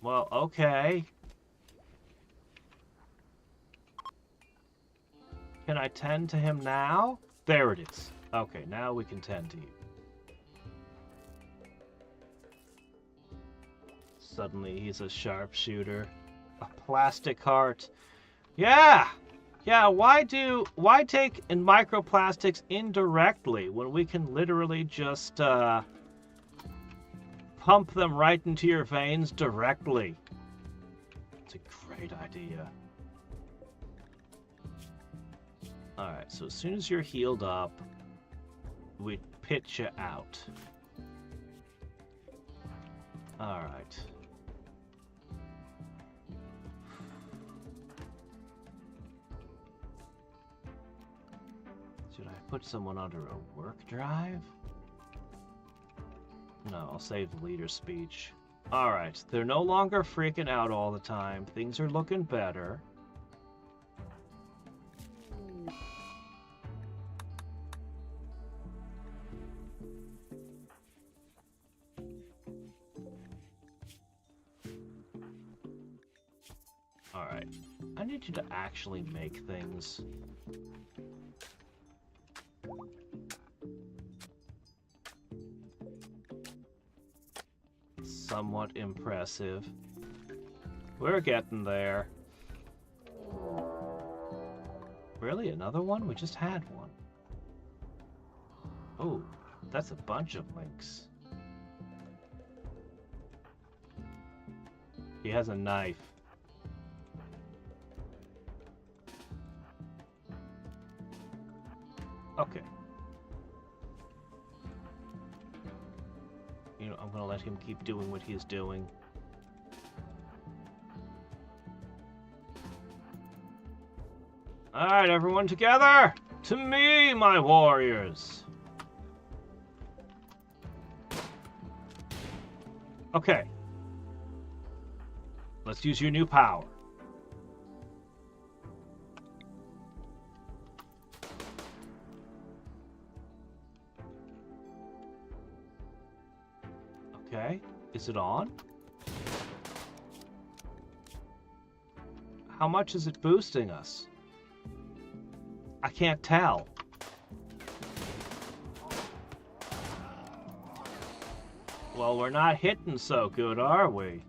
Well, okay. Can I tend to him now? There it is. Okay, now we can tend to you. Suddenly he's a sharpshooter. A plastic heart. Yeah! Yeah, why take in microplastics indirectly when we can literally just pump them right into your veins directly? It's a great idea. Alright, so as soon as you're healed up, we pitch you out. Alright. Should I put someone under a work drive? No, I'll save the leader's speech. Alright, they're no longer freaking out all the time. Things are looking better. Alright, I need you to actually make things. Somewhat impressive. We're getting there. Really? Another one? We just had one. Oh, that's a bunch of links. He has a knife. Okay. You know, I'm gonna let him keep doing what he's doing. Alright, everyone together! To me, my warriors! Okay. Let's use your new power. Okay, is it on? How much is it boosting us? I can't tell. Well, we're not hitting so good, are we?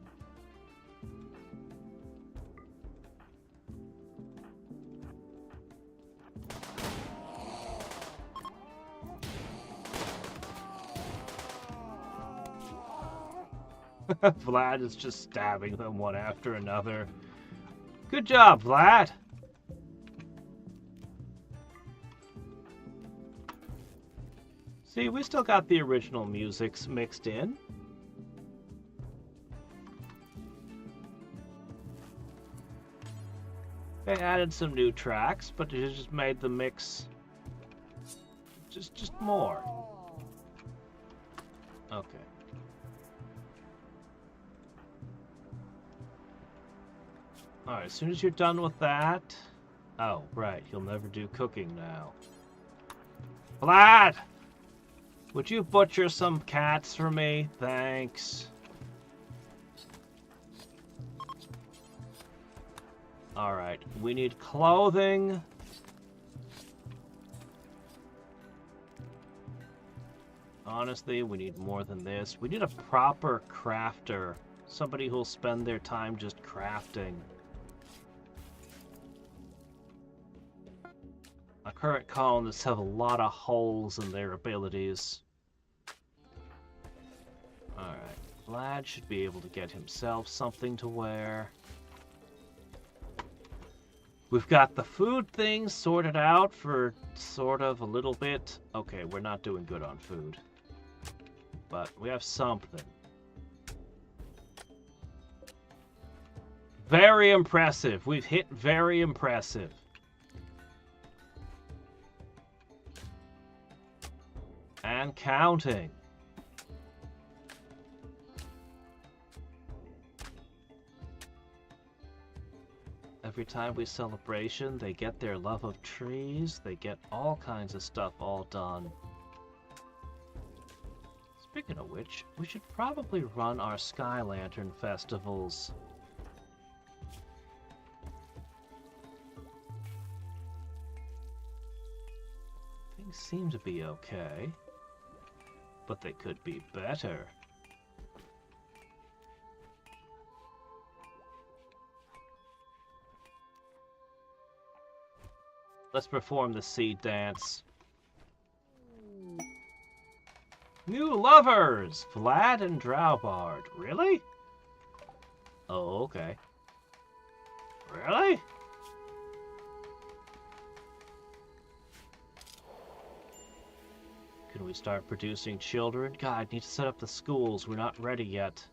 Vlad is just stabbing them one after another. Good job, Vlad! See, we still got the original musics mixed in. They added some new tracks, but it just made the mix just more. Okay. Alright, as soon as you're done with that... Oh, right, you'll never do cooking now. Vlad! Would you butcher some cats for me? Thanks. Alright, we need clothing. Honestly, we need more than this. We need a proper crafter. Somebody who'll spend their time just crafting. A current colonists have a lot of holes in their abilities. Alright, Vlad should be able to get himself something to wear. We've got the food thing sorted out for sort of a little bit. Okay, we're not doing good on food. But we have something. Very impressive. We've hit very impressive. And counting. Every time we celebration, they get their love of trees. They get all kinds of stuff all done. Speaking of which, we should probably run our Sky Lantern festivals. Things seem to be okay, but they could be better. Let's perform the seed dance. New lovers! Vlad and Draubard. Really? Oh, okay. Really? Can we start producing children? God, I need to set up the schools. We're not ready yet.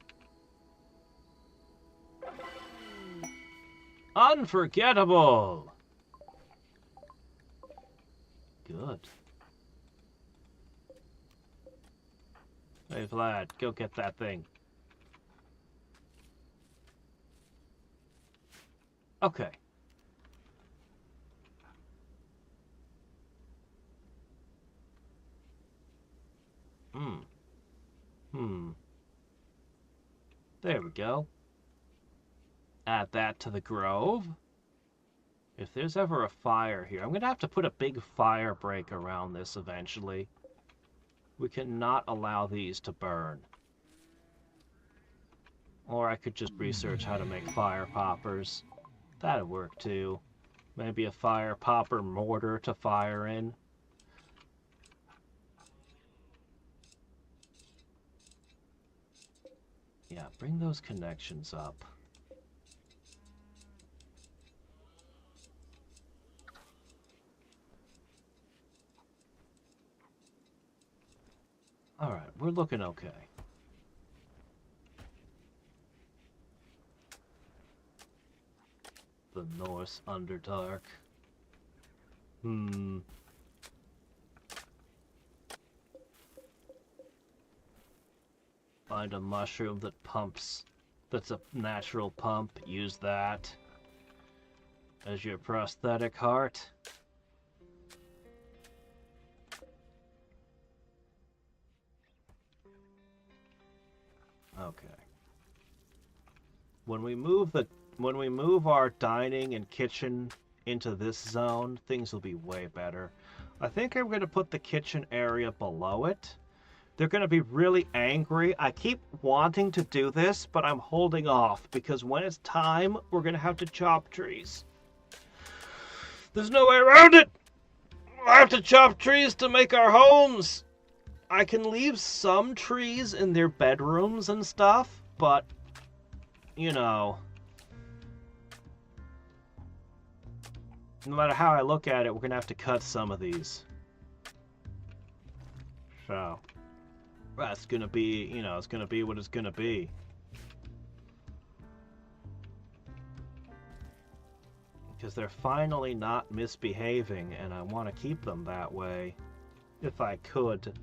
Unforgettable! Good. Hey, Vlad, go get that thing. Okay. There we go. Add that to the grove. If there's ever a fire here, I'm going to have to put a big fire break around this eventually. We cannot allow these to burn. Or I could just research how to make fire poppers. That'd work too. Maybe a fire popper mortar to fire in. Yeah, bring those connections up. Alright, we're looking okay. The Norse Underdark. Find a mushroom that pumps. That's a natural pump. Use that as your prosthetic heart. Okay. When we move our dining and kitchen into this zone, things will be way better. I think I'm going to put the kitchen area below it. They're going to be really angry. I keep wanting to do this, but I'm holding off because when it's time, we're going to have to chop trees. There's no way around it. We'll have to chop trees to make our homes. I can leave some trees in their bedrooms and stuff, but, you know, no matter how I look at it, we're going to have to cut some of these. So, that's going to be, you know, it's going to be what it's going to be. Because they're finally not misbehaving, and I want to keep them that way, if I could.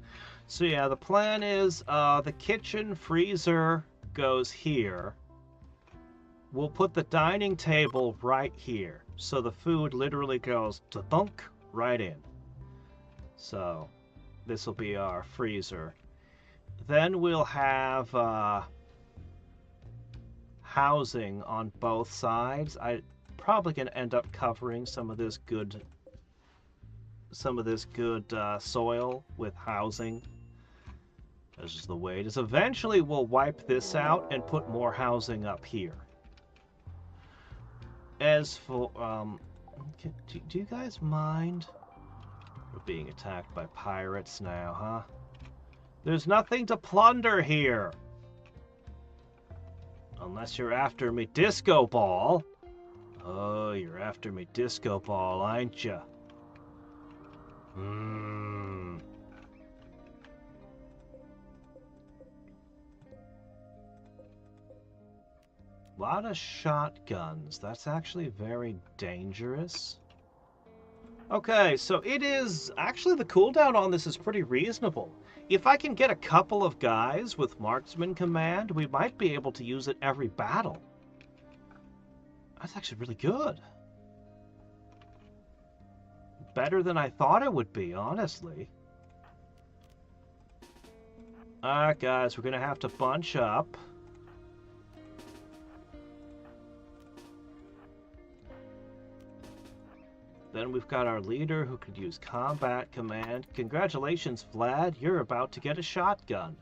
So yeah, the plan is the kitchen freezer goes here. We'll put the dining table right here. So the food literally goes to-thunk right in. So this will be our freezer. Then we'll have housing on both sides. I'm probably going to end up covering some of this good soil with housing. This is the way it is. Eventually we'll wipe this out and put more housing up here. As for do you guys mind We're being attacked by pirates now, huh? There's nothing to plunder here! Unless you're after me disco ball. Oh, you're after me disco ball, ain't ya? A lot of shotguns. That's actually very dangerous. Okay, so it is... Actually, the cooldown on this is pretty reasonable. If I can get a couple of guys with marksman command, we might be able to use it every battle. That's actually really good. Better than I thought it would be, honestly. Alright, guys, we're gonna have to bunch up. Then we've got our leader who could use combat command. Congratulations, Vlad, you're about to get a shotgun.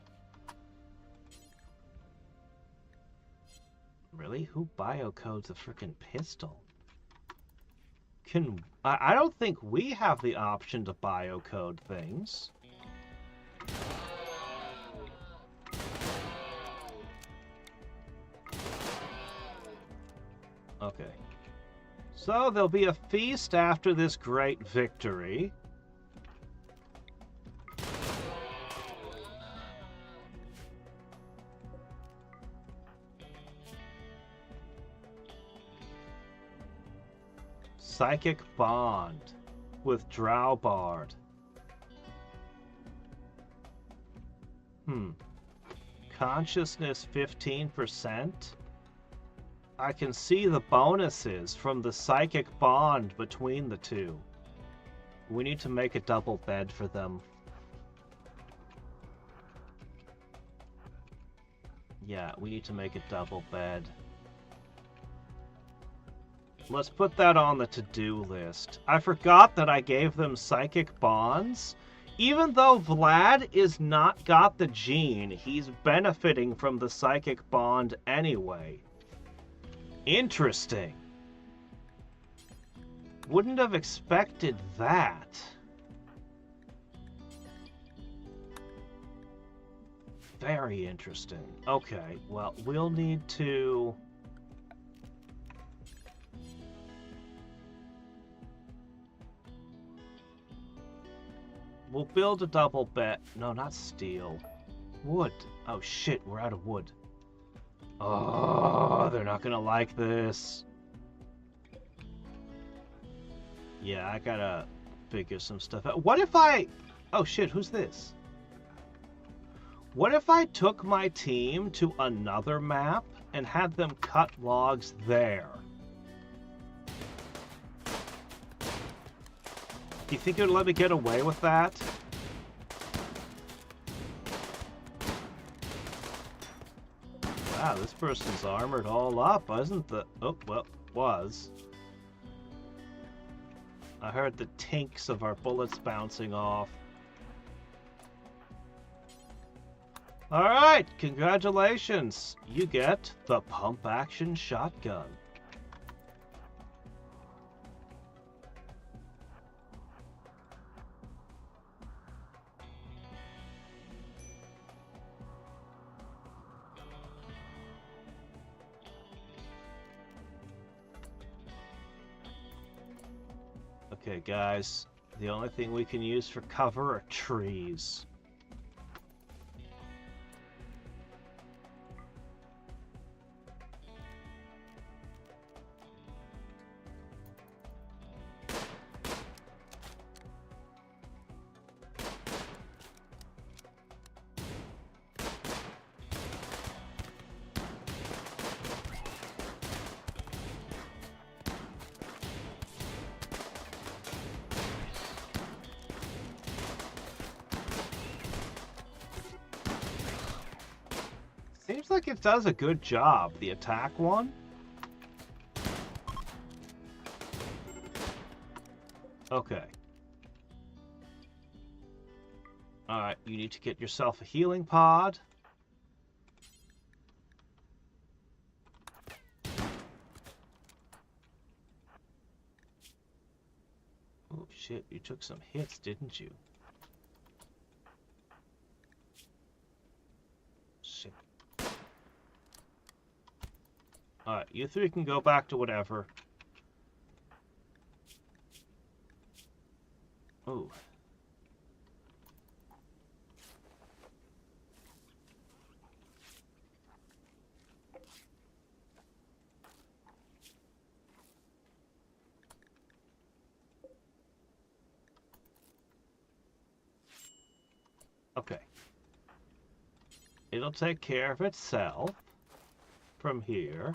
Really? Who biocodes a frickin' pistol? I don't think we have the option to biocode things. Okay. So there'll be a feast after this great victory. Psychic Bond with Drowbard. Consciousness 15%. I can see the bonuses from the psychic bond between the two. We need to make a double bed for them. Yeah, we need to make a double bed. Let's put that on the to-do list. I forgot that I gave them psychic bonds. Even though Vlad is not got the gene, he's benefiting from the psychic bond anyway. Interesting. Wouldn't have expected that. Very interesting. Okay, well, we'll need to... We'll build a double bed. No, not steel. Wood. Oh shit, we're out of wood. Oh, they're not gonna like this. Yeah, I gotta figure some stuff out. What if I... Oh shit, who's this? What if I took my team to another map and had them cut logs there? Do you think it would let me get away with that? Wow, this person's armored all up, isn't the... Oh, well, was. I heard the tinks of our bullets bouncing off. Alright, congratulations. You get the pump-action shotgun. Okay, guys, the only thing we can use for cover are trees. Seems like it does a good job, the attack one. Okay. Alright, you need to get yourself a healing pod. Oh shit, you're took some hits, didn't you? Shit. Alright, you three can go back to whatever. Ooh. Okay. It'll take care of itself from here.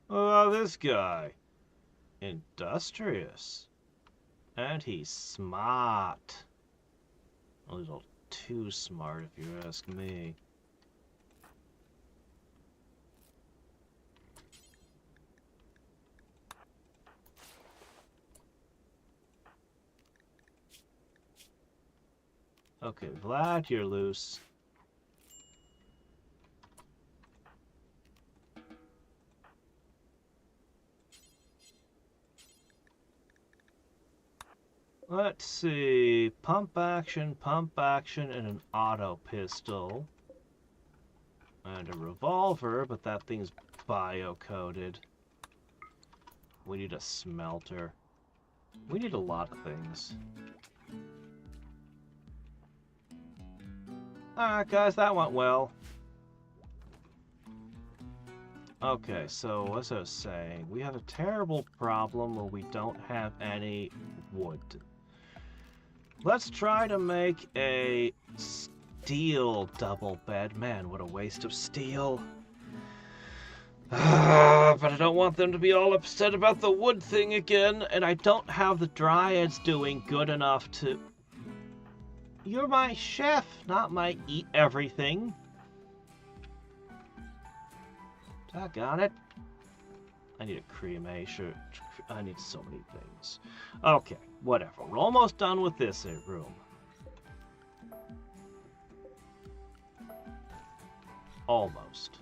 Oh, this guy. Industrious. And he's smart. A little too smart, if you ask me. Okay, Vlad, you're loose. Let's see. Pump action, and an auto pistol. And a revolver, but that thing's bio-coded. We need a smelter. We need a lot of things. Alright, guys, that went well. Okay, so as I was saying, we have a terrible problem where we don't have any wood. Let's try to make a steel double bed. Man, what a waste of steel. But I don't want them to be all upset about the wood thing again, and I don't have the dryads doing good enough to... You're my chef, not my eat everything. Doggone it. I need a cremation. I need so many things. Okay, whatever. We're almost done with this room. Almost.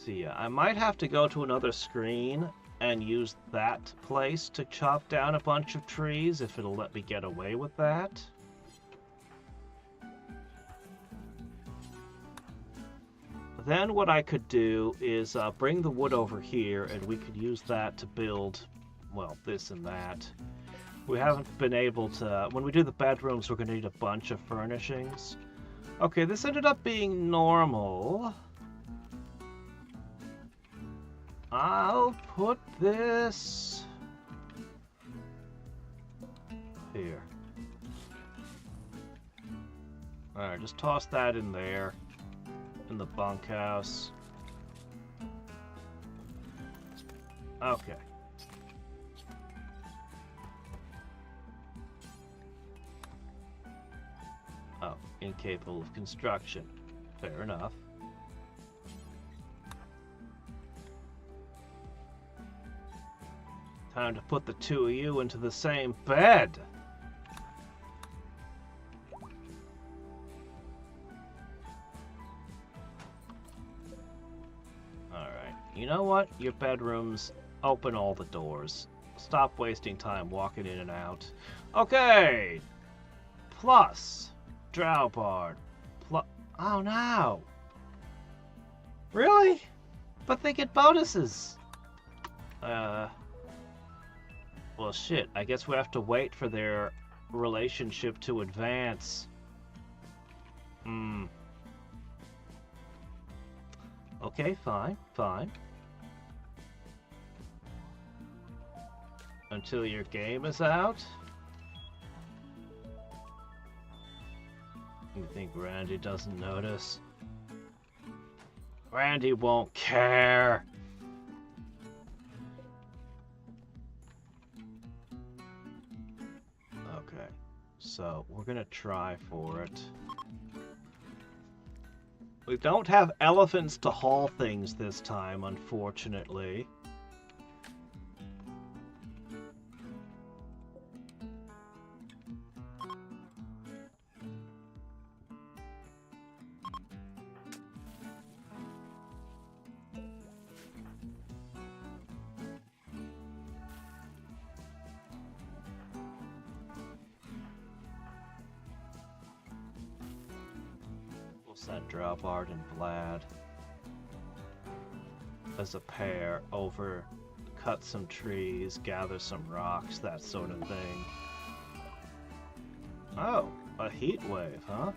See, I might have to go to another screen and use that place to chop down a bunch of trees if it'll let me get away with that. Then what I could do is bring the wood over here, and we could use that to build, well, this and that. We haven't been able to... When we do the bedrooms, we're going to need a bunch of furnishings. Okay, this ended up being normal. I'll put this... here. Alright, just toss that in there. In the bunkhouse. Okay. Oh, incapable of construction. Fair enough. Time to put the two of you into the same bed. You know what? Your bedrooms, open all the doors. Stop wasting time walking in and out. Okay! Plus, Drowbard. Oh no! Really? But they get bonuses! Well shit, I guess we have to wait for their relationship to advance. Okay, fine. Until your game is out? You think Randy doesn't notice? Randy won't care! Okay, so we're gonna try for it. We don't have elephants to haul things this time, unfortunately. Send Drawbard and Vlad as a pair over, cut some trees, gather some rocks, that sort of thing. Oh, a heat wave, huh?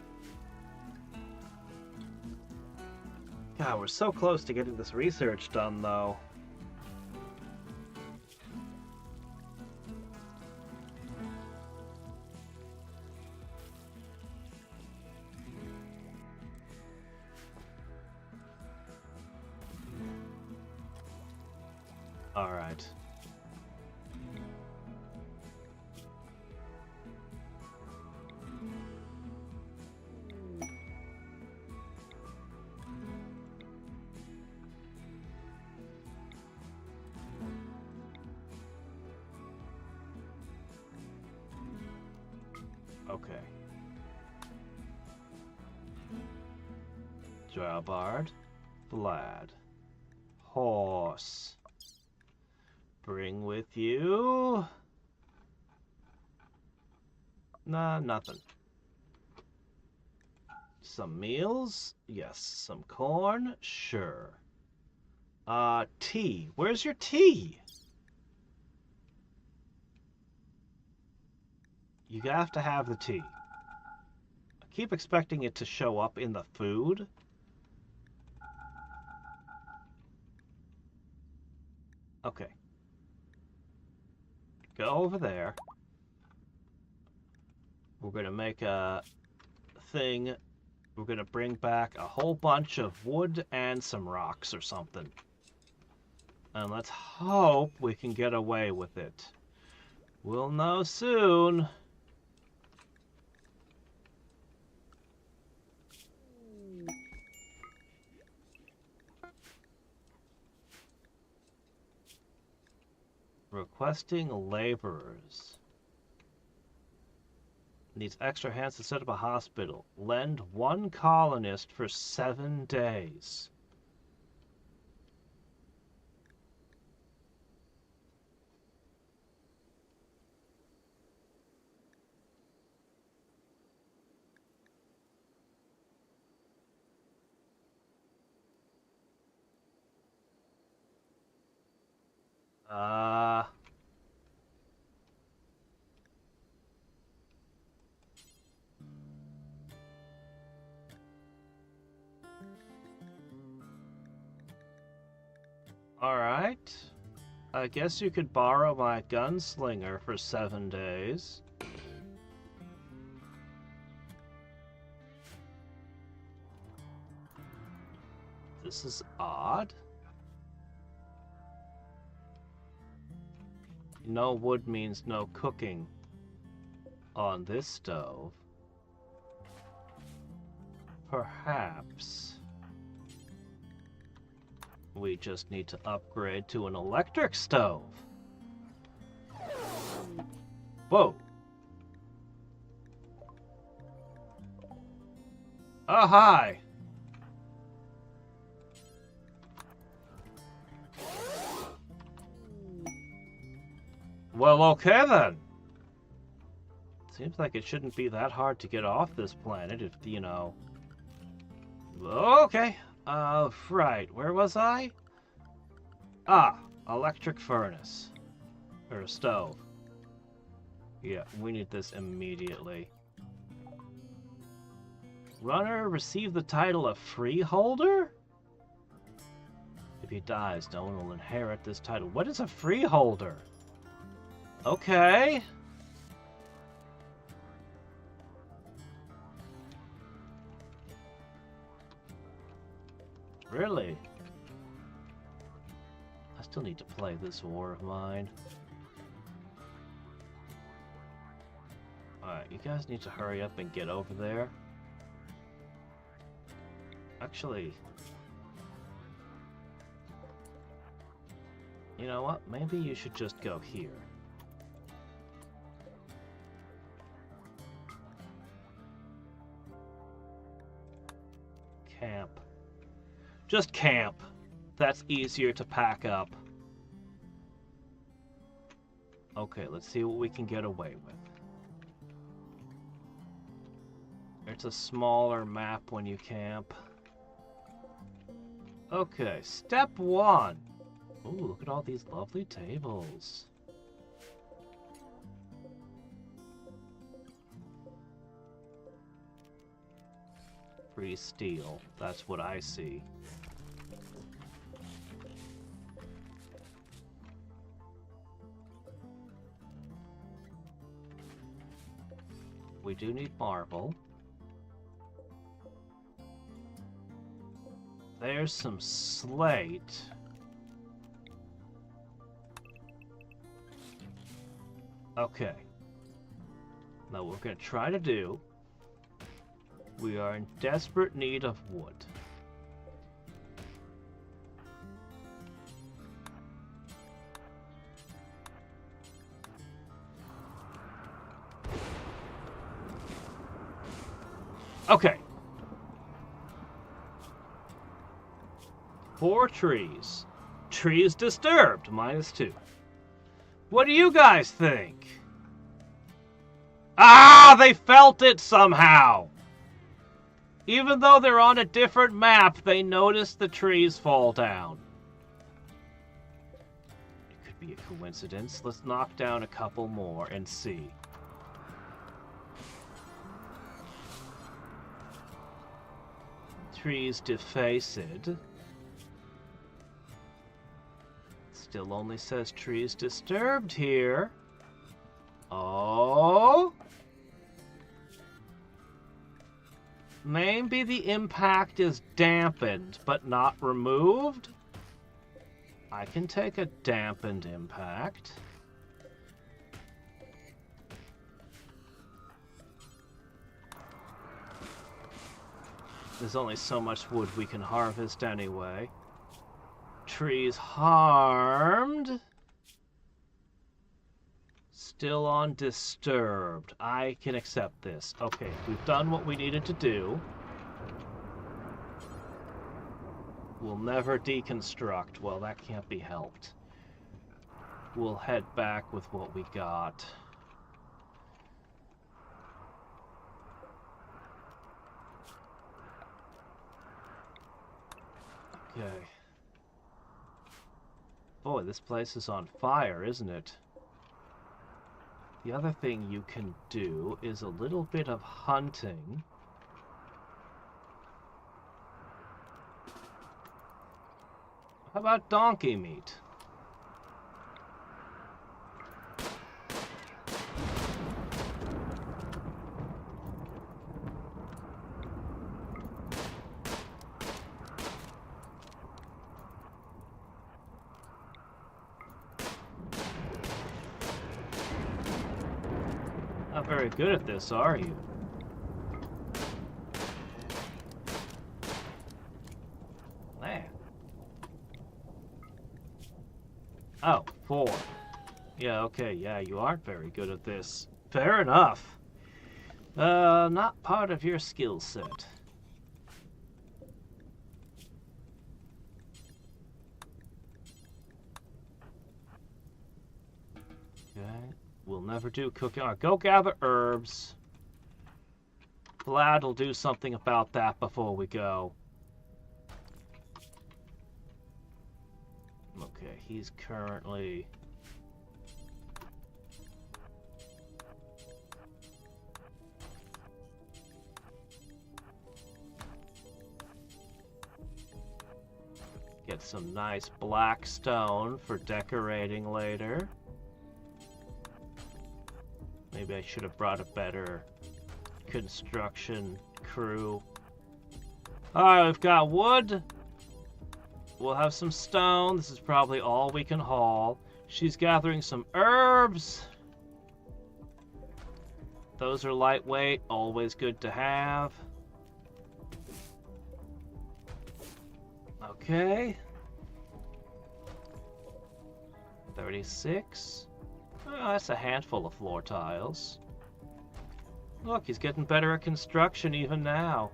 God, we're so close to getting this research done, though. All right. Okay. Drawbard, Vlad, horse. Bring with you... Nah, nothing. Some meals? Yes. Some corn? Sure. Tea. Where's your tea? You have to have the tea. I keep expecting it to show up in the food. Okay. Go over there. We're going to make a thing. We're going to bring back a whole bunch of wood and some rocks or something. And let's hope we can get away with it. We'll know soon. Requesting laborers. Needs extra hands to set up a hospital. Lend 1 colonist for 7 days. Alright. I guess you could borrow my gunslinger for 7 days. This is odd. No wood means no cooking on this stove. Perhaps we just need to upgrade to an electric stove. Whoa. Oh, hi. Well, okay then. Seems like it shouldn't be that hard to get off this planet if, you know... Okay. Right. Where was I? Ah, electric furnace. Or stove. Yeah, we need this immediately. Runner received the title of freeholder? If he dies, no one will inherit this title. What is a freeholder? Okay. Really? I still need to play this war of mine. Alright, you guys need to hurry up and get over there. Actually... You know what? Maybe you should just go here. Camp. Just camp. That's easier to pack up. Okay, let's see what we can get away with. It's a smaller map when you camp. Okay, step 1. Ooh, look at all these lovely tables. Free steel. That's what I see. We do need marble. There's some slate. Okay. Now what we're going to try to do, we are in desperate need of wood. Okay. 4 trees. Trees disturbed, -2. What do you guys think? Ah, they felt it somehow! Even though they're on a different map, they noticed the trees fall down. It could be a coincidence. Let's knock down a couple more and see. Trees defaced. Still only says trees disturbed here. Oh. Maybe the impact is dampened, but not removed? I can take a dampened impact. There's only so much wood we can harvest anyway. Trees harmed. Still on disturbed. I can accept this. Okay, we've done what we needed to do. We'll never deconstruct. Well, that can't be helped. We'll head back with what we got. Okay. Boy, this place is on fire, isn't it? The other thing you can do is a little bit of hunting. How about donkey meat? Not very good at this, are you? Man. Oh, 4. Yeah, okay, yeah, you aren't very good at this. Fair enough. Not part of your skill set. Okay. We'll never do cooking. All right, go gather herbs. Vlad will do something about that before we go. Okay, he's currently... Get some nice black stone for decorating later. Maybe I should have brought a better construction crew. Alright, we've got wood. We'll have some stone. This is probably all we can haul. She's gathering some herbs. Those are lightweight, always good to have. Okay. 36. Oh, that's a handful of floor tiles. Look, he's getting better at construction even now.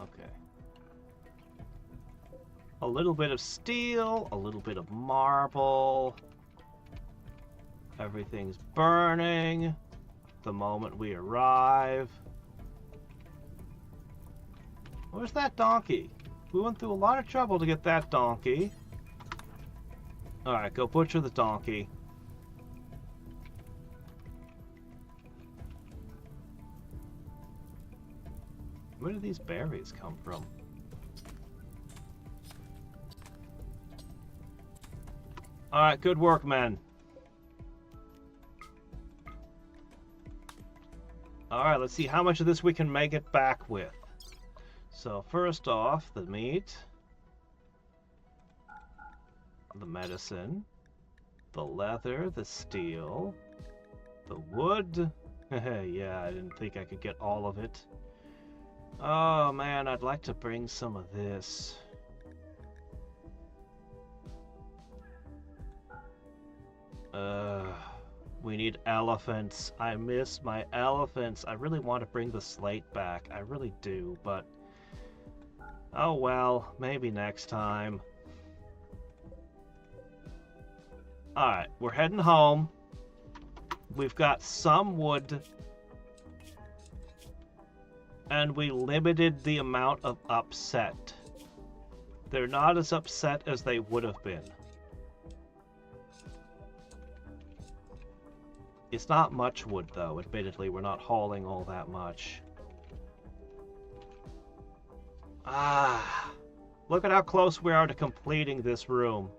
Okay. A little bit of steel, a little bit of marble. Everything's burning the moment we arrive. Where's that donkey? We went through a lot of trouble to get that donkey. Alright, go butcher the donkey. Where do these berries come from? Alright, good work, men. Alright, let's see how much of this we can make it back with. So first off, the meat, the medicine, the leather, the steel, the wood. Yeah, I didn't think I could get all of it. Oh man, I'd like to bring some of this. We need elephants. I miss my elephants. I really want to bring the slate back. I really do, but oh well, maybe next time. Alright, we're heading home. We've got some wood. And we limited the amount of upset. They're not as upset as they would have been. It's not much wood, though. Admittedly, we're not hauling all that much. Ah, look at how close we are to completing this room.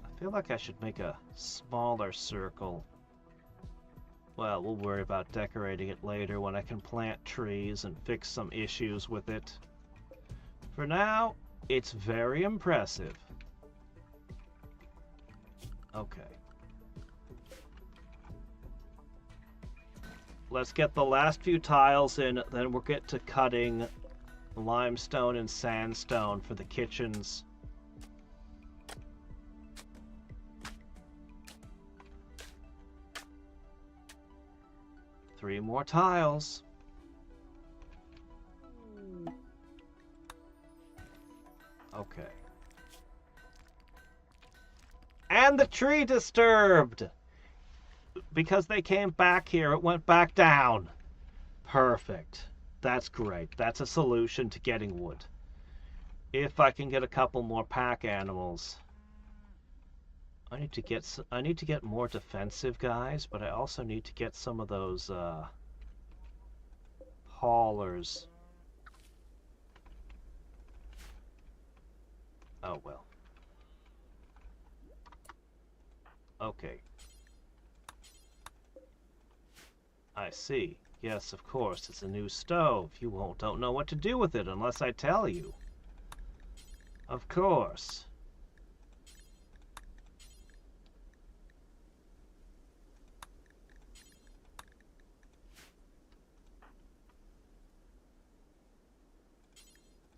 I feel like I should make a smaller circle. Well, we'll worry about decorating it later when I can plant trees and fix some issues with it. For now, it's very impressive. Okay. Let's get the last few tiles in, then we'll get to cutting limestone and sandstone for the kitchens. Three more tiles. Okay. And the tree disturbed! Because they came back here, it went back down. Perfect. That's great. That's a solution to getting wood. If I can get a couple more pack animals. I need to get more defensive guys, but I also need to get some of those haulers. Oh well. Okay. I see. Yes, of course, it's a new stove. You don't know what to do with it unless I tell you. Of course.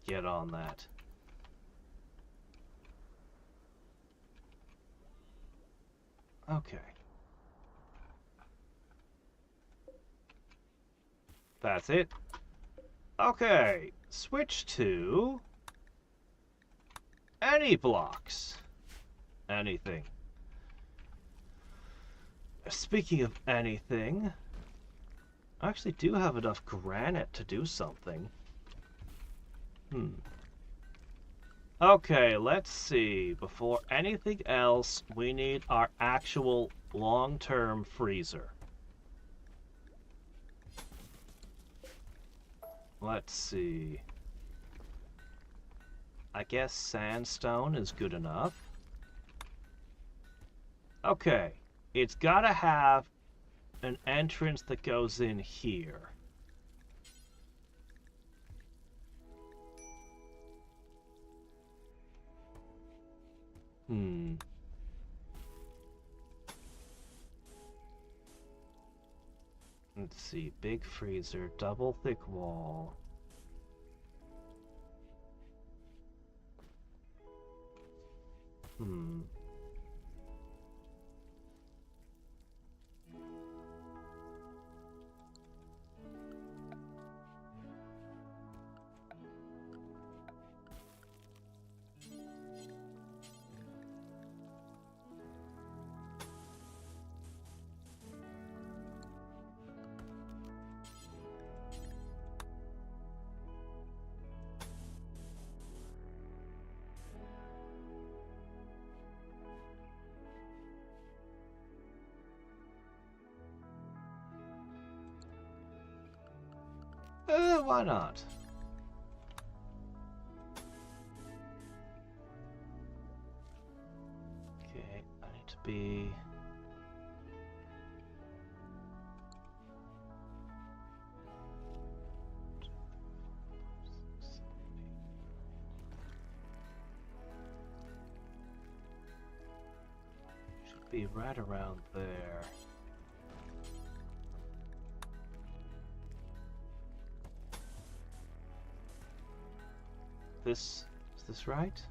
Get on that. Okay. That's it. Okay, switch to any blocks. Anything. Speaking of anything, I actually do have enough granite to do something. Okay, let's see. Before anything else, we need our actual long-term freezer. Let's see. I guess sandstone is good enough. Okay, it's gotta have an entrance that goes in here. Let's see, big freezer, double thick wall. Why not? Okay, I need to be... Should be right around there. Is this right?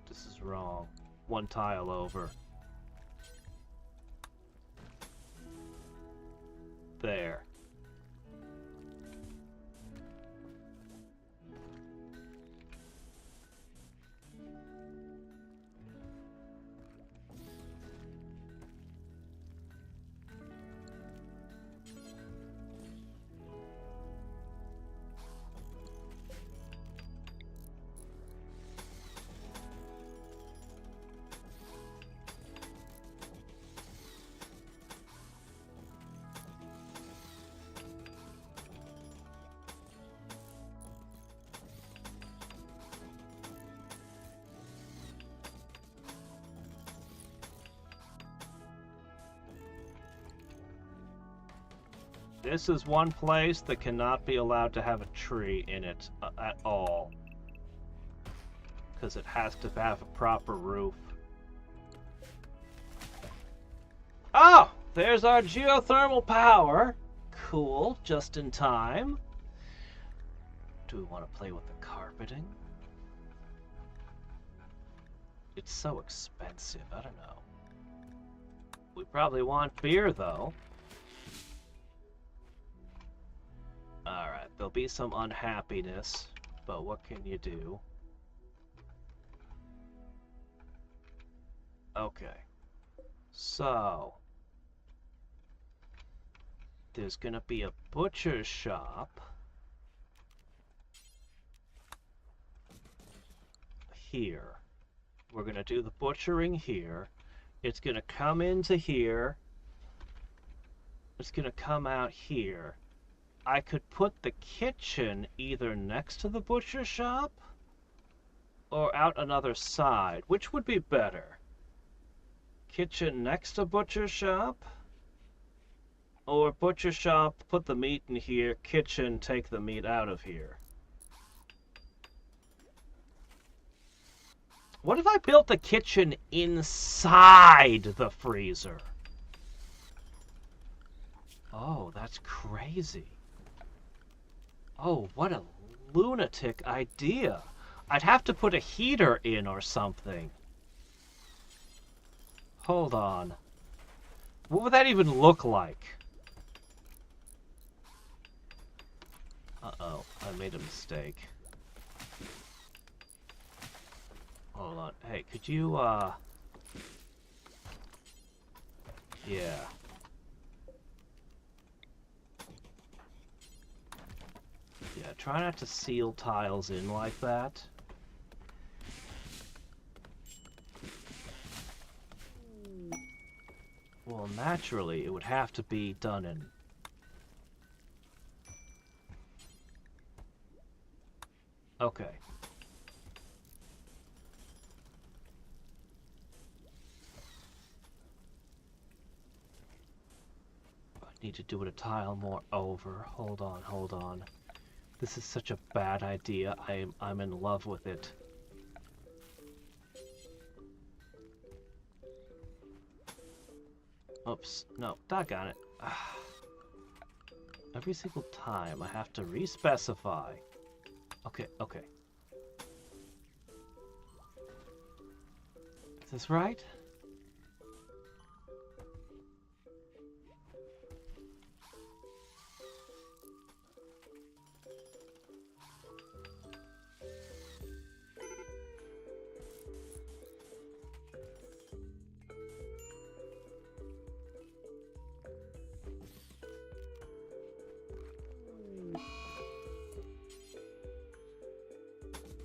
This is wrong. One tile over. There. This is one place that cannot be allowed to have a tree in it at all. Because it has to have a proper roof. Oh! There's our geothermal power. Cool, just in time. Do we want to play with the carpeting? It's so expensive, I don't know. We probably want beer, though. Alright, there'll be some unhappiness, but what can you do? Okay. So... there's gonna be a butcher's shop here. We're gonna do the butchering here. It's gonna come into here. It's gonna come out here. I could put the kitchen either next to the butcher shop or out another side. Which would be better? Kitchen next to butcher shop? Or butcher shop, put the meat in here, kitchen, take the meat out of here. What if I built the kitchen inside the freezer? Oh, that's crazy. Oh, what a lunatic idea. I'd have to put a heater in or something. Hold on. What would that even look like? Uh-oh, I made a mistake. Hold on. Hey, could you, yeah. Yeah, try not to seal tiles in like that. Well, naturally, it would have to be done in... Okay. I need to do it a tile more over. Hold on, hold on. This is such a bad idea. I'm in love with it. Oops. No, doggone it. Every single time I have to re-specify. Okay, okay. Is this right?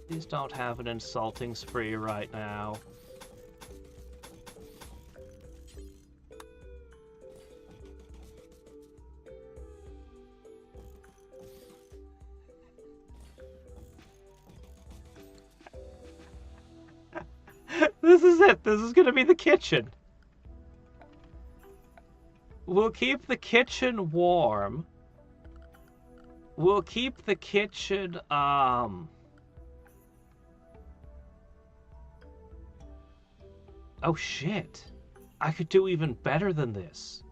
Please don't have an insulting spree right now. This is it. This is gonna be the kitchen. We'll keep the kitchen warm. We'll keep the kitchen, Oh shit. I could do even better than this.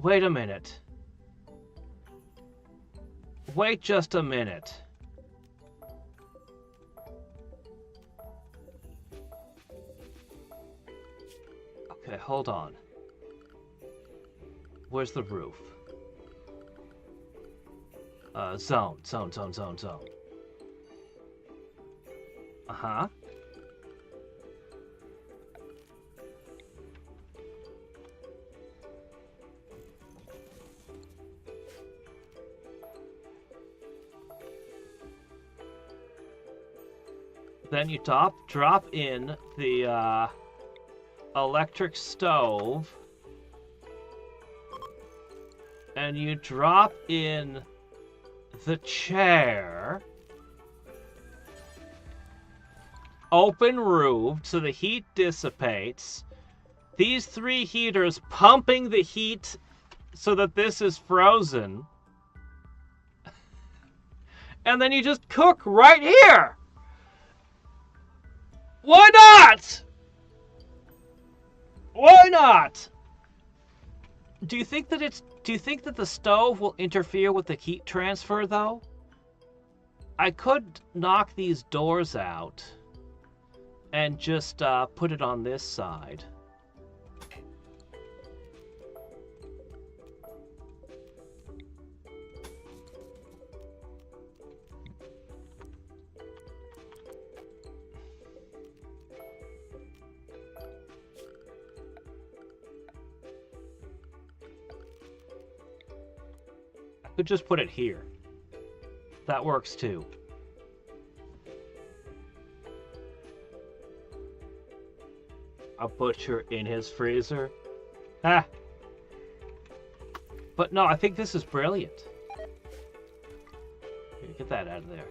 Wait a minute. Wait just a minute. Okay, hold on. Where's the roof? Zone. Uh-huh. Then you drop in the electric stove, and you drop in the chair, open roof so the heat dissipates. These 3 heaters pumping the heat so that this is frozen. And then you just cook right here. Why not? Why not? Do you think that the stove will interfere with the heat transfer though? I could knock these doors out and just put it on this side. I could just put it here. That works too. A butcher in his freezer? Ah. But no, I think this is brilliant. Here, get that out of there.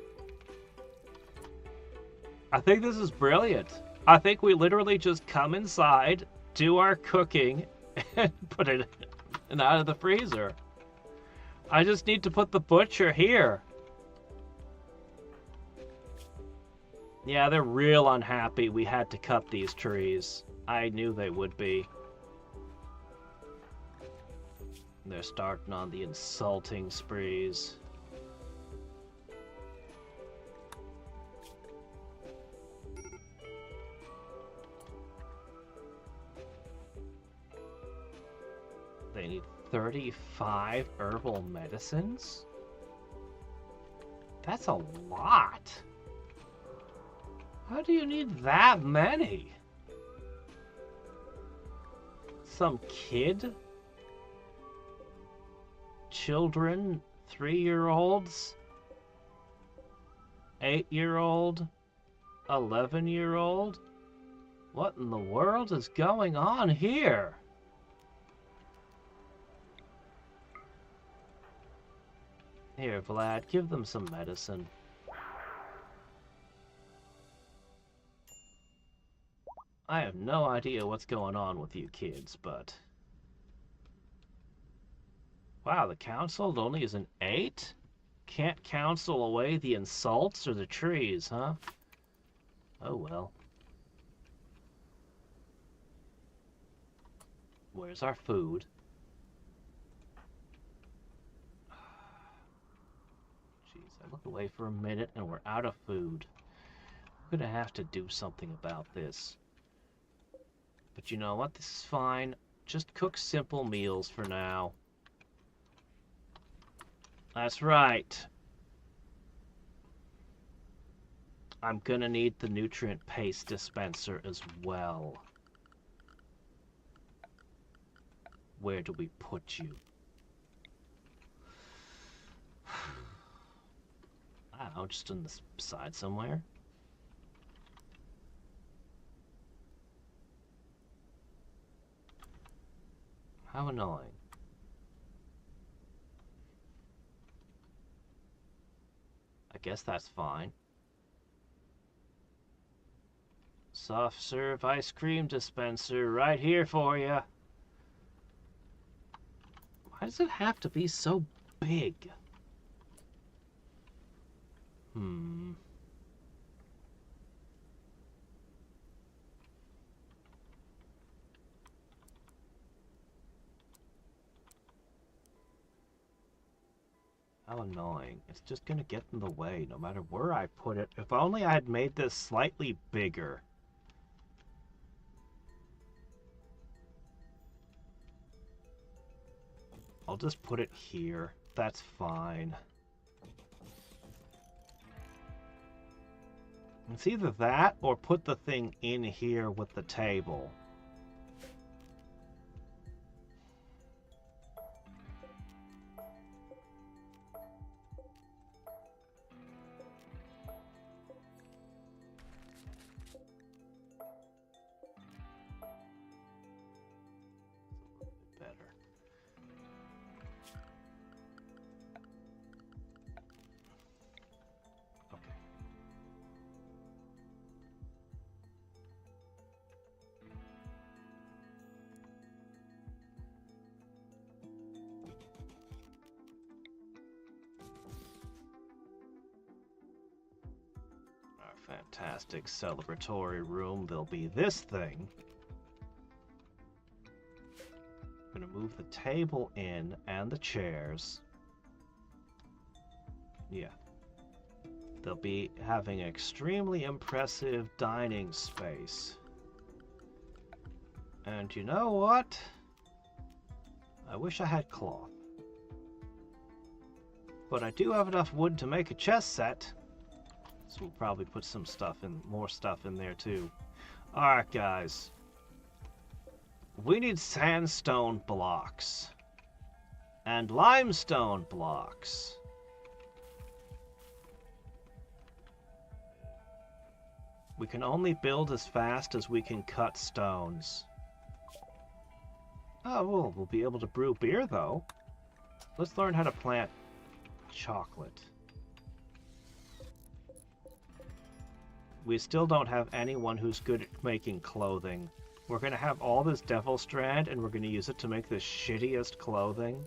I think this is brilliant. I think we literally just come inside, do our cooking, and put it out of the freezer. I just need to put the butcher here. Yeah, they're real unhappy we had to cut these trees. I knew they would be. They're starting on the insulting sprees. They need 35 herbal medicines? That's a lot. How do you need that many? Some kid? Children? 3-year-olds? 8-year-old? 11-year-old? What in the world is going on here? Here, Vlad, give them some medicine. I have no idea what's going on with you kids, but... Wow, the council only is an 8? Can't counsel away the insults or the trees, huh? Oh well. Where's our food? Look away for a minute and we're out of food. We're gonna have to do something about this. But you know what? This is fine. Just cook simple meals for now. That's right. I'm gonna need the nutrient paste dispenser as well. Where do we put you? I don't know, just on the side somewhere. How annoying. I guess that's fine. Soft serve ice cream dispenser right here for you. Why does it have to be so big? How annoying. It's just gonna get in the way no matter where I put it. If only I had made this slightly bigger. I'll just put it here. That's fine. It's either that or put the thing in here with the table. Fantastic celebratory room. There'll be this thing. I'm gonna move the table in and the chairs. Yeah. They'll be having an extremely impressive dining space. And you know what? I wish I had cloth. But I do have enough wood to make a chess set. So we'll probably put some stuff in, more stuff in there too. Alright guys. We need sandstone blocks. And limestone blocks. We can only build as fast as we can cut stones. Oh, well, we'll be able to brew beer though. Let's learn how to plant chocolate. We still don't have anyone who's good at making clothing. We're gonna have all this devil strand and we're gonna use it to make the shittiest clothing.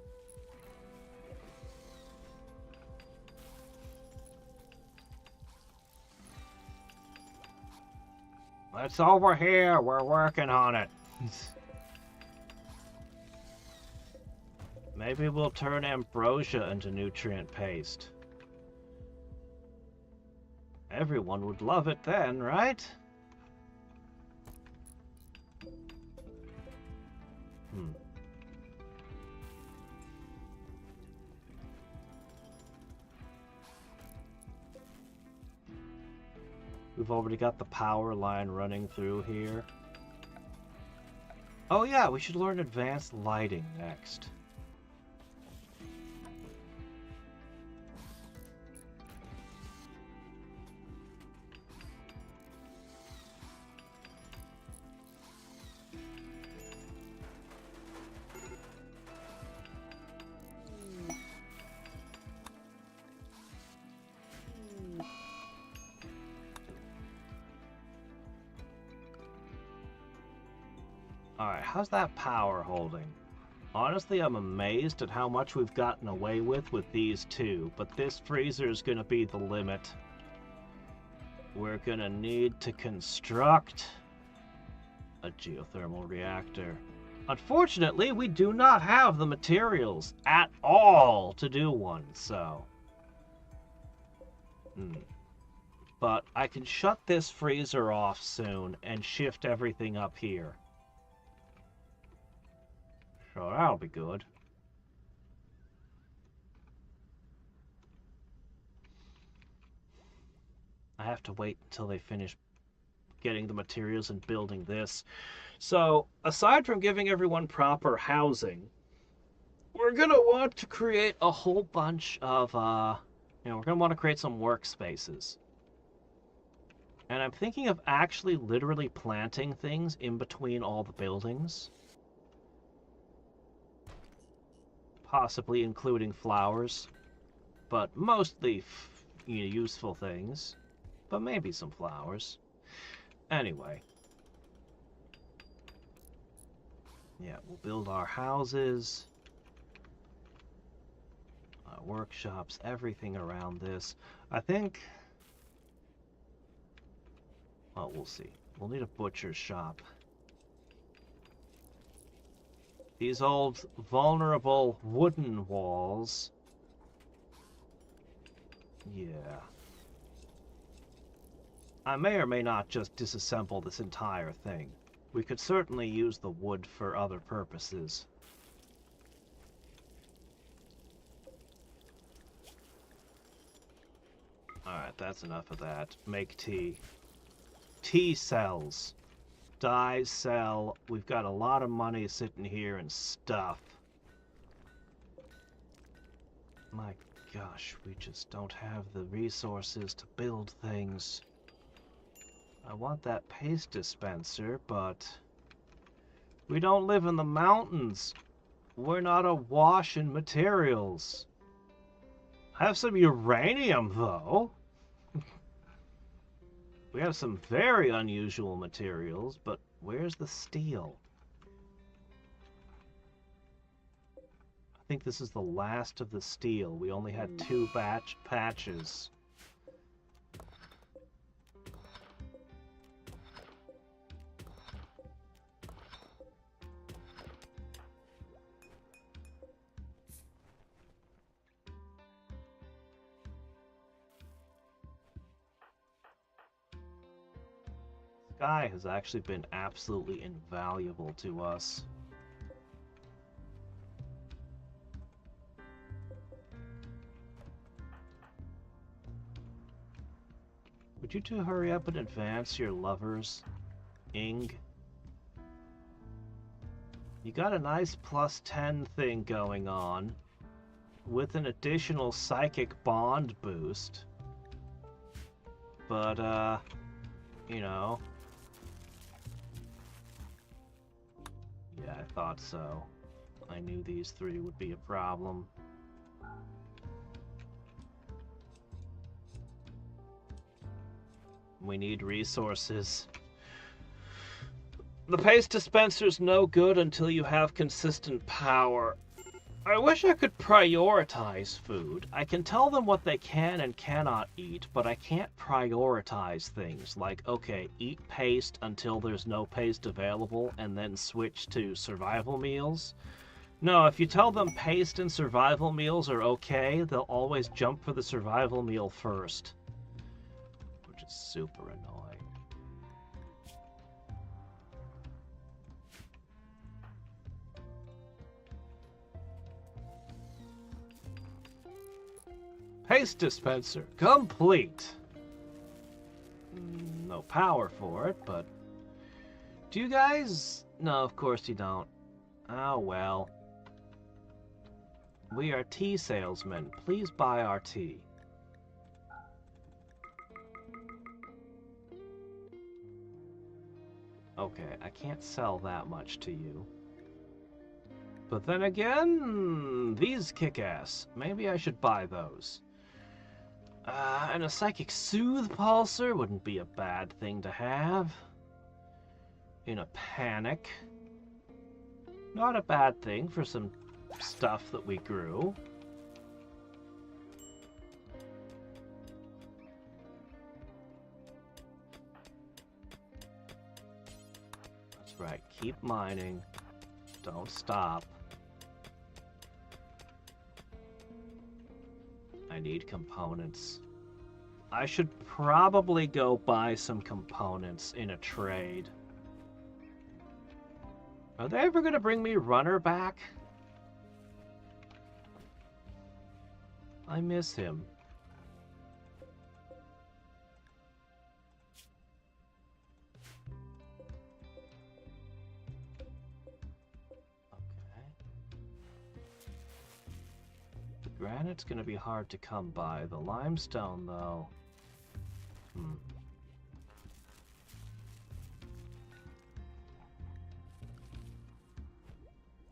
It's over here, we're working on it. Maybe we'll turn ambrosia into nutrient paste. Everyone would love it then, right? We've already got the power line running through here. Oh yeah, we should learn advanced lighting next. Alright, how's that power holding? Honestly, I'm amazed at how much we've gotten away with these two, but this freezer is going to be the limit. We're going to need to construct a geothermal reactor. Unfortunately, we do not have the materials at all to do one, so... But I can shut this freezer off soon and shift everything up here. So that'll be good. I have to wait until they finish getting the materials and building this. So, aside from giving everyone proper housing, we're going to want to create a whole bunch of, we're going to want to create some workspaces. And I'm thinking of actually literally planting things in between all the buildings. Possibly including flowers, but mostly useful things, but maybe some flowers. Anyway. Yeah, we'll build our houses, our workshops, everything around this. I think... well, we'll see. We'll need a butcher's shop. These old, vulnerable wooden walls. Yeah. I may or may not just disassemble this entire thing. We could certainly use the wood for other purposes. Alright, that's enough of that. Make tea. Tea cells. Dye cell. We've got a lot of money sitting here and stuff. My gosh, we just don't have the resources to build things. I want that paste dispenser, but we don't live in the mountains. We're not awash in materials. I have some uranium, though. We have some very unusual materials, but where's the steel? I think this is the last of the steel. We only had 2 patches. Sky has actually been absolutely invaluable to us. Would you two hurry up and advance your lovers, Ing? You got a nice +10 thing going on, with an additional psychic bond boost. But, you know... yeah, I thought so. I knew these 3 would be a problem. We need resources. The paste dispenser's no good until you have consistent power. I wish I could prioritize food. I can tell them what they can and cannot eat, but I can't prioritize things like, okay, eat paste until there's no paste available and then switch to survival meals. No, if you tell them paste and survival meals are okay, they'll always jump for the survival meal first. Which is super annoying. Paste dispenser complete. No power for it, but... do you guys... no, of course you don't. Oh well. We are tea salesmen. Please buy our tea. Okay, I can't sell that much to you. But then again, these kick ass. Maybe I should buy those. And a psychic soothe pulsar wouldn't be a bad thing to have. In a panic. Not a bad thing for some stuff that we grew. That's right, keep mining. Don't stop. I need components. I should probably go buy some components in a trade. Are they ever gonna bring me Runner back? I miss him. Granite's gonna be hard to come by. The limestone, though...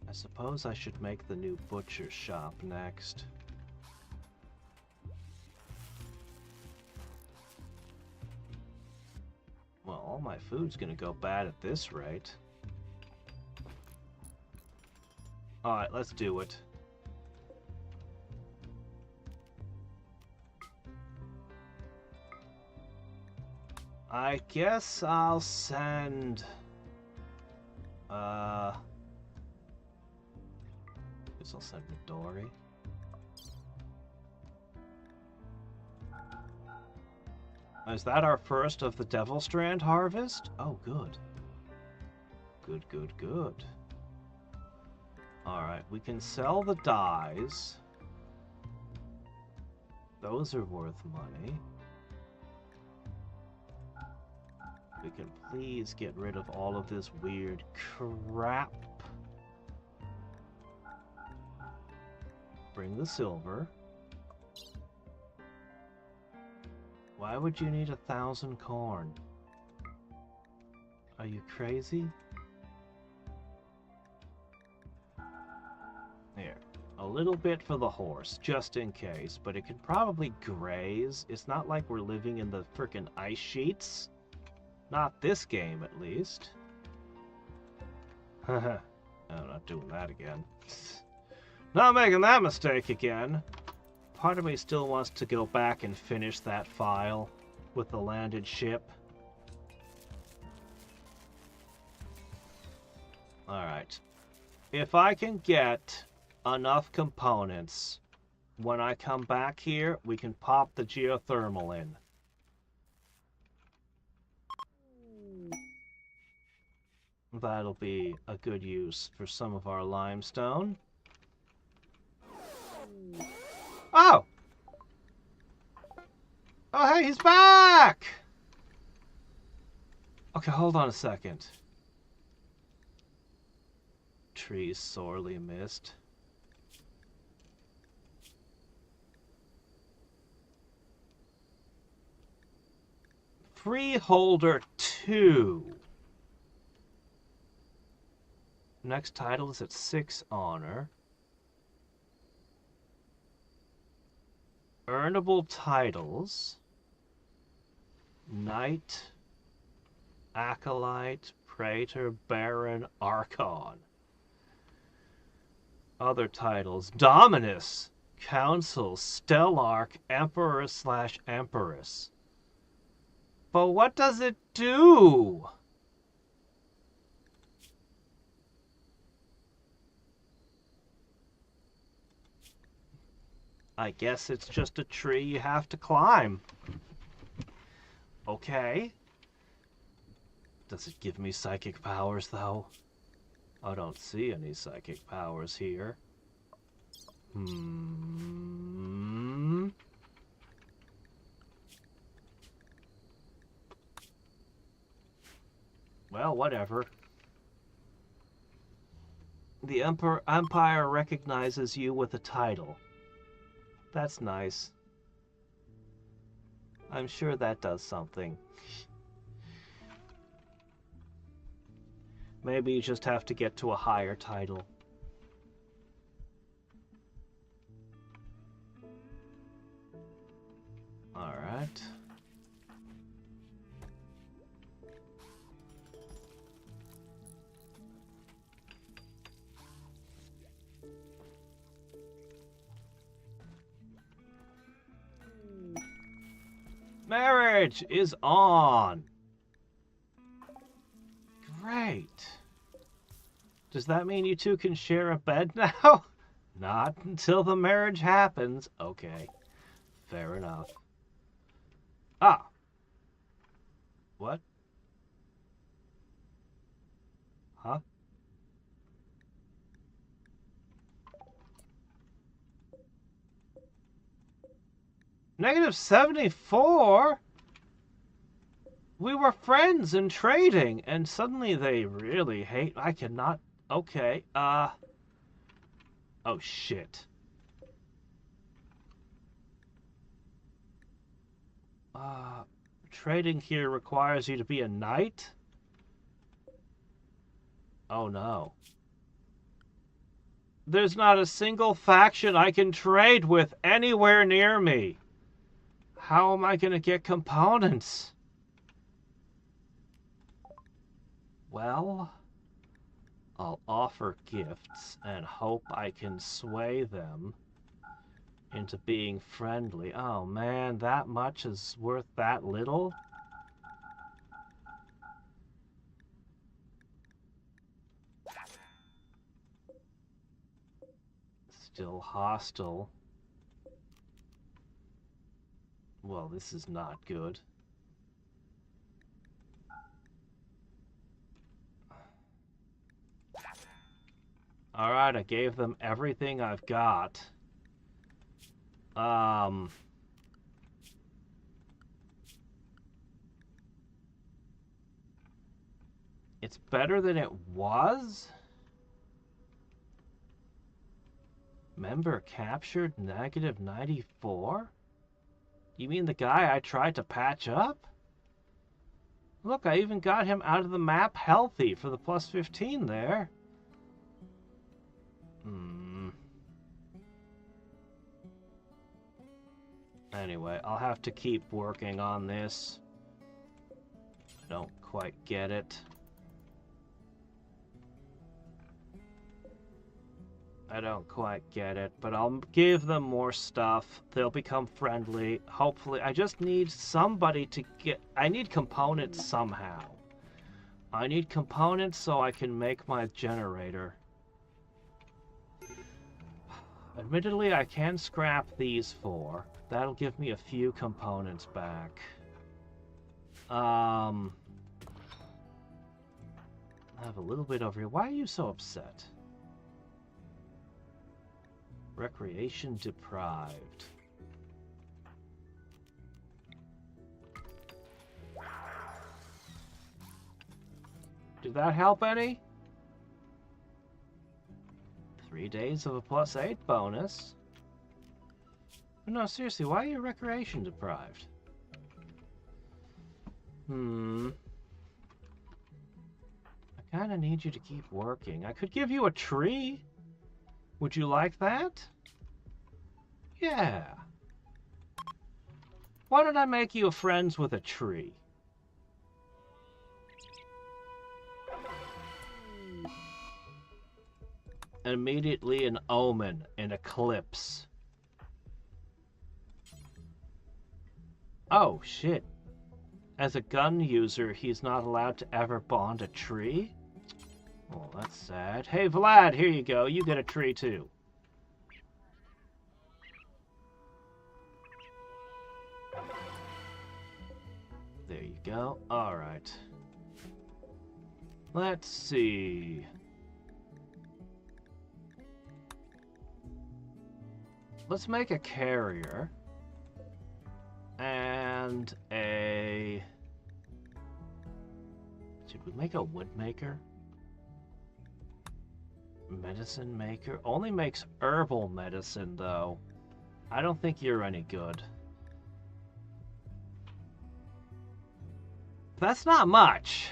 I suppose I should make the new butcher shop next. Well, all my My food's gonna go bad at this rate. Alright, let's do it. I guess I'll send... guess I'll send Midori. Is that our first of the Devil Strand harvest? Oh, good. Good, good, good. Alright, we can sell the dyes. Those are worth money. We can please get rid of all of this weird crap. Bring the silver. Why would you need 1,000 corn? Are you crazy? Here. A little bit for the horse, just in case, but it can probably graze. It's not like we're living in the frickin' ice sheets. Not this game, at least. Haha. I'm not doing that again. Not making that mistake again. Part of me still wants to go back and finish that file with the landed ship. Alright. If I can get enough components, when I come back here, we can pop the geothermal in. That'll be a good use for some of our limestone. Oh! Oh, hey, he's back! Okay, hold on a second. Trees sorely missed. Freeholder 2. Next title is at 6 honor. Earnable titles. Knight, Acolyte, Praetor, Baron, Archon. Other titles. Dominus, Council, Stellarch, Emperor/Empress. But what does it do? I guess it's just a tree you have to climb. Okay. Does it give me psychic powers, though? I don't see any psychic powers here. Well, whatever. The Empire recognizes you with a title. That's nice. I'm sure that does something. Maybe you just have to get to a higher title. All right. Marriage is on. Great. Does that mean you two can share a bed now? Not until the marriage happens. Okay. Fair enough. Ah. What? Huh? -74? We were friends and trading, and suddenly they really hate... I cannot... Okay, oh shit. Trading here requires you to be a knight? Oh no. There's not a single faction I can trade with anywhere near me. How am I going to get components? Well, I'll offer gifts and hope I can sway them into being friendly. Oh man, that much is worth that little? Still hostile. Well, this is not good. Alright, I gave them everything I've got. It's better than it was? Member captured -94? You mean the guy I tried to patch up? Look, I even got him out of the map healthy for the +15 there. Anyway, I'll have to keep working on this. I don't quite get it. I don't quite get it, but I'll give them more stuff. They'll become friendly. Hopefully, I just need somebody to get... I need components somehow. I need components so I can make my generator. Admittedly, I can scrap these 4. That'll give me a few components back. I have a little bit over here. Why are you so upset? Recreation deprived. Did that help any? 3 days of a +8 bonus. No, seriously, why are you recreation deprived? I kinda need you to keep working. I could give you a tree. Would you like that? Yeah. Why don't I make you friends with a tree? And immediately an omen, an eclipse. Oh, shit. As a gun user, he's not allowed to ever bond a tree? Oh, that's sad. Hey, Vlad, here you go. You get a tree, too. There you go. Alright. Let's see. Let's make a carrier. And a... Should we make a wood maker? Medicine maker? Only makes herbal medicine, though. I don't think you're any good. That's not much.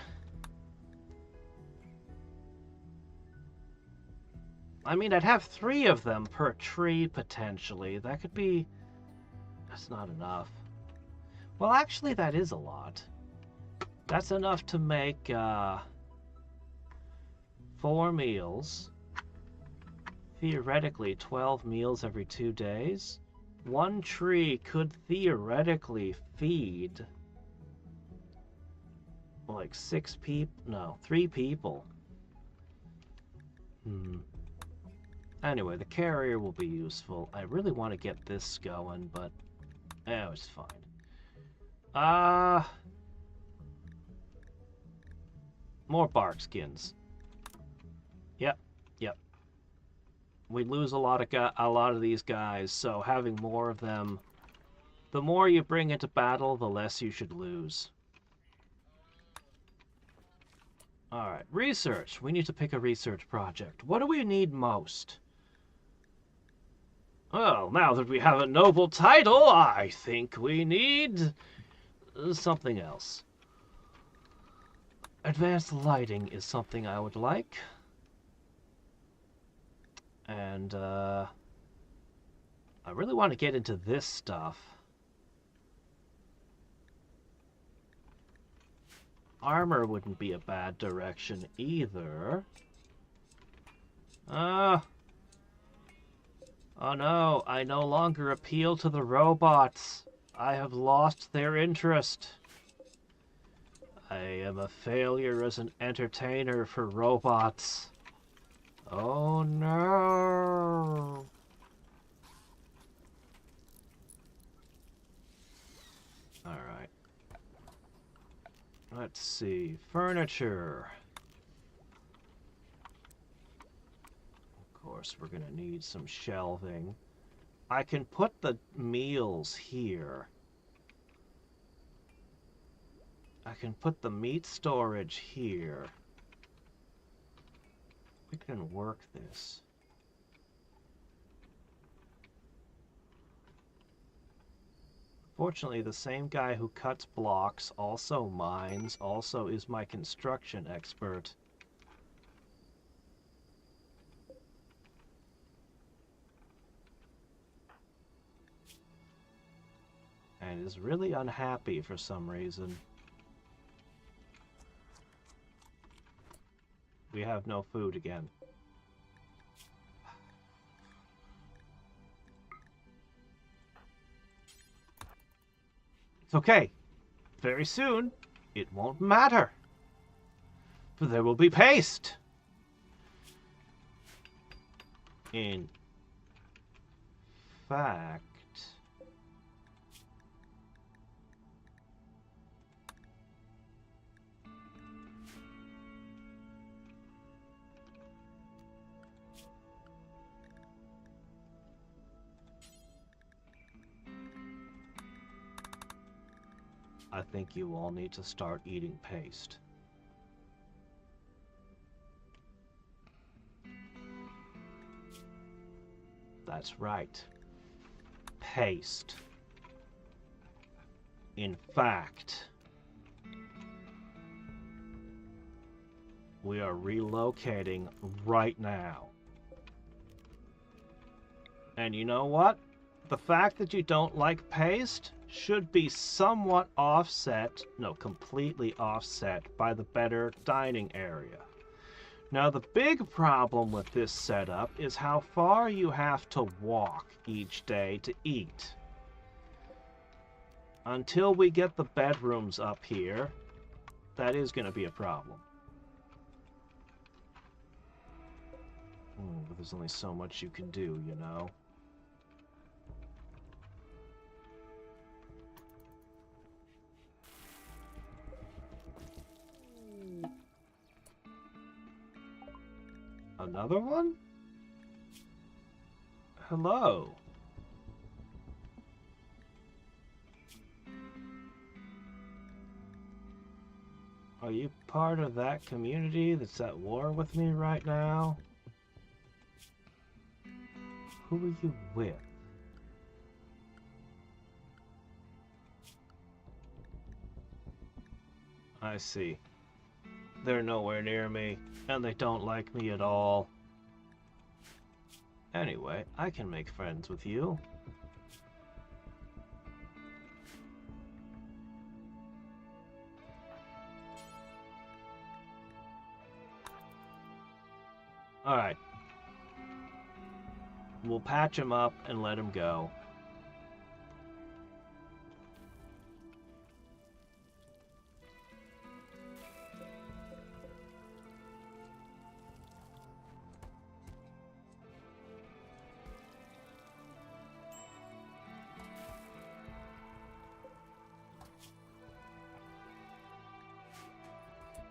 I mean, I'd have 3 of them per tree, potentially. That could be... That's not enough. Well, actually, that is a lot. That's enough to make 4 meals. Theoretically, 12 meals every 2 days. 1 tree could theoretically feed like 6 people. No, 3 people. Anyway, the carrier will be useful. I really want to get this going, but it's fine. More bark skins. Yep. We lose a lot of these guys, so having more of them, the more you bring into battle, the less you should lose. Alright, research. We need to pick a research project. What do we need most? Well, now that we have a noble title, I think we need something else. Advanced lighting is something I would like. And, I really want to get into this stuff. Armor wouldn't be a bad direction either. Oh no, I no longer appeal to the robots. I have lost their interest. I am a failure as an entertainer for robots. Oh no. Alright. Let's see. Furniture. Of course, we're gonna need some shelving. I can put the meals here. I can put the meat storage here. We can work this. Fortunately, the same guy who cuts blocks, also mines, also is my construction expert. And is really unhappy for some reason. We have no food again. It's okay. Very soon, it won't matter. For there will be paste. In fact... I think you all need to start eating paste. That's right. Paste. In fact, we are relocating right now. And you know what? The fact that you don't like paste should be somewhat offset, no, completely offset by the better dining area. Now, the big problem with this setup is how far you have to walk each day to eat. Until we get the bedrooms up here, that is going to be a problem. But there's only so much you can do, you know? Another one? Hello. Are you part of that community that's at war with me right now? Who are you with? I see. They're nowhere near me, and they don't like me at all. Anyway, I can make friends with you. Alright. We'll patch him up and let him go.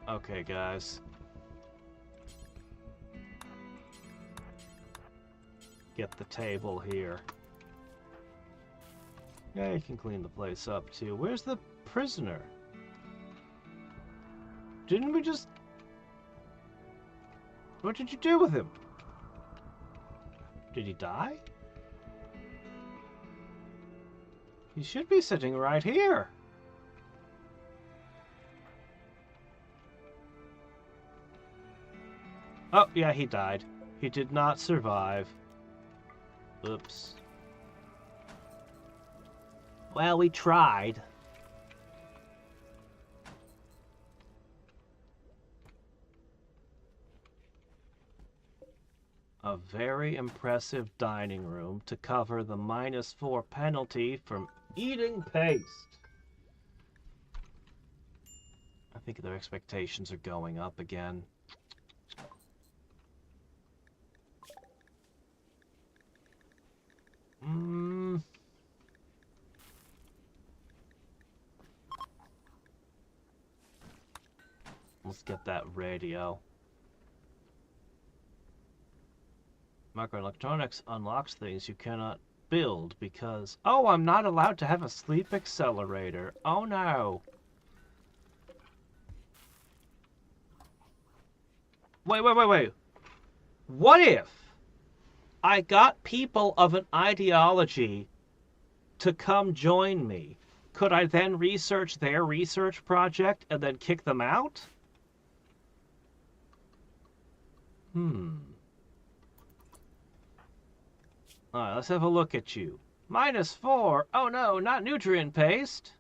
Okay, guys. Get the table here. Yeah, you can clean the place up too. Where's the prisoner? Didn't we just... What did you do with him? Did he die? He should be sitting right here. Oh, yeah, he died. He did not survive. Oops. Well, we tried. A very impressive dining room to cover the -4 penalty from eating paste. I think their expectations are going up again. Let's get that radio. Microelectronics unlocks things you cannot build because... Oh, I'm not allowed to have a sleep accelerator. Oh no. Wait. What if I got people of an ideology to come join me? Could I then research their research project and then kick them out? Alright, let's have a look at you. -4. Oh no, not nutrient paste.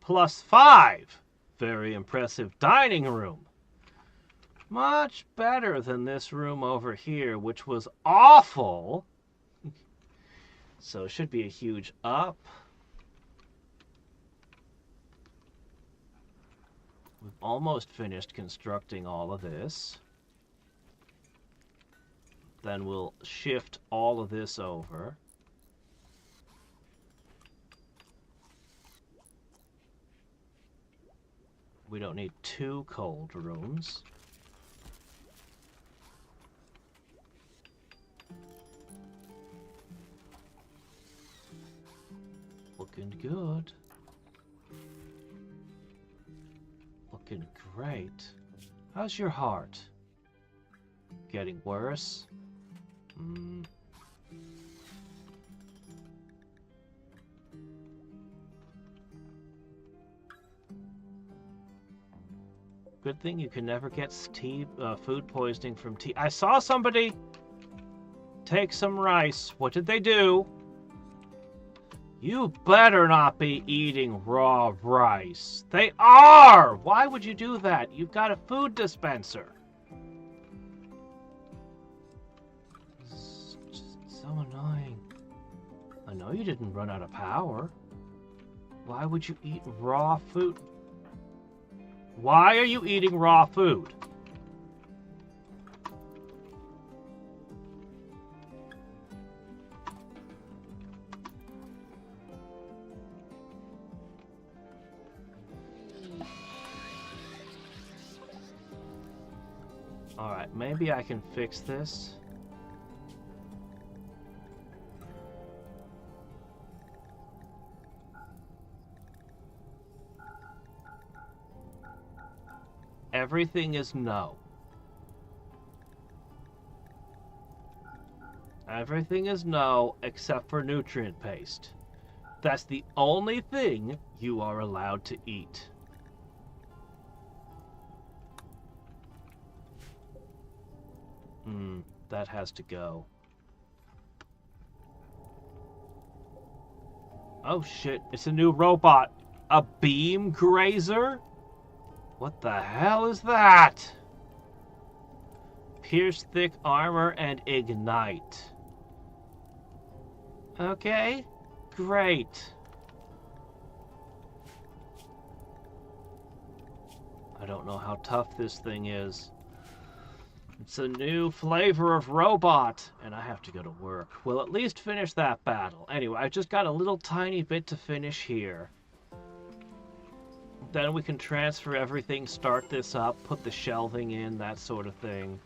+5. Very impressive dining room. Much better than this room over here, which was awful. So it should be a huge up. We've almost finished constructing all of this. Then we'll shift all of this over. We don't need 2 cold rooms. Looking good. Looking great. How's your heart? Getting worse? Good thing you can never get food poisoning from tea. I saw somebody take some rice. What did they do? You better not be eating raw rice. They are! Why would you do that? You've got a food dispenser. It's just so annoying. I know you didn't run out of power. Why would you eat raw food? Why are you eating raw food? Alright, maybe I can fix this. Everything is no. Everything is no except for nutrient paste. That's the only thing you are allowed to eat. That has to go. Oh shit, it's a new robot. A beam grazer? What the hell is that? Pierce thick armor and ignite. Okay, great. I don't know how tough this thing is. It's a new flavor of robot, and I have to go to work. We'll at least finish that battle. Anyway, I've just got a little tiny bit to finish here. Then we can transfer everything, start this up, put the shelving in, that sort of thing.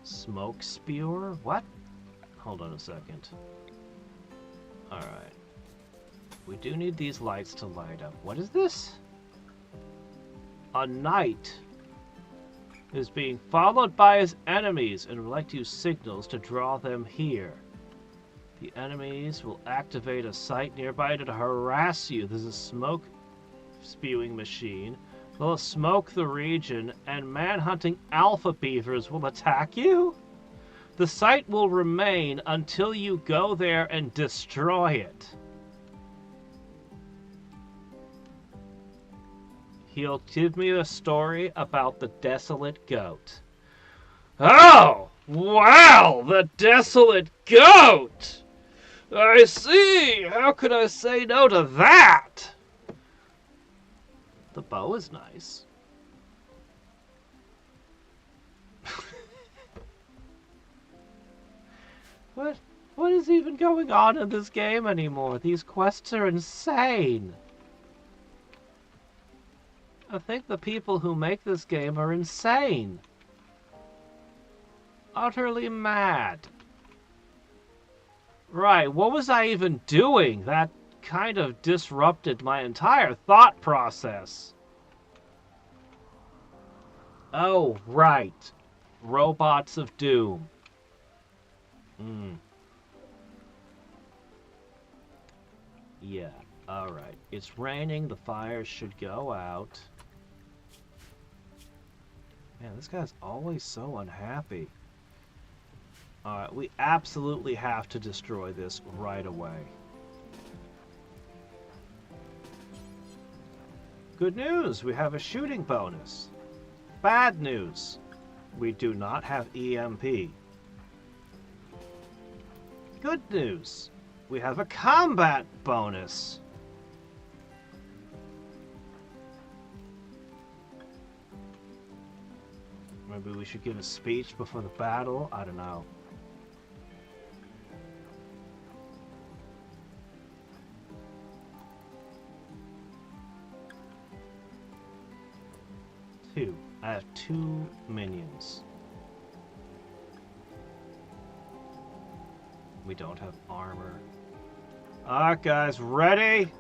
Smoke spewer? What? Hold on a second. Alright. We do need these lights to light up. What is this? A knight is being followed by his enemies and would like to use signals to draw them here. The enemies will activate a site nearby to harass you. There's a smoke spewing machine. They'll smoke the region, and man-hunting alpha beavers will attack you. The site will remain until you go there and destroy it. He'll give me a story about the desolate goat. Oh! Wow! The desolate goat! I see! How could I say no to that? The bow is nice. What is even going on in this game anymore? These quests are insane. I think the people who make this game are insane. Utterly mad. Right, what was I even doing? That kind of disrupted my entire thought process. Oh, right. Robots of Doom. Yeah, alright. It's raining, the fires should go out. Man, this guy's always so unhappy. Alright, we absolutely have to destroy this right away. Good news, we have a shooting bonus. Bad news, we do not have EMP. Good news, we have a combat bonus. Maybe we should give a speech before the battle? I don't know. I have 2 minions. We don't have armor. Alright guys, ready?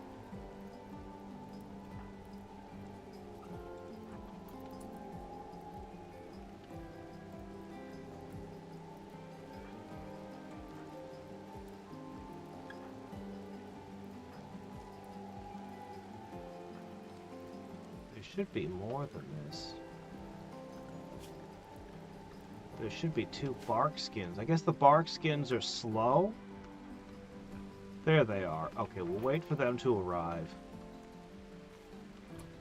There should be more than this. There should be 2 bark skins. I guess the bark skins are slow? There they are. Okay, we'll wait for them to arrive.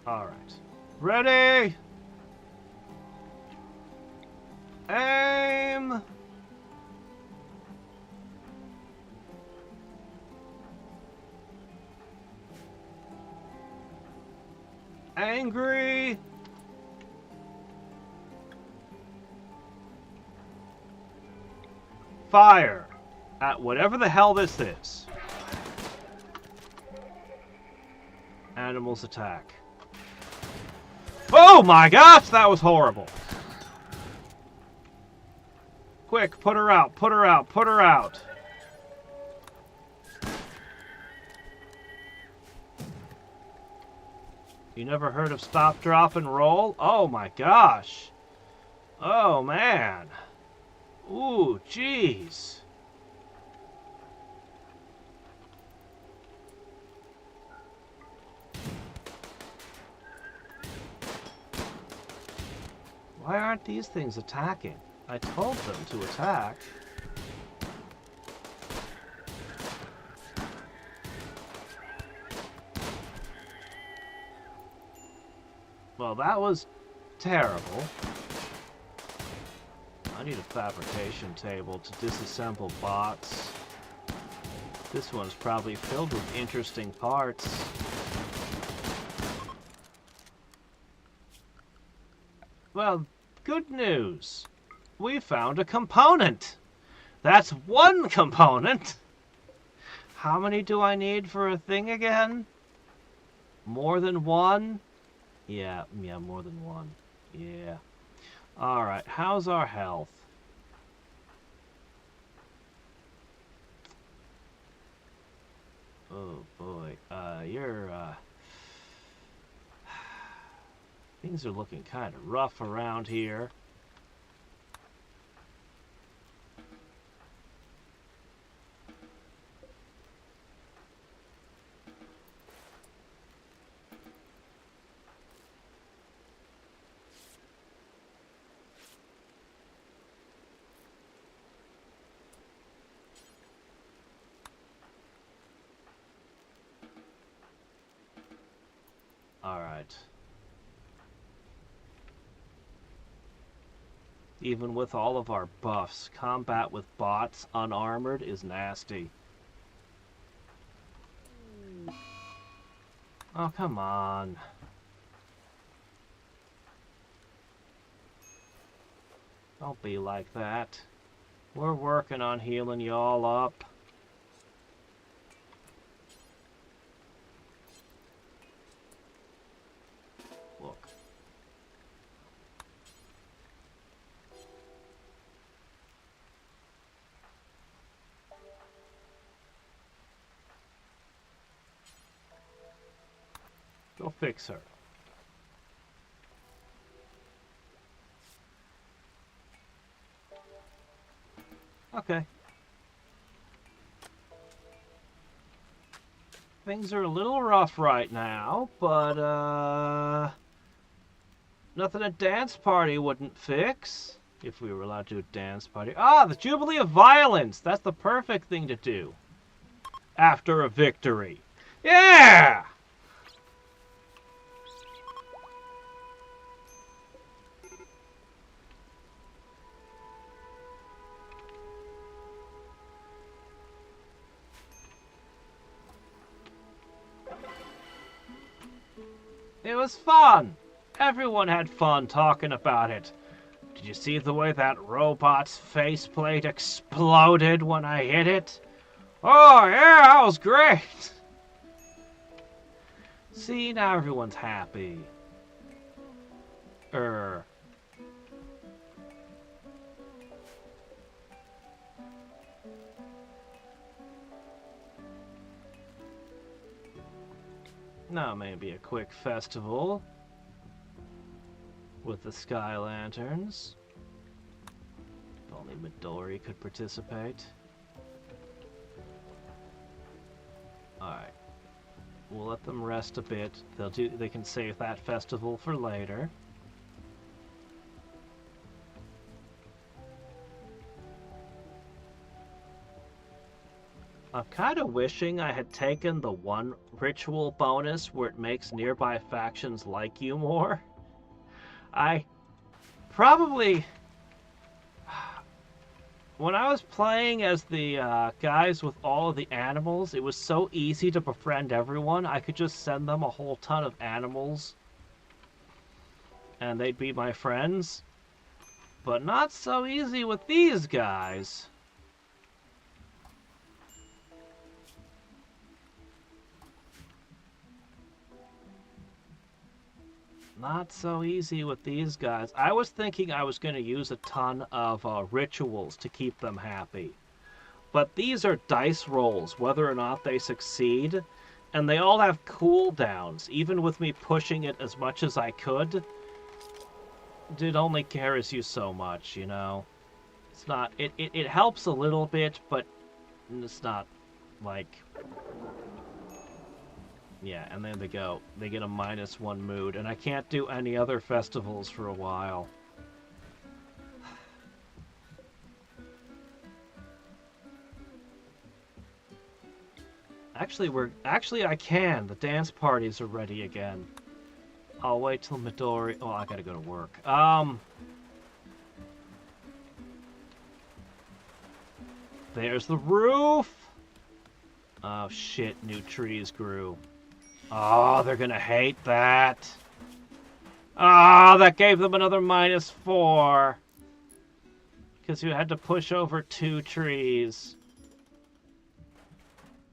Alright. Ready! Aim! Angry! Fire at whatever the hell this is. Animals attack. Oh my gosh, that was horrible. Quick, put her out, put her out, put her out. You never heard of stop, drop, and roll? Oh my gosh. Oh man. Ooh, jeez. Why aren't these things attacking? I told them to attack. Well, that was terrible. I need a fabrication table to disassemble bots. This one's probably filled with interesting parts. Well, good news. We found a component. That's 1 component. How many do I need for a thing again? More than 1? Yeah, more than 1. Yeah. Alright, how's our health? Oh boy, things are looking kind of rough around here. Alright. Even with all of our buffs, combat with bots unarmored is nasty. Oh, come on. Don't be like that. We're working on healing y'all up. Look. Go fix her. Okay. Things are a little rough right now, but, nothing a dance party wouldn't fix. If we were allowed to do a dance party. Ah, the Jubilee of Violence! That's the perfect thing to do. After a victory. Yeah! It was fun! Everyone had fun talking about it. Did you see the way that robot's faceplate exploded when I hit it? Oh, yeah, that was great! See, now everyone's happy. Now maybe a quick festival with the sky lanterns. If only Midori could participate. Alright. We'll let them rest a bit. They can save that festival for later. I'm kind of wishing I had taken the one ritual bonus where it makes nearby factions like you more. I probably... When I was playing as the guys with all of the animals, it was so easy to befriend everyone. I could just send them a whole ton of animals, and they'd be my friends. But not so easy with these guys. Not so easy with these guys. I was thinking I was going to use a ton of rituals to keep them happy. But these are dice rolls, whether or not they succeed. And they all have cooldowns. Even with me pushing it as much as I could, it only carries you so much, you know? It's not... It helps a little bit, but it's not, like... Yeah, and there they go. They get a -1 mood, and I can't do any other festivals for a while. Actually, I can. The dance parties are ready again. I'll wait till Midori... Oh, I gotta go to work. There's the roof! Oh, shit. New trees grew. Oh, they're gonna hate that. Oh, that gave them another -4. Because you had to push over 2 trees.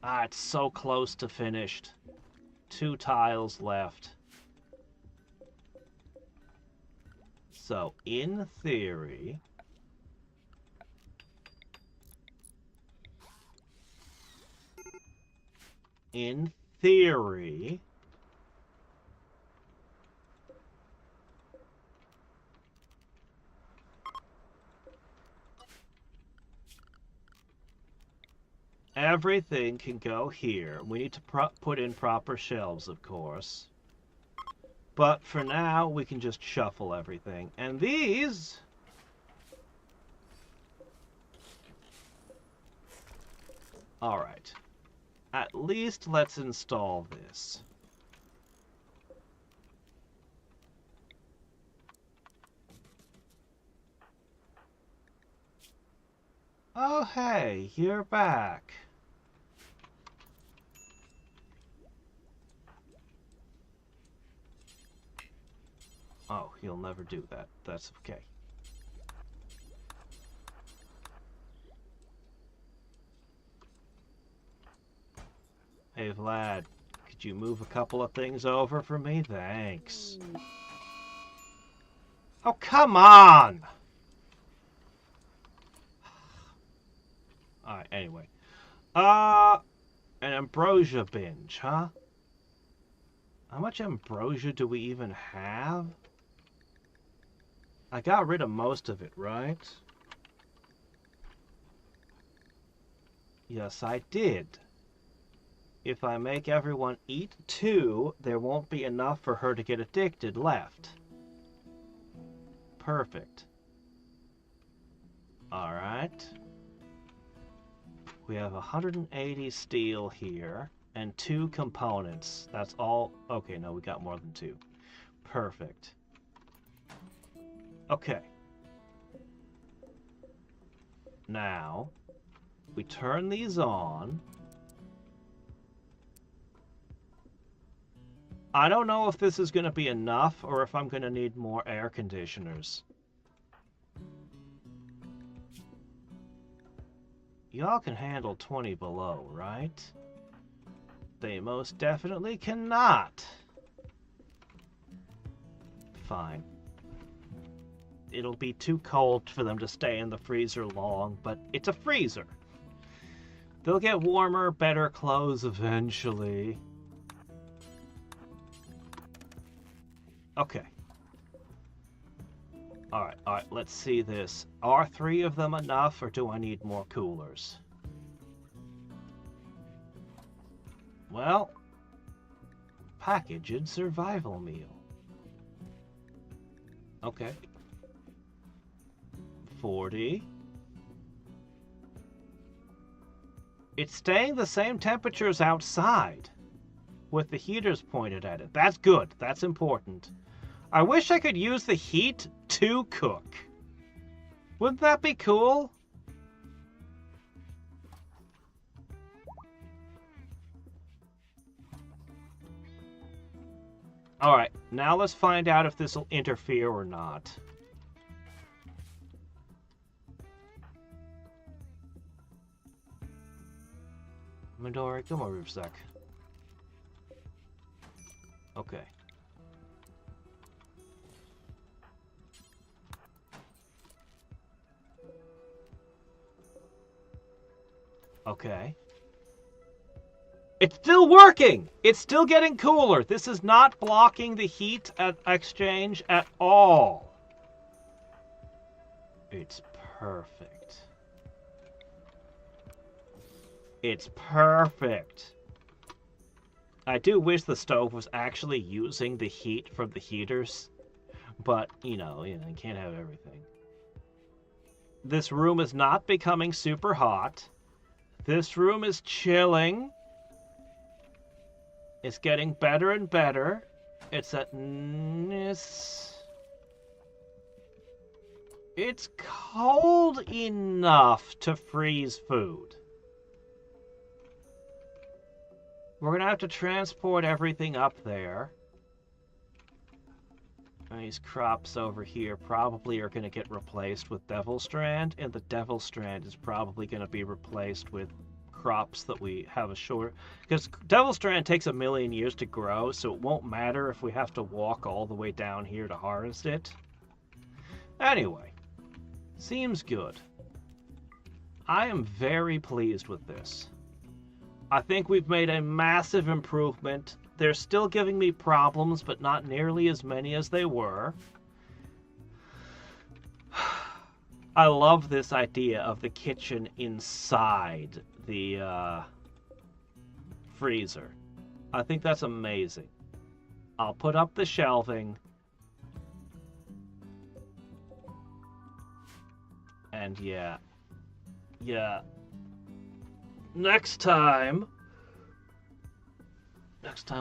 Ah, it's so close to finished. 2 tiles left. So, in theory... In theory... everything can go here. We need to put in proper shelves, of course. But for now, we can just shuffle everything. And these... Alright. At least let's install this. Oh, hey, you're back. Oh, he'll never do that. That's okay. Hey, Vlad, could you move a couple of things over for me? Thanks. Oh, come on! Alright, anyway. An ambrosia binge, huh? How much ambrosia do we even have? I got rid of most of it, right? Yes, I did. If I make everyone eat 2, there won't be enough for her to get addicted left. Perfect. Alright. We have 180 steel here, and 2 components. That's all. Okay, no, we got more than 2. Perfect. Okay. Now, we turn these on. I don't know if this is going to be enough or if I'm going to need more air conditioners. Y'all can handle 20 below, right? They most definitely cannot. Fine. It'll be too cold for them to stay in the freezer long, but it's a freezer. They'll get warmer, better clothes eventually. Okay. Alright, let's see this. Are 3 of them enough, or do I need more coolers? Well, packaged survival meal. Okay. 40. It's staying the same temperatures outside, with the heaters pointed at it. That's good. That's important. I wish I could use the heat to cook. Wouldn't that be cool? Alright, now let's find out if this will interfere or not. Midori, come over a sec. Okay. Okay. It's still working! It's still getting cooler. This is not blocking the heat exchange at all. It's perfect. It's perfect. I do wish the stove was actually using the heat from the heaters, but, you can't have everything. This room is not becoming super hot. This room is chilling. It's getting better and better. It's cold enough to freeze food. We're gonna have to transport everything up there. These crops over here probably are gonna get replaced with Devil Strand, and the Devil Strand is probably gonna be replaced with crops that we have a short... Because Devil Strand takes 1,000,000 years to grow, so it won't matter if we have to walk all the way down here to harvest it. Anyway, seems good. I am very pleased with this. I think we've made a massive improvement. They're still giving me problems, but not nearly as many as they were. I love this idea of the kitchen inside the freezer. I think that's amazing. I'll put up the shelving. And yeah. Next time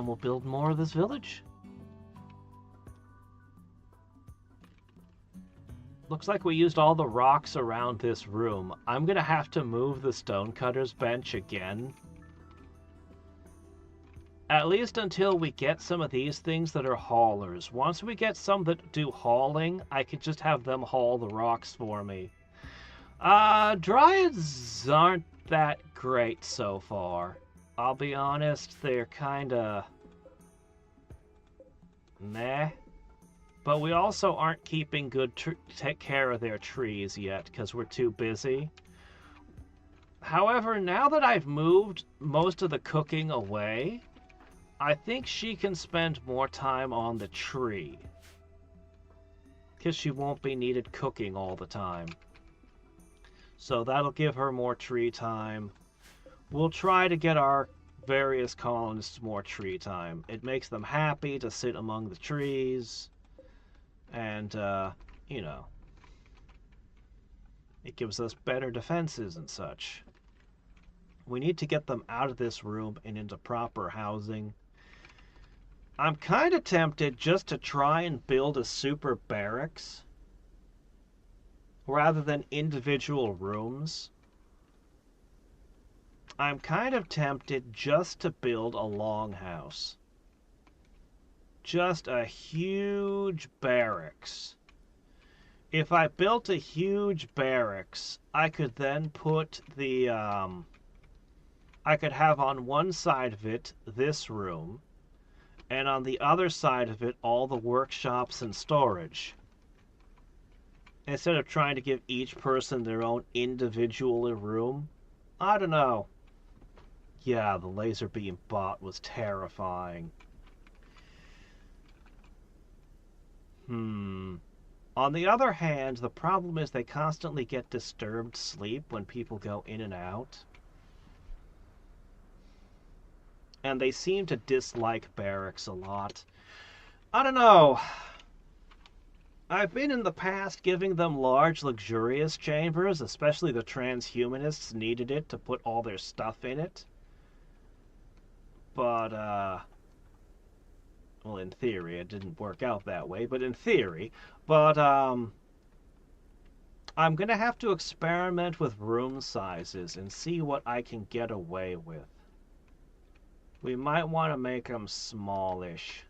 we'll build more of this village. Looks like we used all the rocks around this room. I'm gonna have to move the stonecutter's bench again. At least until we get some of these things that are haulers. Once we get some that do hauling, I can just have them haul the rocks for me. Dryads aren't that great so far. I'll be honest, they're kinda meh. But we also aren't keeping good take care of their trees yet because we're too busy. However, now that I've moved most of the cooking away, I think she can spend more time on the tree. Because she won't be needed cooking all the time. So that'll give her more tree time. We'll try to get our various colonists more tree time. It makes them happy to sit among the trees. And, you know, it gives us better defenses and such. We need to get them out of this room and into proper housing. I'm kind of tempted just to try and build a super barracks rather than individual rooms. I'm kind of tempted just to build a longhouse. Just a huge barracks. If I built a huge barracks, I could then put the, I could have on one side of it this room, and on the other side of it all the workshops and storage. Instead of trying to give each person their own individual room. I don't know. Yeah, the laser beam bot was terrifying. On the other hand, the problem is they constantly get disturbed sleep when people go in and out. And they seem to dislike barracks a lot. I don't know. I've been in the past giving them large, luxurious chambers, especially the transhumanists needed it to put all their stuff in it. But, well, in theory, it didn't work out that way, but in theory. But, I'm going to have to experiment with room sizes and see what I can get away with. We might want to make them smallish.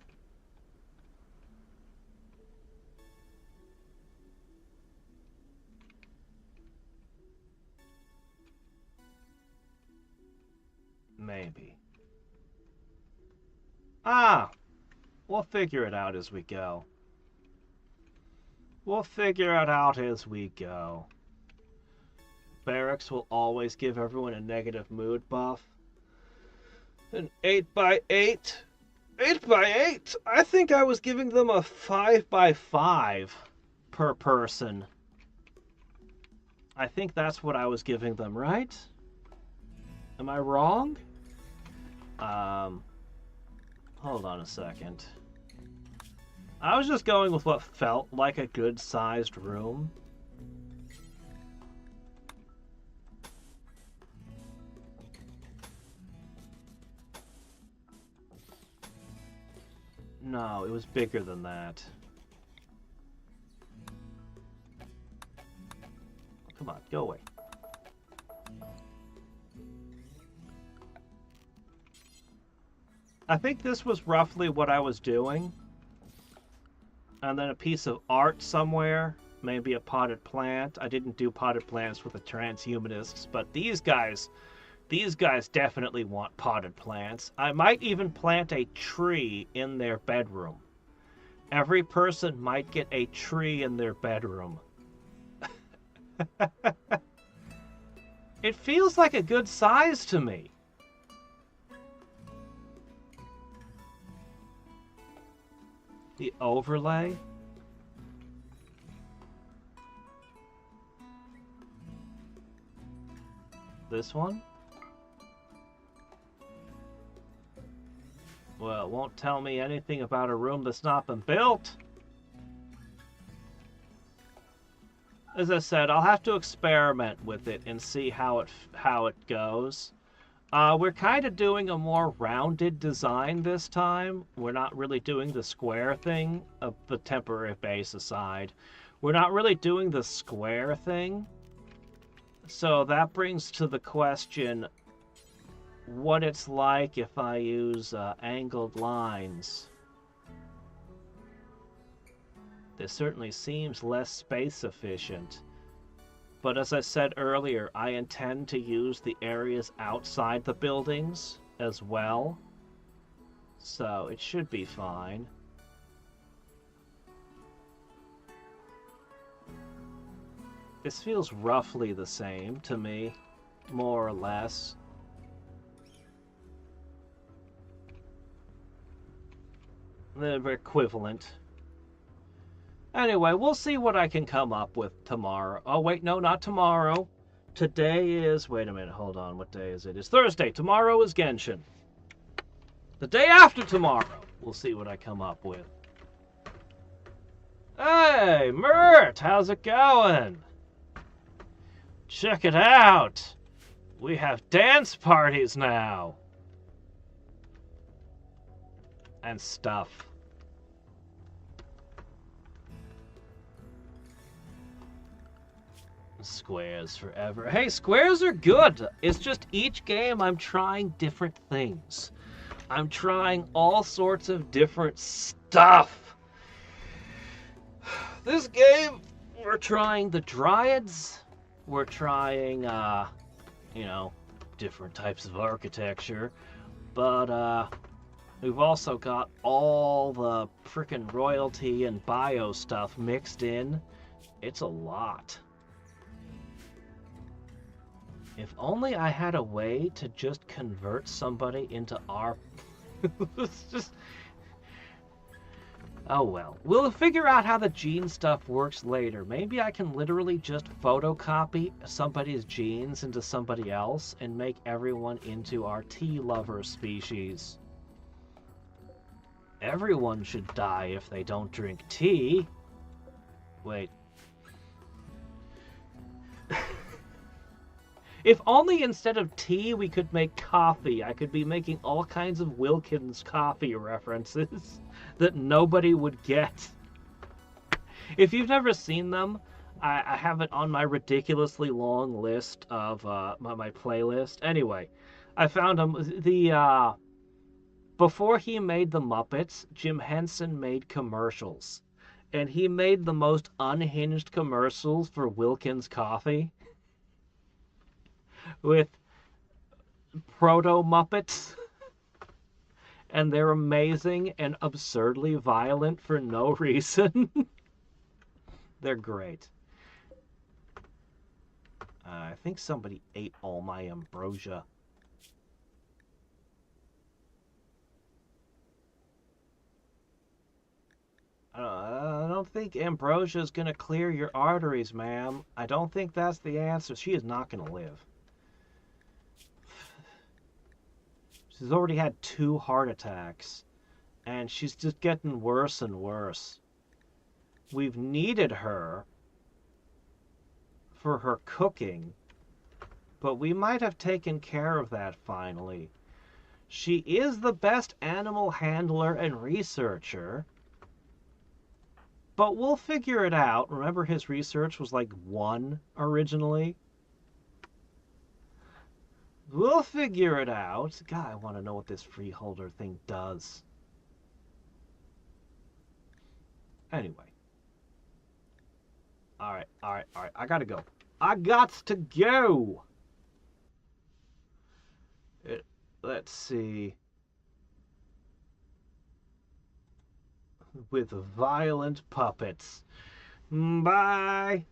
Maybe. We'll figure it out as we go. We'll figure it out as we go. Barracks will always give everyone a negative mood buff. An 8x8. 8x8? I think I was giving them a 5x5 per person. I think that's what I was giving them, right? Am I wrong? Hold on a second. I was just going with what felt like a good-sized room. No, it was bigger than that. Come on, go away. I think this was roughly what I was doing. And then a piece of art somewhere. Maybe a potted plant. I didn't do potted plants with the transhumanists, but these guys definitely want potted plants. I might even plant a tree in their bedroom. Every person might get a tree in their bedroom. It feels like a good size to me. The overlay. This one? Well, it won't tell me anything about a room that's not been built. As I said, I'll have to experiment with it and see how it goes. We're kind of doing a more rounded design this time. We're not really doing the square thing, of the temporary base aside. We're not really doing the square thing. So that brings to the question what it's like if I use angled lines. This certainly seems less space efficient. But as I said earlier, I intend to use the areas outside the buildings as well. So it should be fine. This feels roughly the same to me, more or less. They're equivalent. Anyway, we'll see what I can come up with tomorrow. Oh, wait, no, not tomorrow. Today is... Wait a minute, hold on. What day is it? It's Thursday. Tomorrow is Genshin. The day after tomorrow, we'll see what I come up with. Hey, Mert, how's it going? Check it out. We have dance parties now. And stuff. Squares forever. Hey, squares are good. It's just each game I'm trying different things. I'm trying all sorts of different stuff. This game, we're trying the Dryads. We're trying, you know, different types of architecture. But, we've also got all the frickin' royalty and bio stuff mixed in. It's a lot. If only I had a way to just convert somebody into our... It's just... Oh well. We'll figure out how the gene stuff works later. Maybe I can literally just photocopy somebody's genes into somebody else and make everyone into our tea lover species. Everyone should die if they don't drink tea. Wait. If only instead of tea we could make coffee, I could be making all kinds of Wilkins coffee references that nobody would get. If you've never seen them, I have it on my ridiculously long list of my playlist. Anyway, I found them. Before he made the Muppets, Jim Henson made commercials. And he made the most unhinged commercials for Wilkins coffee. With proto-Muppets. And they're amazing and absurdly violent for no reason. They're great. I think somebody ate all my ambrosia. I don't think ambrosia is going to clear your arteries, ma'am. I don't think that's the answer. She is not going to live. She's already had 2 heart attacks, and she's just getting worse and worse. We've needed her for her cooking, but we might have taken care of that finally. She is the best animal handler and researcher, but we'll figure it out. Remember, his research was like 1 originally? We'll figure it out. God, I want to know what this freeholder thing does. Anyway. Alright. I gotta go. I gots to go! Let's see. With violent puppets. Bye!